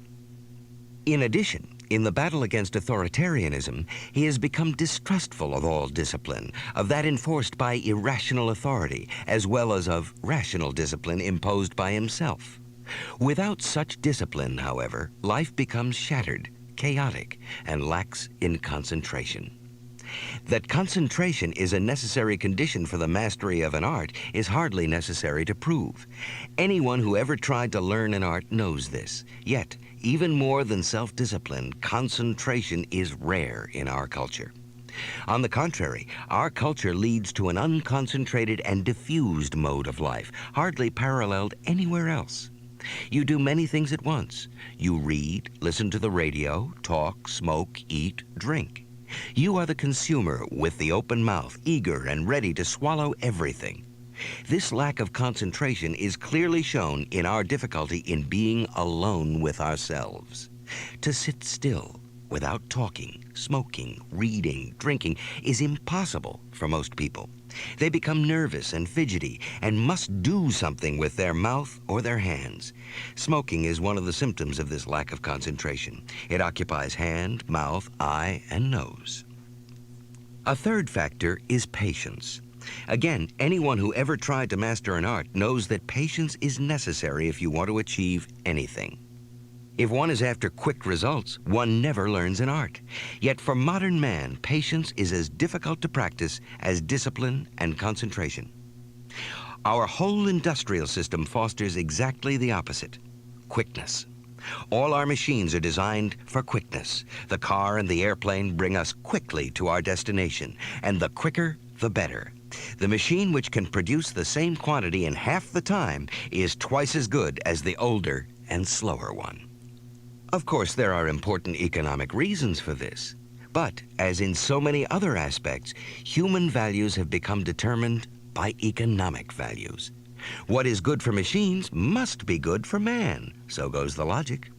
In addition, in the battle against authoritarianism, he has become distrustful of all discipline, of that enforced by irrational authority, as well as of rational discipline imposed by himself. Without such discipline, however, life becomes shattered, chaotic, and lacks in concentration. That concentration is a necessary condition for the mastery of an art is hardly necessary to prove. Anyone who ever tried to learn an art knows this. Yet, even more than self-discipline, concentration is rare in our culture. On the contrary, our culture leads to an unconcentrated and diffused mode of life, hardly paralleled anywhere else. You do many things at once. You read, listen to the radio, talk, smoke, eat, drink. You are the consumer with the open mouth, eager and ready to swallow everything. This lack of concentration is clearly shown in our difficulty in being alone with ourselves. To sit still without talking, smoking, reading, drinking is impossible for most people. They become nervous and fidgety and must do something with their mouth or their hands. Smoking is one of the symptoms of this lack of concentration. It occupies hand, mouth, eye, and nose. A third factor is patience. Again, anyone who ever tried to master an art knows that patience is necessary if you want to achieve anything. If one is after quick results, one never learns an art. Yet for modern man, patience is as difficult to practice as discipline and concentration. Our whole industrial system fosters exactly the opposite: quickness. All our machines are designed for quickness. The car and the airplane bring us quickly to our destination, and the quicker, the better. The machine which can produce the same quantity in half the time is twice as good as the older and slower one. Of course, there are important economic reasons for this. But, as in so many other aspects, human values have become determined by economic values. What is good for machines must be good for man. So goes the logic.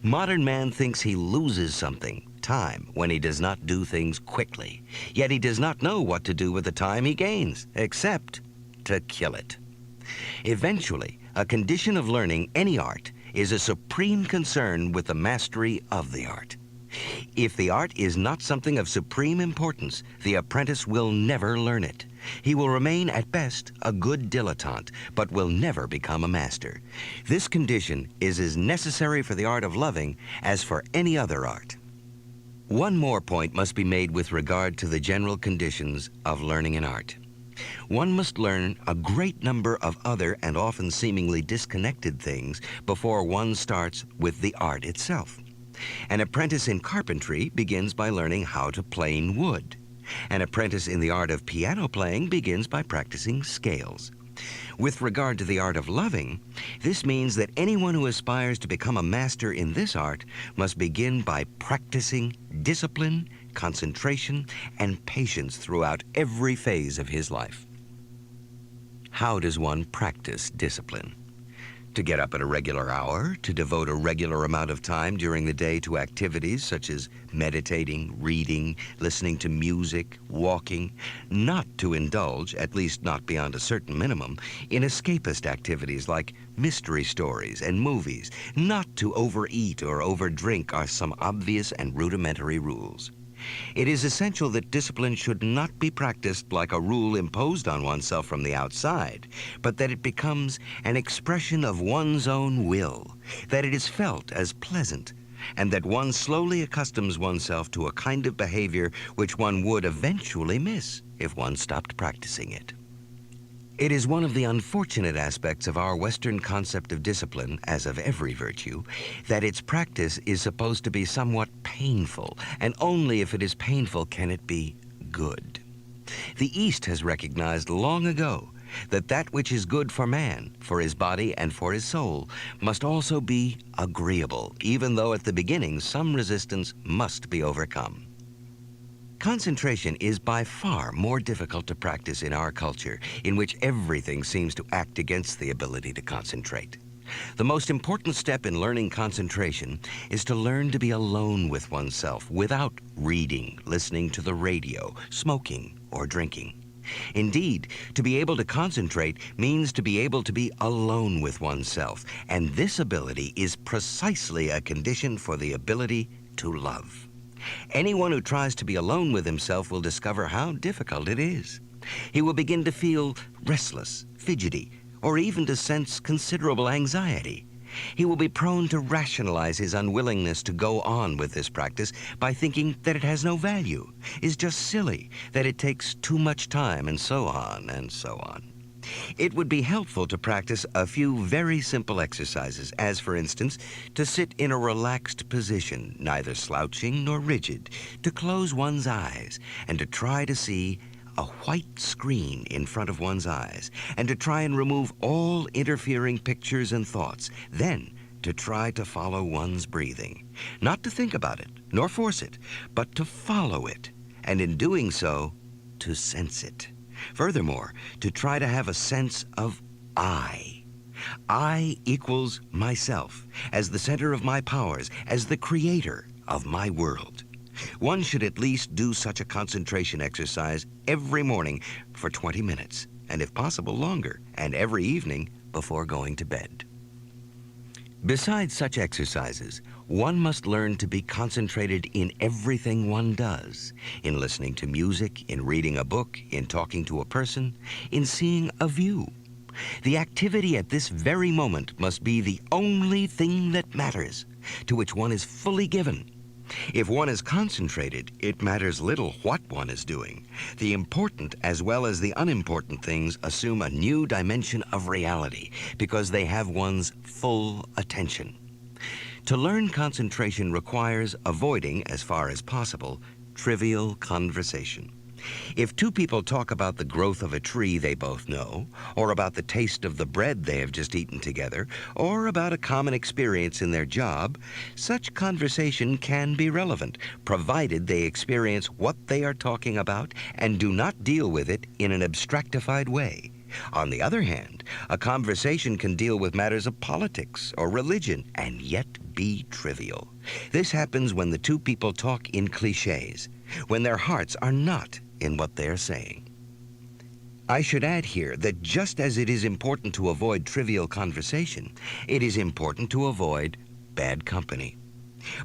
Modern man thinks he loses something, time, when he does not do things quickly. Yet he does not know what to do with the time he gains, except to kill it. Eventually, a condition of learning any art is a supreme concern with the mastery of the art. If the art is not something of supreme importance, the apprentice will never learn it. He will remain at best a good dilettante, but will never become a master. This condition is as necessary for the art of loving as for any other art. One more point must be made with regard to the general conditions of learning an art. One must learn a great number of other and often seemingly disconnected things before one starts with the art itself. An apprentice in carpentry begins by learning how to plane wood. An apprentice in the art of piano playing begins by practicing scales. With regard to the art of loving, this means that anyone who aspires to become a master in this art must begin by practicing discipline, concentration, and patience throughout every phase of his life. How does one practice discipline? To get up at a regular hour, to devote a regular amount of time during the day to activities such as meditating, reading, listening to music, walking, not to indulge, at least not beyond a certain minimum, in escapist activities like mystery stories and movies. Not to overeat or overdrink are some obvious and rudimentary rules. It is essential that discipline should not be practiced like a rule imposed on oneself from the outside, but that it becomes an expression of one's own will, that it is felt as pleasant, and that one slowly accustoms oneself to a kind of behavior which one would eventually miss if one stopped practicing it. It is one of the unfortunate aspects of our Western concept of discipline, as of every virtue, that its practice is supposed to be somewhat painful, and only if it is painful can it be good. The East has recognized long ago that that which is good for man, for his body and for his soul, must also be agreeable, even though at the beginning some resistance must be overcome. Concentration is by far more difficult to practice in our culture, in which everything seems to act against the ability to concentrate. The most important step in learning concentration is to learn to be alone with oneself without reading, listening to the radio, smoking, or drinking. Indeed, to be able to concentrate means to be able to be alone with oneself, and this ability is precisely a condition for the ability to love. Anyone who tries to be alone with himself will discover how difficult it is. He will begin to feel restless, fidgety, or even to sense considerable anxiety. He will be prone to rationalize his unwillingness to go on with this practice by thinking that it has no value, is just silly, that it takes too much time, and so on and so on. It would be helpful to practice a few very simple exercises, as for instance, to sit in a relaxed position, neither slouching nor rigid, to close one's eyes, and to try to see a white screen in front of one's eyes, and to try and remove all interfering pictures and thoughts, then to try to follow one's breathing. Not to think about it, nor force it, but to follow it, and in doing so, to sense it. Furthermore, to try to have a sense of I. I equals myself, as the center of my powers, as the creator of my world. One should at least do such a concentration exercise every morning for 20 minutes, and if possible longer, and every evening before going to bed. Besides such exercises, one must learn to be concentrated in everything one does, in listening to music, in reading a book, in talking to a person, in seeing a view. The activity at this very moment must be the only thing that matters, to which one is fully given. If one is concentrated, it matters little what one is doing. The important as well as the unimportant things assume a new dimension of reality because they have one's full attention. To learn concentration requires avoiding, as far as possible, trivial conversation. If two people talk about the growth of a tree they both know, or about the taste of the bread they have just eaten together, or about a common experience in their job, such conversation can be relevant, provided they experience what they are talking about and do not deal with it in an abstractified way. On the other hand, a conversation can deal with matters of politics or religion and yet be trivial. This happens when the two people talk in cliches, when their hearts are not in what they're saying. I should add here that just as it is important to avoid trivial conversation, it is important to avoid bad company.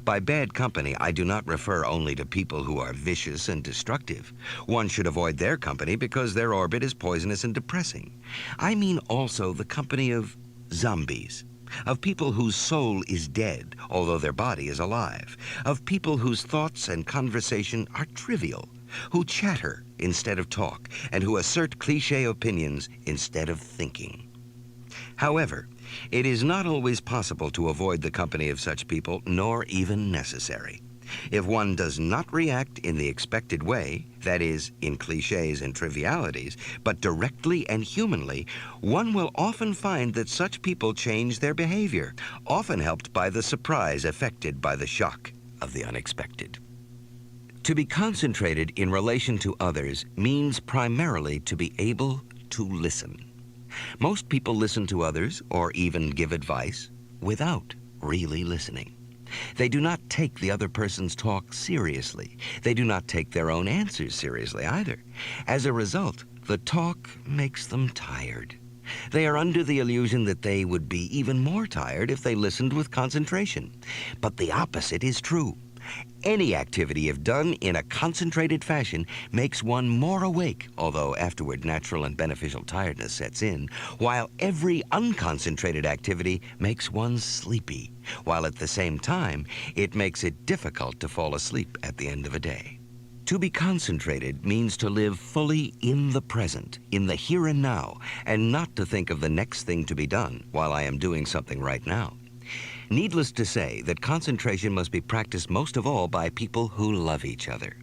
By bad company, I do not refer only to people who are vicious and destructive. One should avoid their company because their orbit is poisonous and depressing. I mean also the company of zombies, of people whose soul is dead, although their body is alive, of people whose thoughts and conversation are trivial, who chatter instead of talk, and who assert cliché opinions instead of thinking. However, it is not always possible to avoid the company of such people, nor even necessary. If one does not react in the expected way, that is, in clichés and trivialities, but directly and humanly, one will often find that such people change their behavior, often helped by the surprise affected by the shock of the unexpected. To be concentrated in relation to others means primarily to be able to listen. Most people listen to others, or even give advice, without really listening. They do not take the other person's talk seriously. They do not take their own answers seriously either. As a result, the talk makes them tired. They are under the illusion that they would be even more tired if they listened with concentration. But the opposite is true. Any activity, if done in a concentrated fashion, makes one more awake, although afterward natural and beneficial tiredness sets in, while every unconcentrated activity makes one sleepy, while at the same time, it makes it difficult to fall asleep at the end of a day. To be concentrated means to live fully in the present, in the here and now, and not to think of the next thing to be done while I am doing something right now. Needless to say that concentration must be practiced most of all by people who love each other.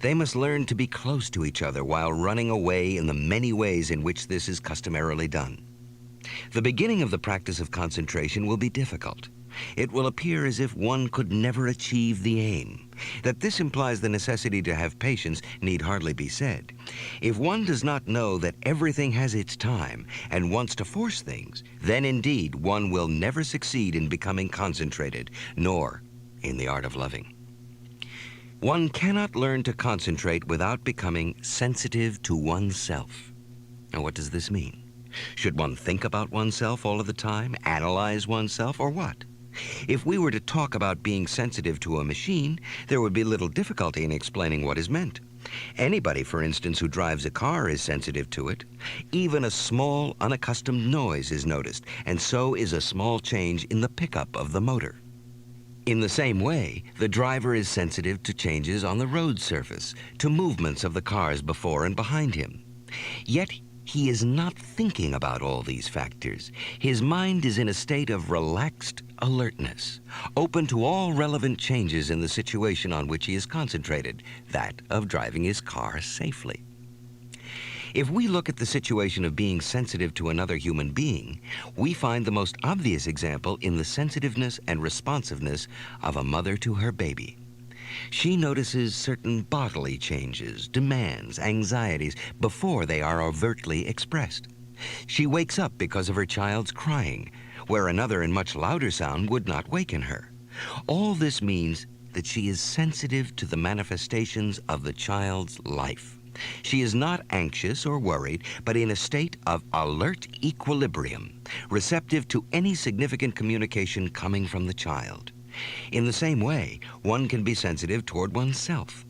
They must learn to be close to each other while running away in the many ways in which this is customarily done. The beginning of the practice of concentration will be difficult. It will appear as if one could never achieve the aim. That this implies the necessity to have patience need hardly be said. If one does not know that everything has its time and wants to force things, then indeed one will never succeed in becoming concentrated, nor in the art of loving. One cannot learn to concentrate without becoming sensitive to oneself. Now, what does this mean? Should one think about oneself all of the time, analyze oneself, or what? If we were to talk about being sensitive to a machine, there would be little difficulty in explaining what is meant. Anybody, for instance, who drives a car is sensitive to it. Even a small, unaccustomed noise is noticed, and so is a small change in the pickup of the motor. In the same way, the driver is sensitive to changes on the road surface, to movements of the cars before and behind him. Yet, he is not thinking about all these factors. His mind is in a state of relaxed alertness, open to all relevant changes in the situation on which he is concentrated, that of driving his car safely. If we look at the situation of being sensitive to another human being, we find the most obvious example in the sensitiveness and responsiveness of a mother to her baby. She notices certain bodily changes, demands, anxieties before they are overtly expressed. She wakes up because of her child's crying, where another and much louder sound would not waken her. All this means that she is sensitive to the manifestations of the child's life. She is not anxious or worried, but in a state of alert equilibrium, receptive to any significant communication coming from the child. In the same way, one can be sensitive toward oneself.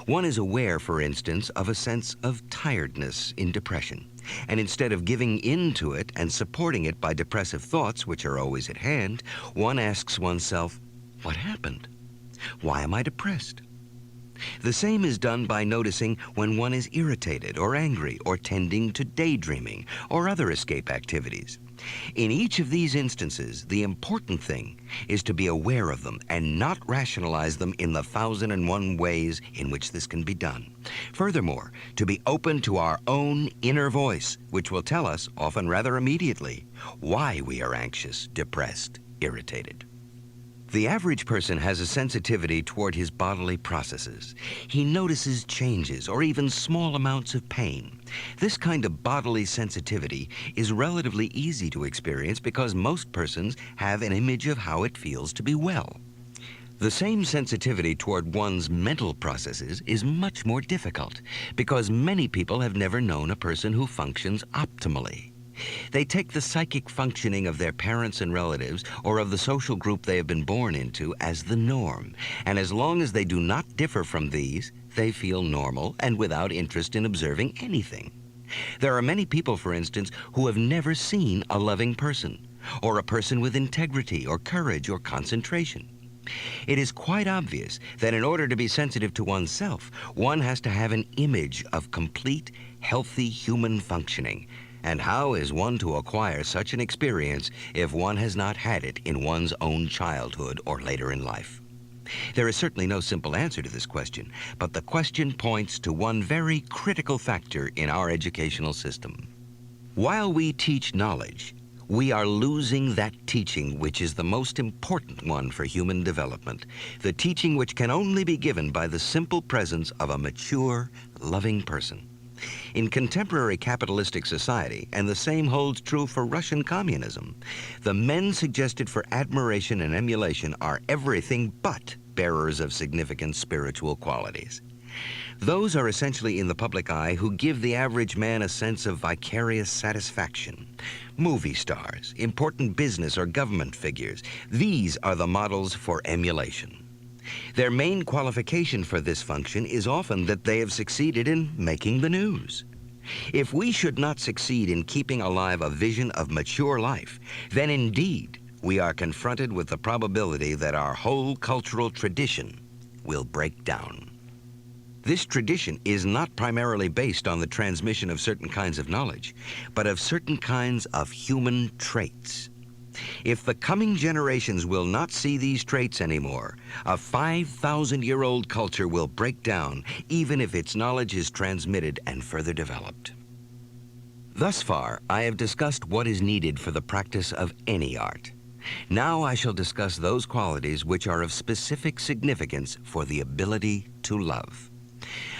One is aware, for instance, of a sense of tiredness in depression, and instead of giving in to it and supporting it by depressive thoughts, which are always at hand, one asks oneself, what happened? Why am I depressed? The same is done by noticing when one is irritated or angry or tending to daydreaming or other escape activities. In each of these instances, the important thing is to be aware of them and not rationalize them in the 1,001 ways in which this can be done. Furthermore, to be open to our own inner voice, which will tell us, often rather immediately, why we are anxious, depressed, irritated. The average person has a sensitivity toward his bodily processes. He notices changes or even small amounts of pain. This kind of bodily sensitivity is relatively easy to experience because most persons have an image of how it feels to be well. The same sensitivity toward one's mental processes is much more difficult because many people have never known a person who functions optimally. They take the psychic functioning of their parents and relatives or of the social group they have been born into as the norm, and as long as they do not differ from these, they feel normal and without interest in observing anything. There are many people, for instance, who have never seen a loving person, or a person with integrity or courage or concentration. It is quite obvious that in order to be sensitive to oneself, one has to have an image of complete, healthy human functioning. And how is one to acquire such an experience if one has not had it in one's own childhood or later in life? There is certainly no simple answer to this question, but the question points to one very critical factor in our educational system. While we teach knowledge, we are losing that teaching which is the most important one for human development, the teaching which can only be given by the simple presence of a mature, loving person. In contemporary capitalistic society, and the same holds true for Russian communism, the men suggested for admiration and emulation are everything but bearers of significant spiritual qualities. Those are essentially in the public eye who give the average man a sense of vicarious satisfaction. Movie stars, important business or government figures, these are the models for emulation. Their main qualification for this function is often that they have succeeded in making the news. If we should not succeed in keeping alive a vision of mature life, then indeed we are confronted with the probability that our whole cultural tradition will break down. This tradition is not primarily based on the transmission of certain kinds of knowledge, but of certain kinds of human traits. If the coming generations will not see these traits anymore, a 5,000-year-old culture will break down, even if its knowledge is transmitted and further developed. Thus far, I have discussed what is needed for the practice of any art. Now I shall discuss those qualities which are of specific significance for the ability to love.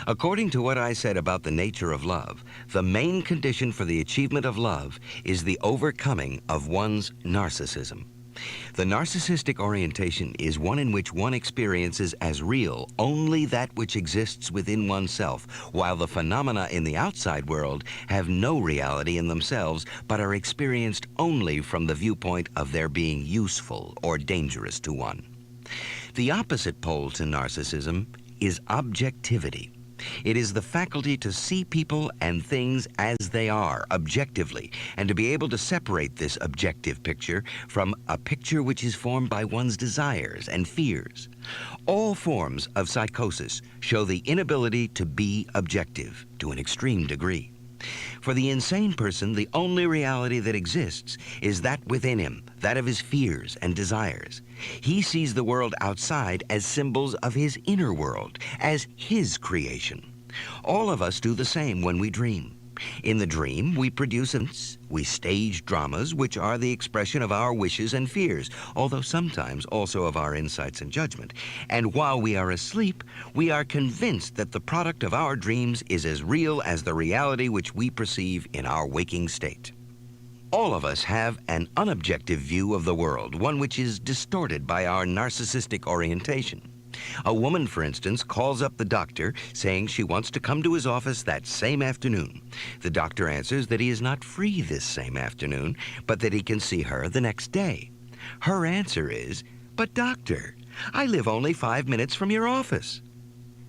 According to what I said about the nature of love, the main condition for the achievement of love is the overcoming of one's narcissism. The narcissistic orientation is one in which one experiences as real only that which exists within oneself, while the phenomena in the outside world have no reality in themselves, but are experienced only from the viewpoint of their being useful or dangerous to one. The opposite pole to narcissism is objectivity. It is the faculty to see people and things as they are, objectively, and to be able to separate this objective picture from a picture which is formed by one's desires and fears. All forms of psychosis show the inability to be objective to an extreme degree. For the insane person, the only reality that exists is that within him, that of his fears and desires. He sees the world outside as symbols of his inner world, as his creation. All of us do the same when we dream. In the dream, we produce events, we stage dramas which are the expression of our wishes and fears, although sometimes also of our insights and judgment. And while we are asleep, we are convinced that the product of our dreams is as real as the reality which we perceive in our waking state. All of us have an unobjective view of the world, one which is distorted by our narcissistic orientation. A woman, for instance, calls up the doctor saying she wants to come to his office that same afternoon. The doctor answers that he is not free this same afternoon, but that he can see her the next day. Her answer is, "But doctor, I live only 5 minutes from your office."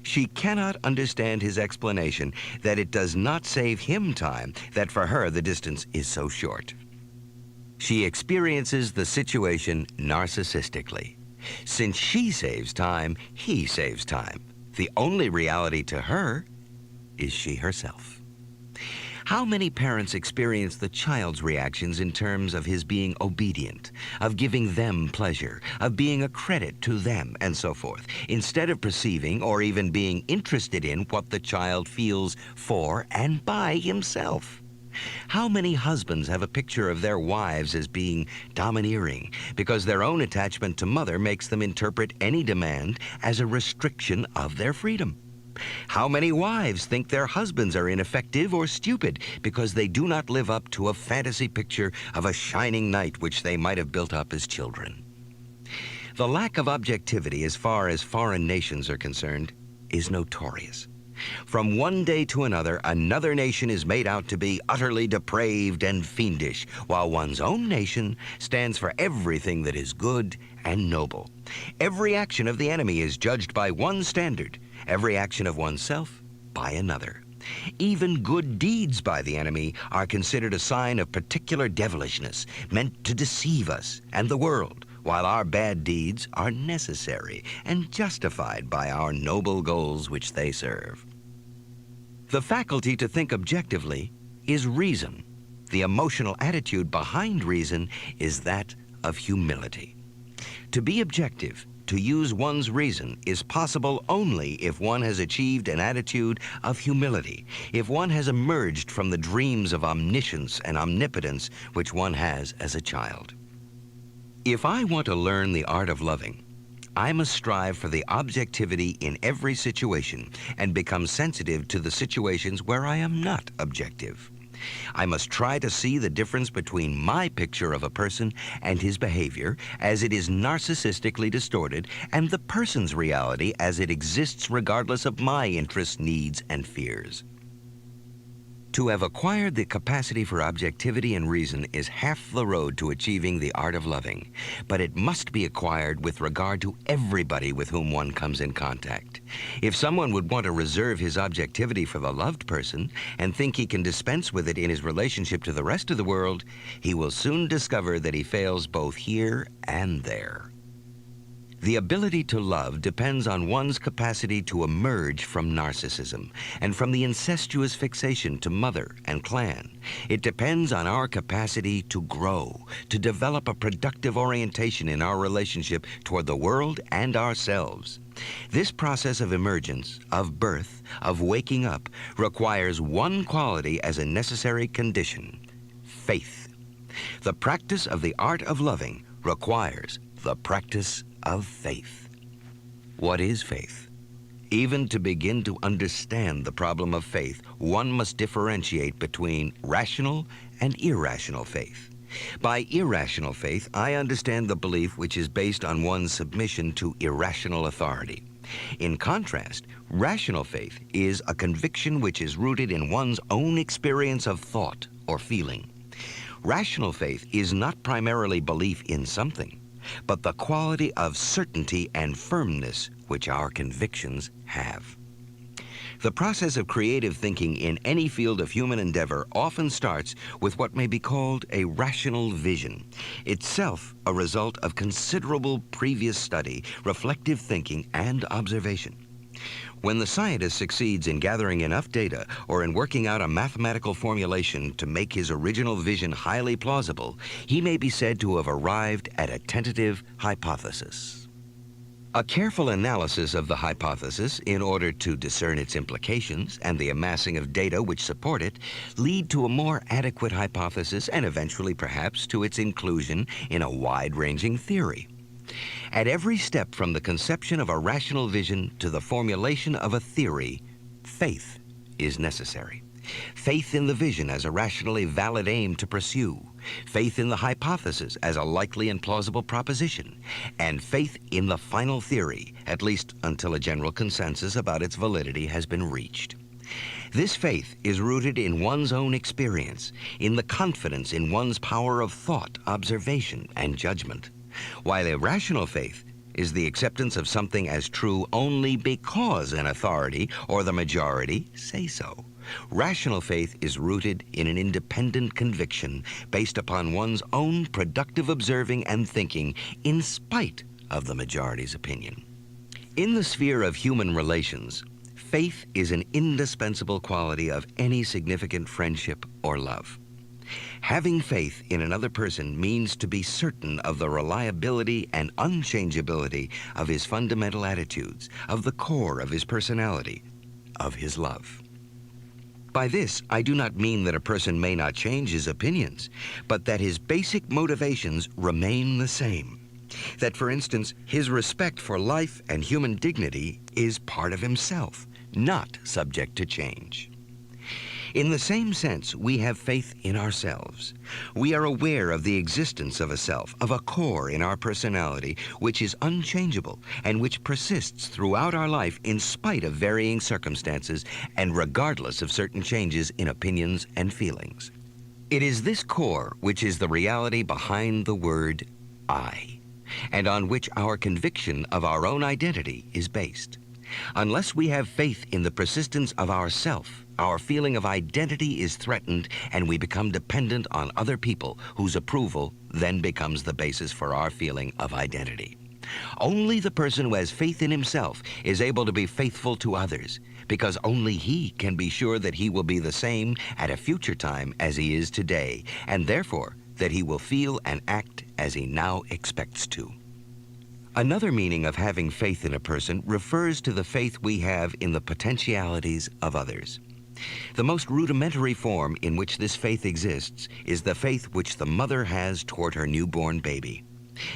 She cannot understand his explanation that it does not save him time, that for her the distance is so short. She experiences the situation narcissistically. Since she saves time, he saves time. The only reality to her is she herself. How many parents experience the child's reactions in terms of his being obedient, of giving them pleasure, of being a credit to them, and so forth, instead of perceiving or even being interested in what the child feels for and by himself? How many husbands have a picture of their wives as being domineering because their own attachment to mother makes them interpret any demand as a restriction of their freedom? How many wives think their husbands are ineffective or stupid because they do not live up to a fantasy picture of a shining knight which they might have built up as children? The lack of objectivity as far as foreign nations are concerned is notorious. From one day to another nation is made out to be utterly depraved and fiendish, while one's own nation stands for everything that is good and noble. Every action of the enemy is judged by one standard, every action of oneself by another. Even good deeds by the enemy are considered a sign of particular devilishness, meant to deceive us and the world, while our bad deeds are necessary and justified by our noble goals which they serve. The faculty to think objectively is reason. The emotional attitude behind reason is that of humility. To be objective, to use one's reason, is possible only if one has achieved an attitude of humility, if one has emerged from the dreams of omniscience and omnipotence which one has as a child. If I want to learn the art of loving, I must strive for the objectivity in every situation and become sensitive to the situations where I am not objective. I must try to see the difference between my picture of a person and his behavior as it is narcissistically distorted and the person's reality as it exists regardless of my interests, needs, and fears. To have acquired the capacity for objectivity and reason is half the road to achieving the art of loving, but it must be acquired with regard to everybody with whom one comes in contact. If someone would want to reserve his objectivity for the loved person and think he can dispense with it in his relationship to the rest of the world, he will soon discover that he fails both here and there. The ability to love depends on one's capacity to emerge from narcissism and from the incestuous fixation to mother and clan. It depends on our capacity to grow, to develop a productive orientation in our relationship toward the world and ourselves. This process of emergence, of birth, of waking up, requires one quality as a necessary condition: faith. The practice of the art of loving requires the practice of faith. What is faith? Even to begin to understand the problem of faith, one must differentiate between rational and irrational faith. By irrational faith, I understand the belief which is based on one's submission to irrational authority. In contrast, rational faith is a conviction which is rooted in one's own experience of thought or feeling. Rational faith is not primarily belief in something, but the quality of certainty and firmness which our convictions have. The process of creative thinking in any field of human endeavor often starts with what may be called a rational vision, itself a result of considerable previous study, reflective thinking, and observation. When the scientist succeeds in gathering enough data or in working out a mathematical formulation to make his original vision highly plausible, he may be said to have arrived at a tentative hypothesis. A careful analysis of the hypothesis in order to discern its implications and the amassing of data which support it lead to a more adequate hypothesis and eventually perhaps to its inclusion in a wide-ranging theory. At every step from the conception of a rational vision to the formulation of a theory, faith is necessary. Faith in the vision as a rationally valid aim to pursue, faith in the hypothesis as a likely and plausible proposition, and faith in the final theory, at least until a general consensus about its validity has been reached. This faith is rooted in one's own experience, in the confidence in one's power of thought, observation, and judgment, while irrational faith is the acceptance of something as true only because an authority or the majority say so. Rational faith is rooted in an independent conviction based upon one's own productive observing and thinking in spite of the majority's opinion. In the sphere of human relations, faith is an indispensable quality of any significant friendship or love. Having faith in another person means to be certain of the reliability and unchangeability of his fundamental attitudes, of the core of his personality, of his love. By this, I do not mean that a person may not change his opinions, but that his basic motivations remain the same. That, for instance, his respect for life and human dignity is part of himself, not subject to change. In the same sense, we have faith in ourselves. We are aware of the existence of a self, of a core in our personality, which is unchangeable and which persists throughout our life in spite of varying circumstances and regardless of certain changes in opinions and feelings. It is this core which is the reality behind the word I, and on which our conviction of our own identity is based. Unless we have faith in the persistence of ourself, our feeling of identity is threatened and we become dependent on other people whose approval then becomes the basis for our feeling of identity. Only the person who has faith in himself is able to be faithful to others, because only he can be sure that he will be the same at a future time as he is today, and therefore that he will feel and act as he now expects to. Another meaning of having faith in a person refers to the faith we have in the potentialities of others. The most rudimentary form in which this faith exists is the faith which the mother has toward her newborn baby,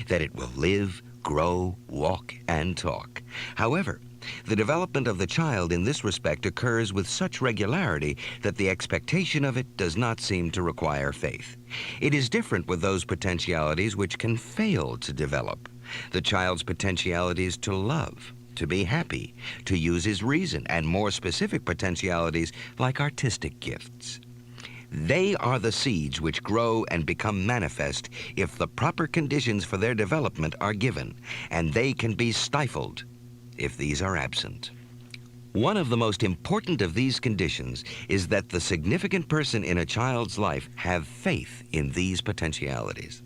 that it will live, grow, walk, and talk. However, the development of the child in this respect occurs with such regularity that the expectation of it does not seem to require faith. It is different with those potentialities which can fail to develop. The child's potentialities to love, to be happy, to use his reason, and more specific potentialities like artistic gifts. They are the seeds which grow and become manifest if the proper conditions for their development are given, and they can be stifled if these are absent. One of the most important of these conditions is that the significant person in a child's life have faith in these potentialities.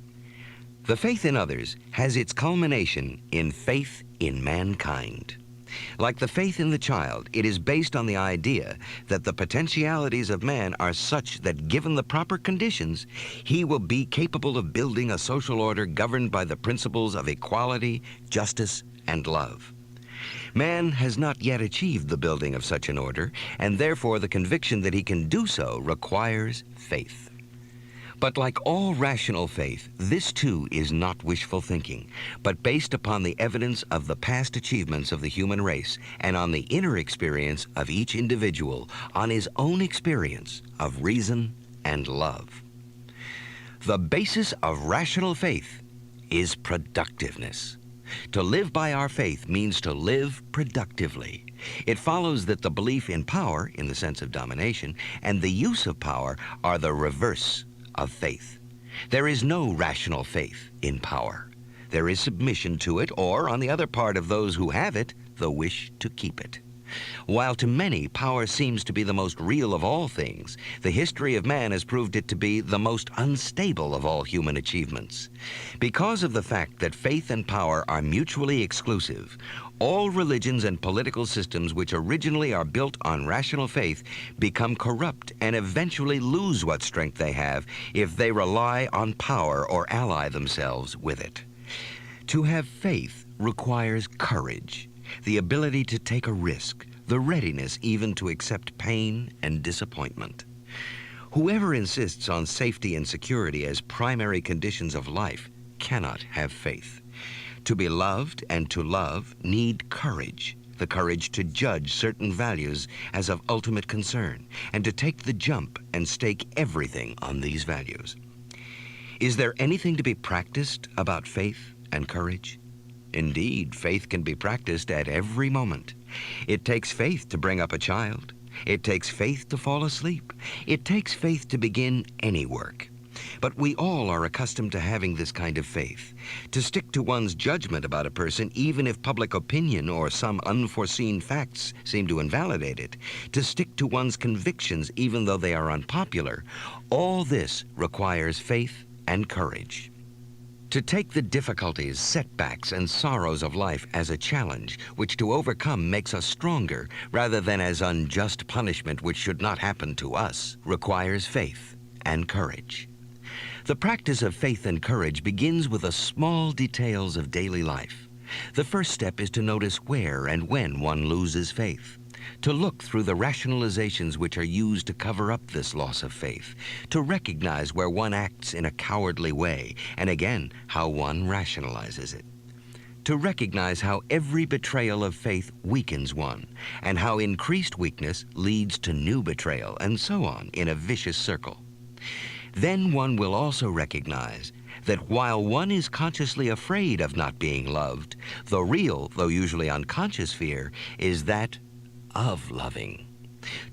The faith in others has its culmination in faith in mankind. Like the faith in the child, it is based on the idea that the potentialities of man are such that given the proper conditions, he will be capable of building a social order governed by the principles of equality, justice, and love. Man has not yet achieved the building of such an order, and therefore the conviction that he can do so requires faith. But like all rational faith, this too is not wishful thinking, but based upon the evidence of the past achievements of the human race and on the inner experience of each individual, on his own experience of reason and love. The basis of rational faith is productiveness. To live by our faith means to live productively. It follows that the belief in power, in the sense of domination, and the use of power are the reverse of faith. There is no rational faith in power. There is submission to it, or, on the other part of those who have it, the wish to keep it. While to many power seems to be the most real of all things, the history of man has proved it to be the most unstable of all human achievements. Because of the fact that faith and power are mutually exclusive, all religions and political systems which originally are built on rational faith become corrupt and eventually lose what strength they have if they rely on power or ally themselves with it. To have faith requires courage, the ability to take a risk, the readiness even to accept pain and disappointment. Whoever insists on safety and security as primary conditions of life cannot have faith. To be loved and to love need courage, the courage to judge certain values as of ultimate concern, and to take the jump and stake everything on these values. Is there anything to be practiced about faith and courage? Indeed, faith can be practiced at every moment. It takes faith to bring up a child. It takes faith to fall asleep. It takes faith to begin any work. But we all are accustomed to having this kind of faith, to stick to one's judgment about a person even if public opinion or some unforeseen facts seem to invalidate it, to stick to one's convictions even though they are unpopular. All this requires faith and courage. To take the difficulties, setbacks, and sorrows of life as a challenge, which to overcome makes us stronger, rather than as unjust punishment which should not happen to us, requires faith and courage. The practice of faith and courage begins with the small details of daily life. The first step is to notice where and when one loses faith, to look through the rationalizations which are used to cover up this loss of faith, to recognize where one acts in a cowardly way, and again, how one rationalizes it. To recognize how every betrayal of faith weakens one, and how increased weakness leads to new betrayal, and so on in a vicious circle. Then one will also recognize that while one is consciously afraid of not being loved, the real, though usually unconscious fear is that of loving.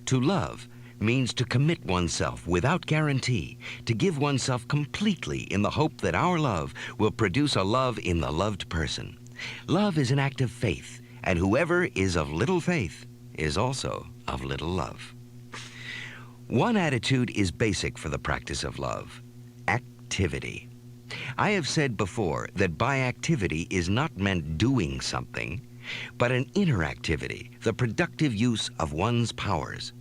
To love means to commit oneself without guarantee, to give oneself completely in the hope that our love will produce a love in the loved person. Love is an act of faith, and whoever is of little faith is also of little love. One attitude is basic for the practice of love: activity. I have said before that by activity is not meant doing something, but an inner activity, the productive use of one's powers.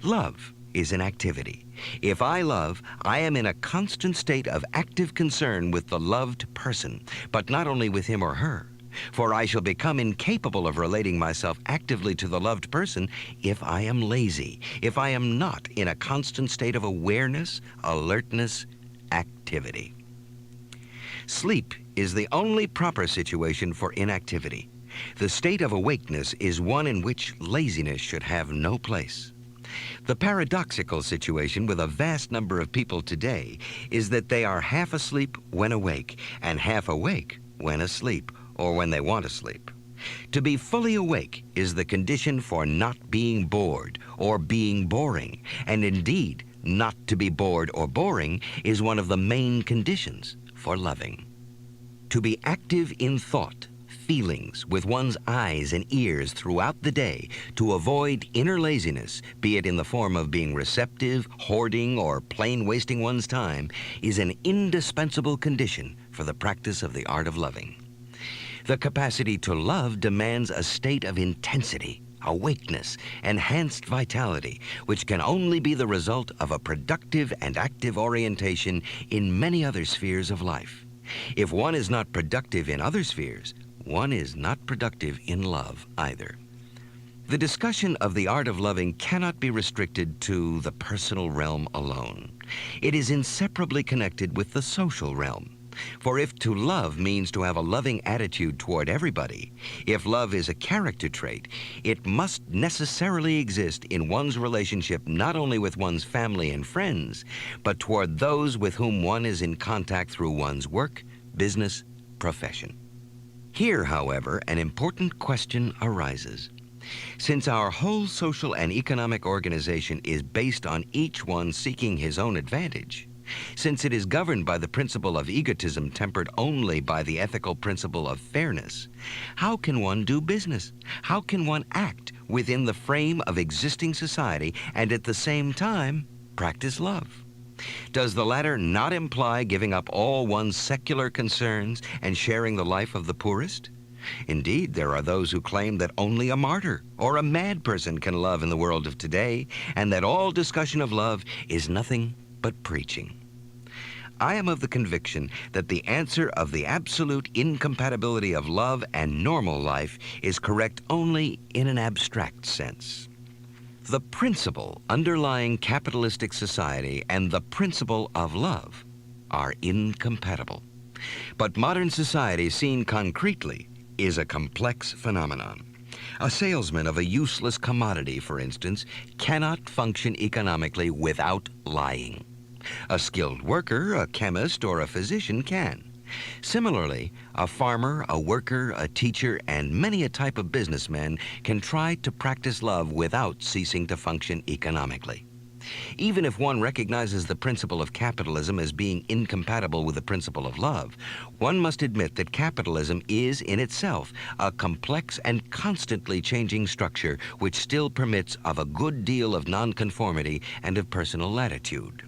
Love is an activity. If I love, I am in a constant state of active concern with the loved person, but not only with him or her. For I shall become incapable of relating myself actively to the loved person if I am lazy, if I am not in a constant state of awareness, alertness, activity. Sleep is the only proper situation for inactivity. The state of awakeness is one in which laziness should have no place. The paradoxical situation with a vast number of people today is that they are half asleep when awake and half awake when asleep, or when they want to sleep. To be fully awake is the condition for not being bored or being boring, and indeed, not to be bored or boring is one of the main conditions for loving. To be active in thought, feelings, with one's eyes and ears throughout the day, to avoid inner laziness, be it in the form of being receptive, hoarding, or plain wasting one's time, is an indispensable condition for the practice of the art of loving. The capacity to love demands a state of intensity, awakeness, enhanced vitality, which can only be the result of a productive and active orientation in many other spheres of life. If one is not productive in other spheres, one is not productive in love either. The discussion of the art of loving cannot be restricted to the personal realm alone. It is inseparably connected with the social realm. For if to love means to have a loving attitude toward everybody, if love is a character trait, it must necessarily exist in one's relationship not only with one's family and friends, but toward those with whom one is in contact through one's work, business, profession. Here, however, an important question arises. Since our whole social and economic organization is based on each one seeking his own advantage, since it is governed by the principle of egotism tempered only by the ethical principle of fairness, how can one do business? How can one act within the frame of existing society and at the same time practice love? Does the latter not imply giving up all one's secular concerns and sharing the life of the poorest? Indeed, there are those who claim that only a martyr or a mad person can love in the world of today, and that all discussion of love is nothing but preaching. I am of the conviction that the answer of the absolute incompatibility of love and normal life is correct only in an abstract sense. The principle underlying capitalistic society and the principle of love are incompatible. But modern society, seen concretely, is a complex phenomenon. A salesman of a useless commodity, for instance, cannot function economically without lying. A skilled worker, a chemist, or a physician can. Similarly, a farmer, a worker, a teacher, and many a type of businessman can try to practice love without ceasing to function economically. Even if one recognizes the principle of capitalism as being incompatible with the principle of love, one must admit that capitalism is in itself a complex and constantly changing structure which still permits of a good deal of nonconformity and of personal latitude.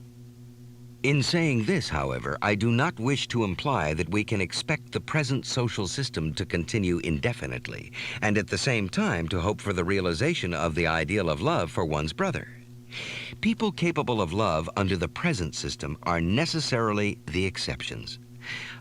In saying this, however, I do not wish to imply that we can expect the present social system to continue indefinitely, and at the same time to hope for the realization of the ideal of love for one's brother. People capable of love under the present system are necessarily the exceptions.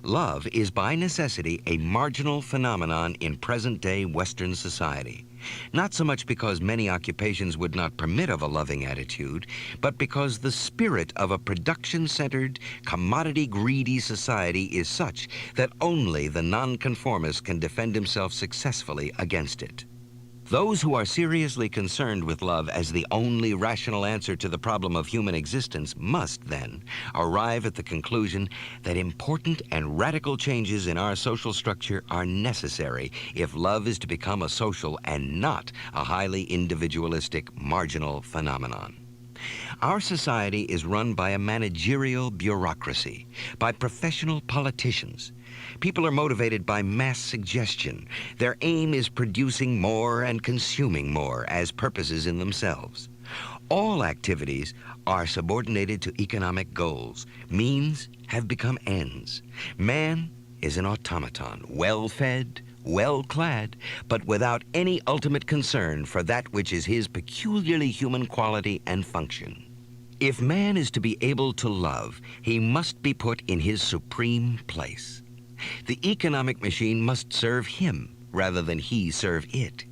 Love is by necessity a marginal phenomenon in present-day Western society. Not so much because many occupations would not permit of a loving attitude, but because the spirit of a production-centered, commodity-greedy society is such that only the nonconformist can defend himself successfully against it. Those who are seriously concerned with love as the only rational answer to the problem of human existence must, then, arrive at the conclusion that important and radical changes in our social structure are necessary if love is to become a social and not a highly individualistic, marginal phenomenon. Our society is run by a managerial bureaucracy, by professional politicians. People are motivated by mass suggestion. Their aim is producing more and consuming more as purposes in themselves. All activities are subordinated to economic goals. Means have become ends. Man is an automaton, well-fed, well-clad, but without any ultimate concern for that which is his peculiarly human quality and function. If man is to be able to love, he must be put in his supreme place. The economic machine must serve him rather than he serve it.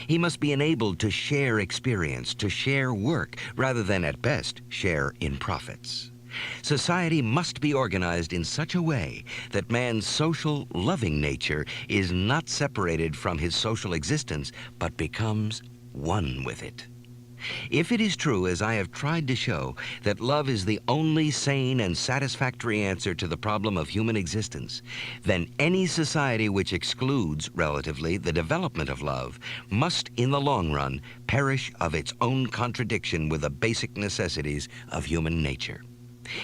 He must be enabled to share experience, to share work, rather than at best share in profits. Society must be organized in such a way that man's social, loving nature is not separated from his social existence, but becomes one with it. If it is true, as I have tried to show, that love is the only sane and satisfactory answer to the problem of human existence, then any society which excludes, relatively, the development of love must, in the long run, perish of its own contradiction with the basic necessities of human nature.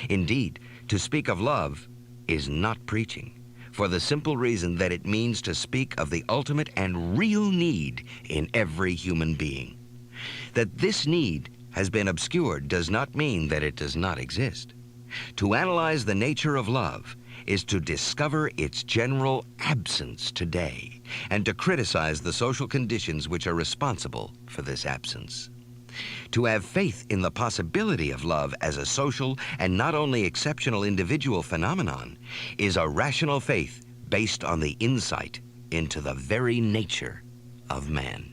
Indeed, to speak of love is not preaching, for the simple reason that it means to speak of the ultimate and real need in every human being. That this need has been obscured does not mean that it does not exist. To analyze the nature of love is to discover its general absence today and to criticize the social conditions which are responsible for this absence. To have faith in the possibility of love as a social and not only exceptional individual phenomenon is a rational faith based on the insight into the very nature of man.